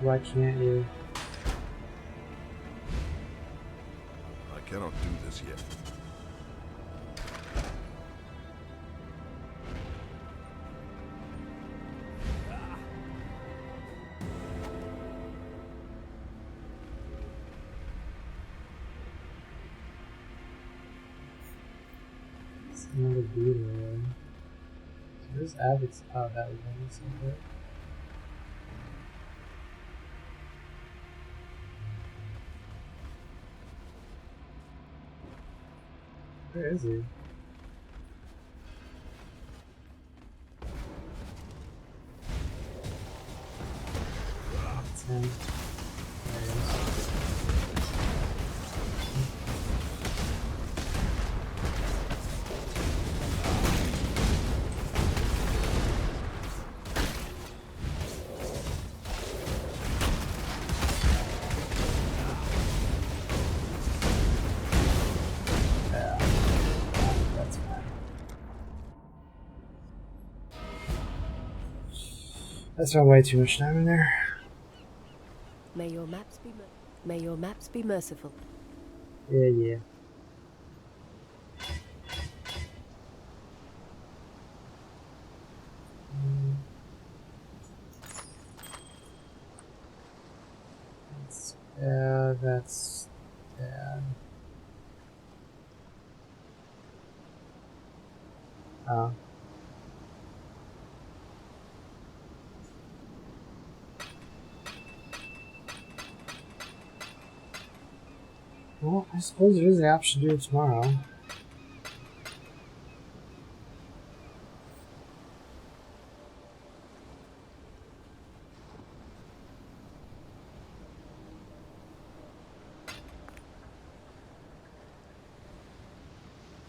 Why can't you? I cannot do this yet. It's another beetle. So where's Abbott's? Oh, that was one somewhere. Where is he? That's him. There he is. I spent way too much time in there. May your maps be merciful. Yeah. That's bad. That's bad. Oh. Well, I suppose there is the option to do it tomorrow.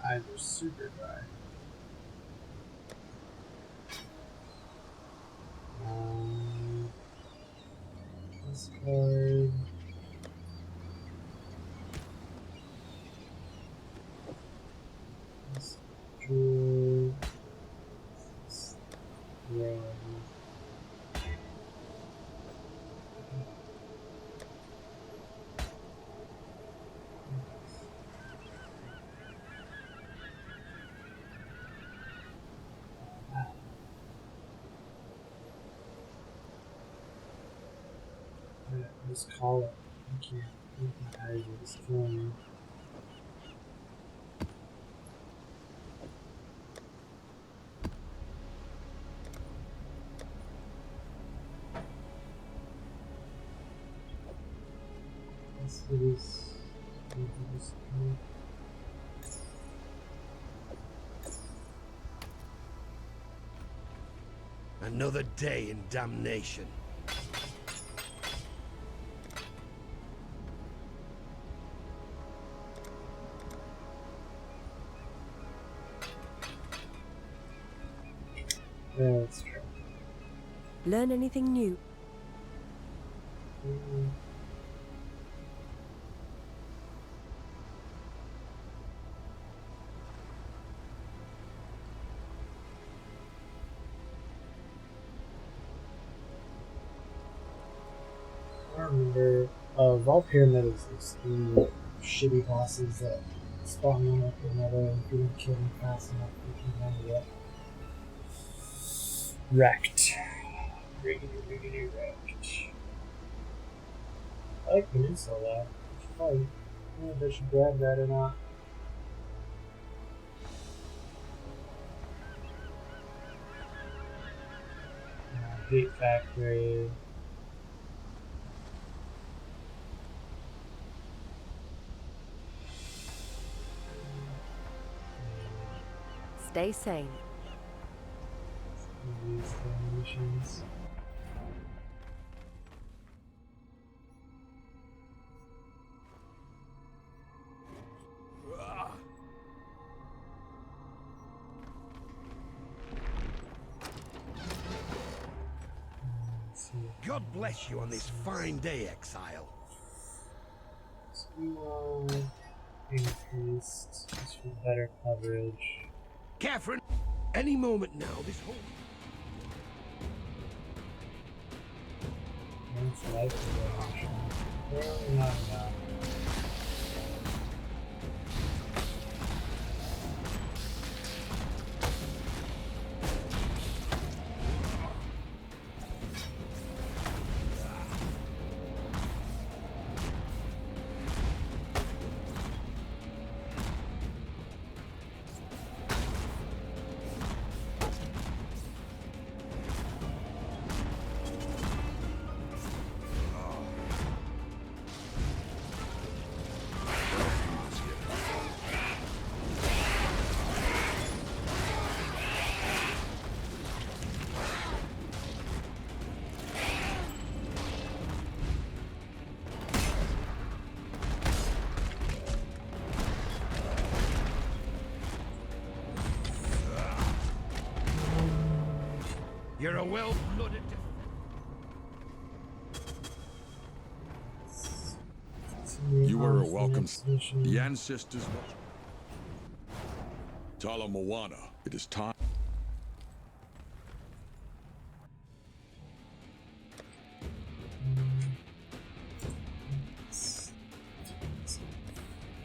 Either super dry. This card. This jewel. This red. Just call it. I can't. I can't just kill me. This is. Another day in damnation. Yeah, that's true. Learn anything new? I don't remember. Vault Pyramid is the shitty bosses that spawn one after another, and if you don't kill them fast enough, you can handle it. Wrecked. Wrecked. I like Peninsula though. It's fun. I don't know if I should grab that or not. Heat Factory. Stay sane. These missions. God bless you on this fine day, Exile. Increased just for better coverage. Catherine, any moment now, this whole... Once life erosion. Apparently not enough. You're a well-blooded... You are a welcome. The ancestors. Tala Moana, it is time.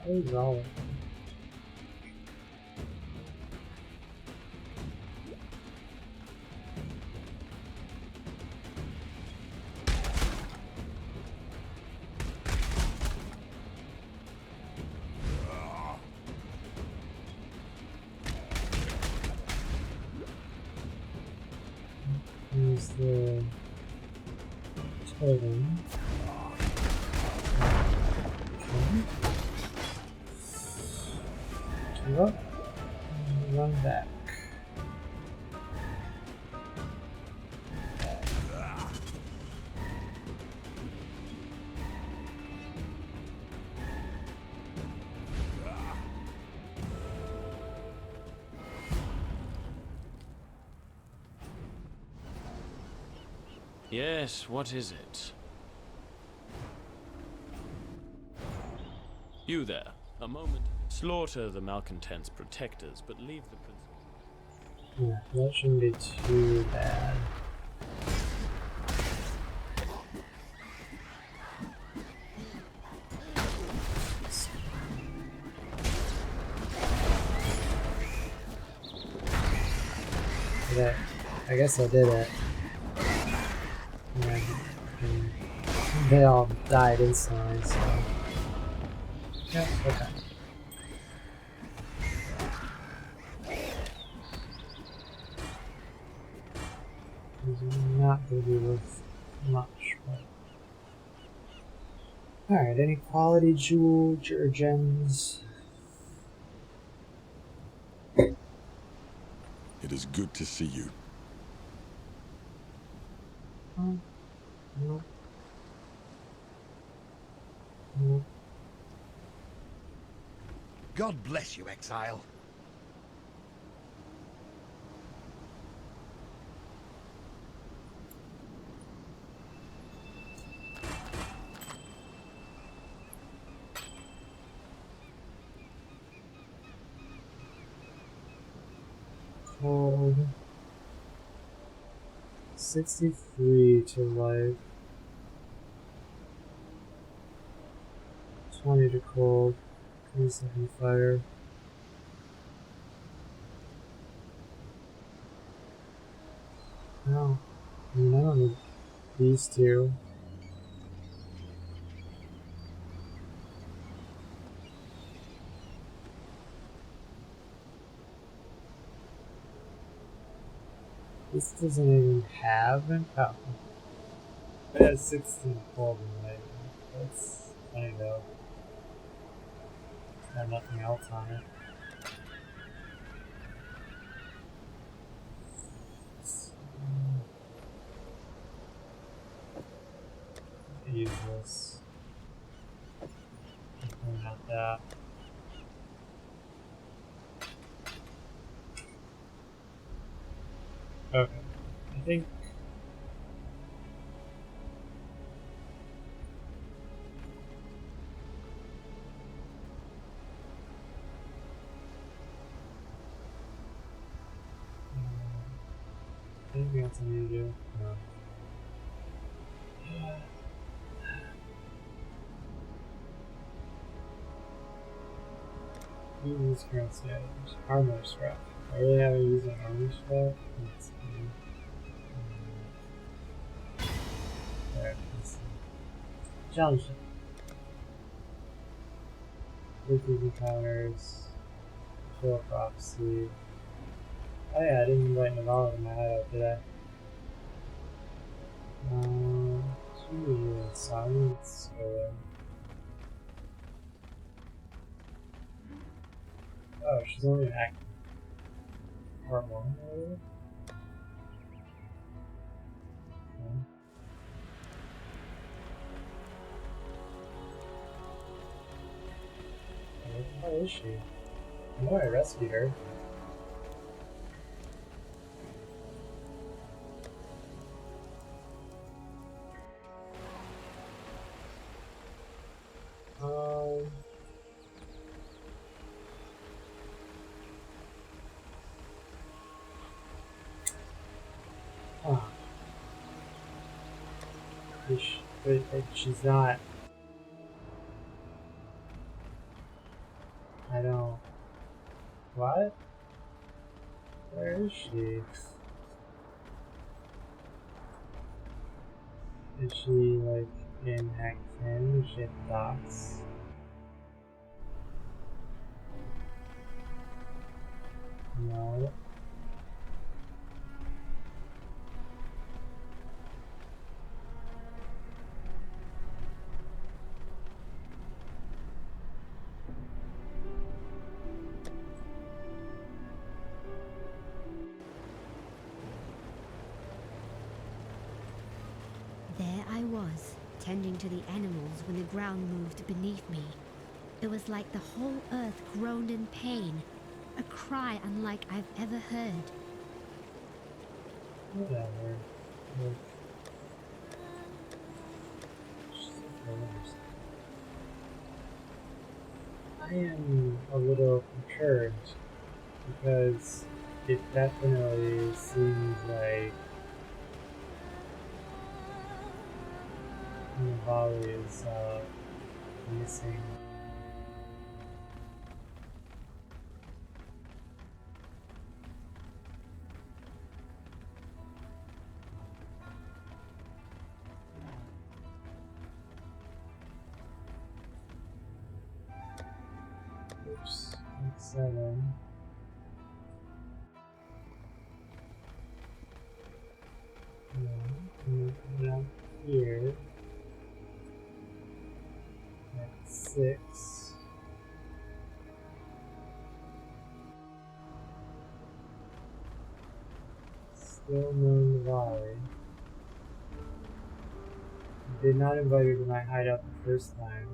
Where's all of them? Here's the totem. Give up and run back. Yes, what is it? You there, a moment. Slaughter the malcontents' protectors, but leave the principal. Yeah, that shouldn't be too bad. Yeah, I guess I did it. Yeah, and they all died instantly, so... Yeah, okay. These are not going to be worth much, but... Alright, any quality jewels or gems? It is good to see you. Oh, no. No. God bless you, Exile. Cold. 63 to life. 20 to cold. 27 fire. No. I mean, I don't need these two. This doesn't even have an. Oh. It has 16 folding right. That's funny though. It's got nothing else on it. Use this. Definitely not that. Okay. I think. Anything else I need to do? No. Use this current stage. Armor scrap. I really haven't used an armor scrap. Let's see. There, let's see. Challenge it. Weekly encounters. Full prophecy. Oh yeah, I didn't invite Naval in my hideout, did I? Silence. Oh, she's only an active part 1 or whatever? Okay. Where the hell is she? I know I rescued her. Huh. But she's not. I don't. What? Where is she? Is she like in Act 10? Is she at the docks? No. There I was, tending to the animals when the ground moved beneath me. It was like the whole earth groaned in pain, a cry unlike I've ever heard. Whatever. Look. I am a little perturbed because it definitely seems like Navali is missing. Oops, that's 7. No, down here. That's 6. Still no Navali. I did not invite her to my hideout the first time.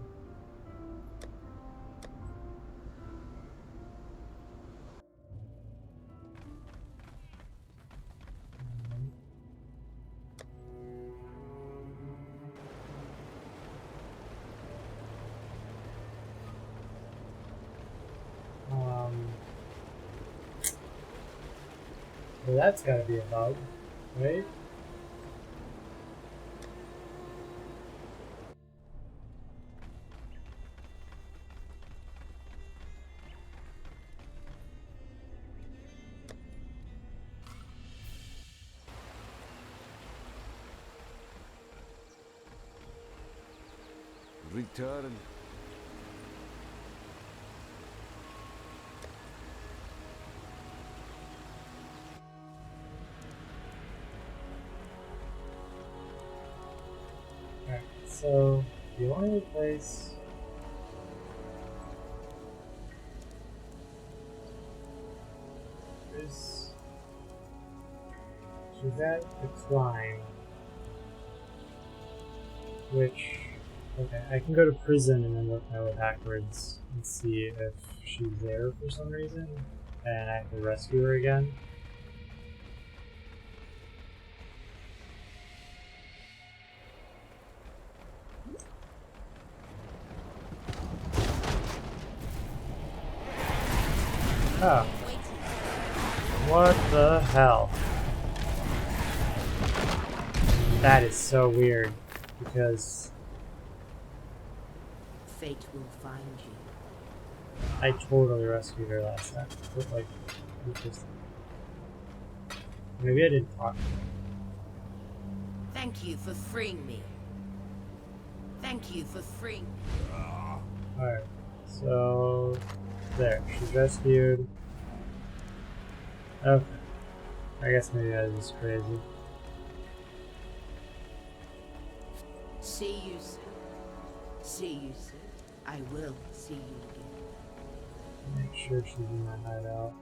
Well, that's gotta be a bug, right? Return. So the only place is she's at the climb, which okay, I can go to prison and then work my way backwards and see if she's there for some reason, and I have to rescue her again. Oh. What the hell? That is so weird, because fate will find you. I totally rescued her last time. But like, interesting. Maybe I didn't talk to her. Thank you for freeing me. Thank you for freeing me. Alright, so there, she's rescued. Okay. I guess maybe I was just crazy. See you soon. See you soon. I will see you again. Make sure she's in my hideout.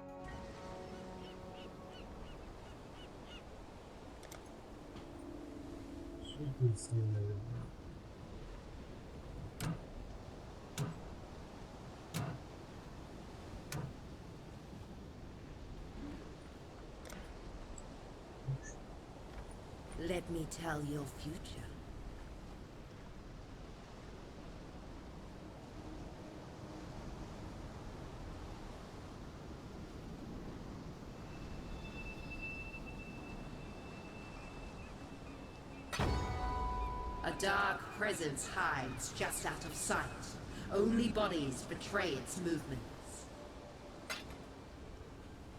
She's been staying there. Let me tell your future. A dark presence hides just out of sight. Only bodies betray its movements.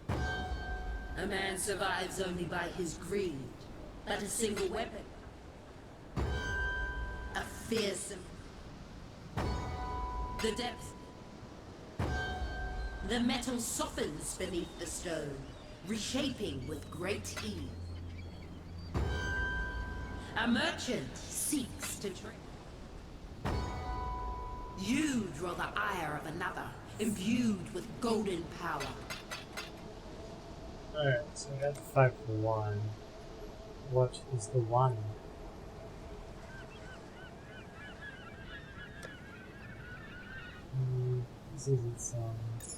A man survives only by his greed, but a single weapon. A fearsome... The depth... The metal softens beneath the stone, reshaping with great ease. A merchant seeks to trade. You draw the ire of another, imbued with golden power. Alright, so I got 5 for 1. What is the 1? This isn't selling, so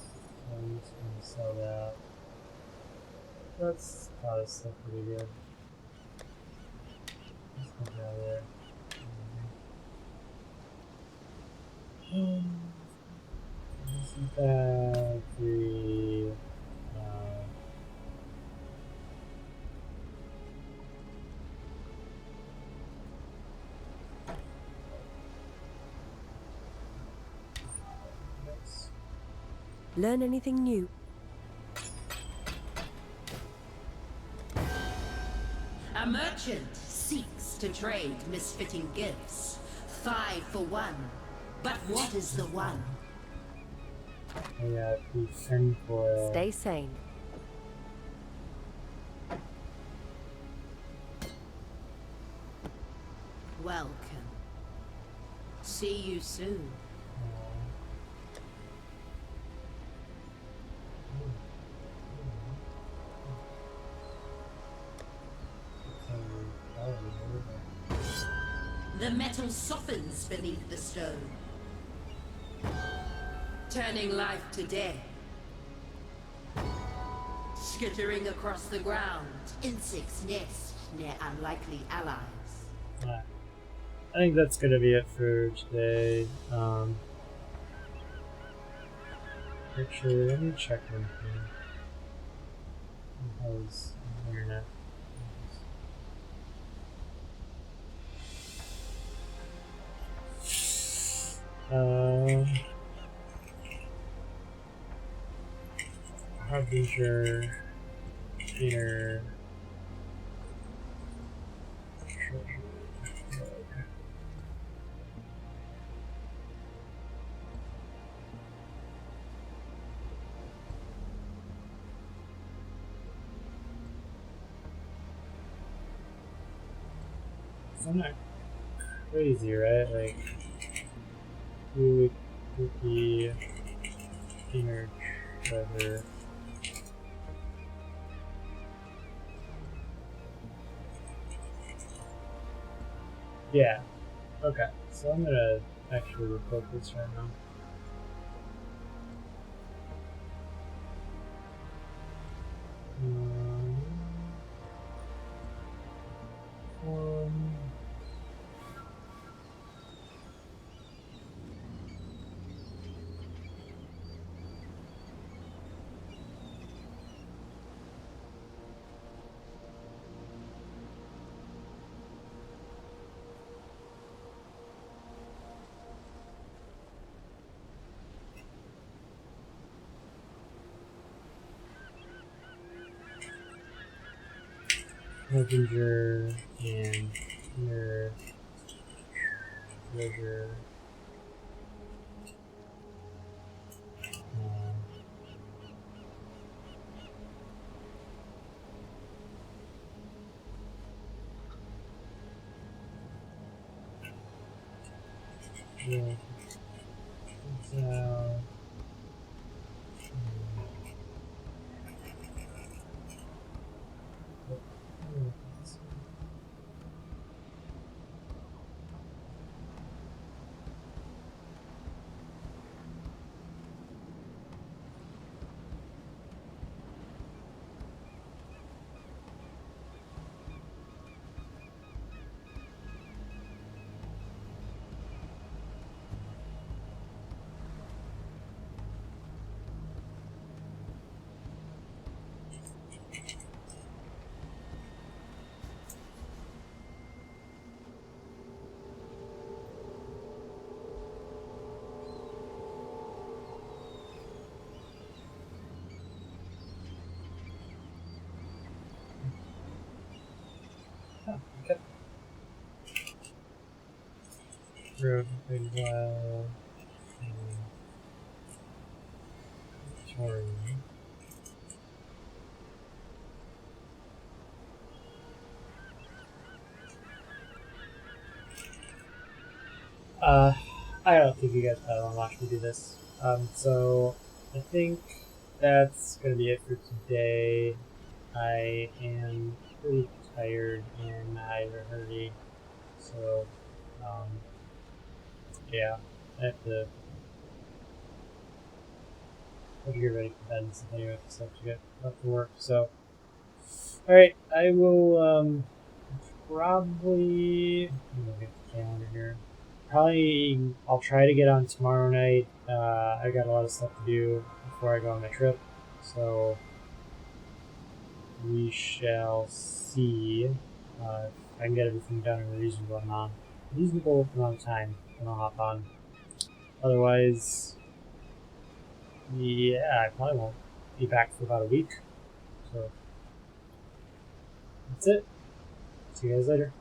I'm just gonna sell that. That's probably still pretty good. Let's go down there. Isn't that the Learn anything new? A merchant seeks to trade misfitting gifts. 5 for 1. But what is the 1? I got the tinfoil. Stay sane. Welcome. See you soon. The metal softens beneath the stone, turning life to death. Skittering across the ground, insects nest near unlikely allies. I think that's gonna be it for today. Actually, let me check one thing. How's the internet? Harbinger here. So no. crazy, right? Like, food, cookie, inner treasure. Yeah. Okay. So I'm gonna actually record this right now. Um, Harbinger and inner treasure. Yeah. So, okay. Road big while. Sorry. Uh, I don't think you guys probably want to watch me do this. So I think that's gonna be it for today. I am pretty tired and I have a hurry, so yeah, I have to get ready for bed and stuff anyway, so I have to get up for work. So, all right, I will probably let me get the calendar here. Probably I'll try to get on tomorrow night. I got a lot of stuff to do before I go on my trip, so we shall see if I can get everything done in a reasonable amount of time, and I'll hop on. Otherwise, yeah, I probably won't be back for about a week. So that's it. See you guys later.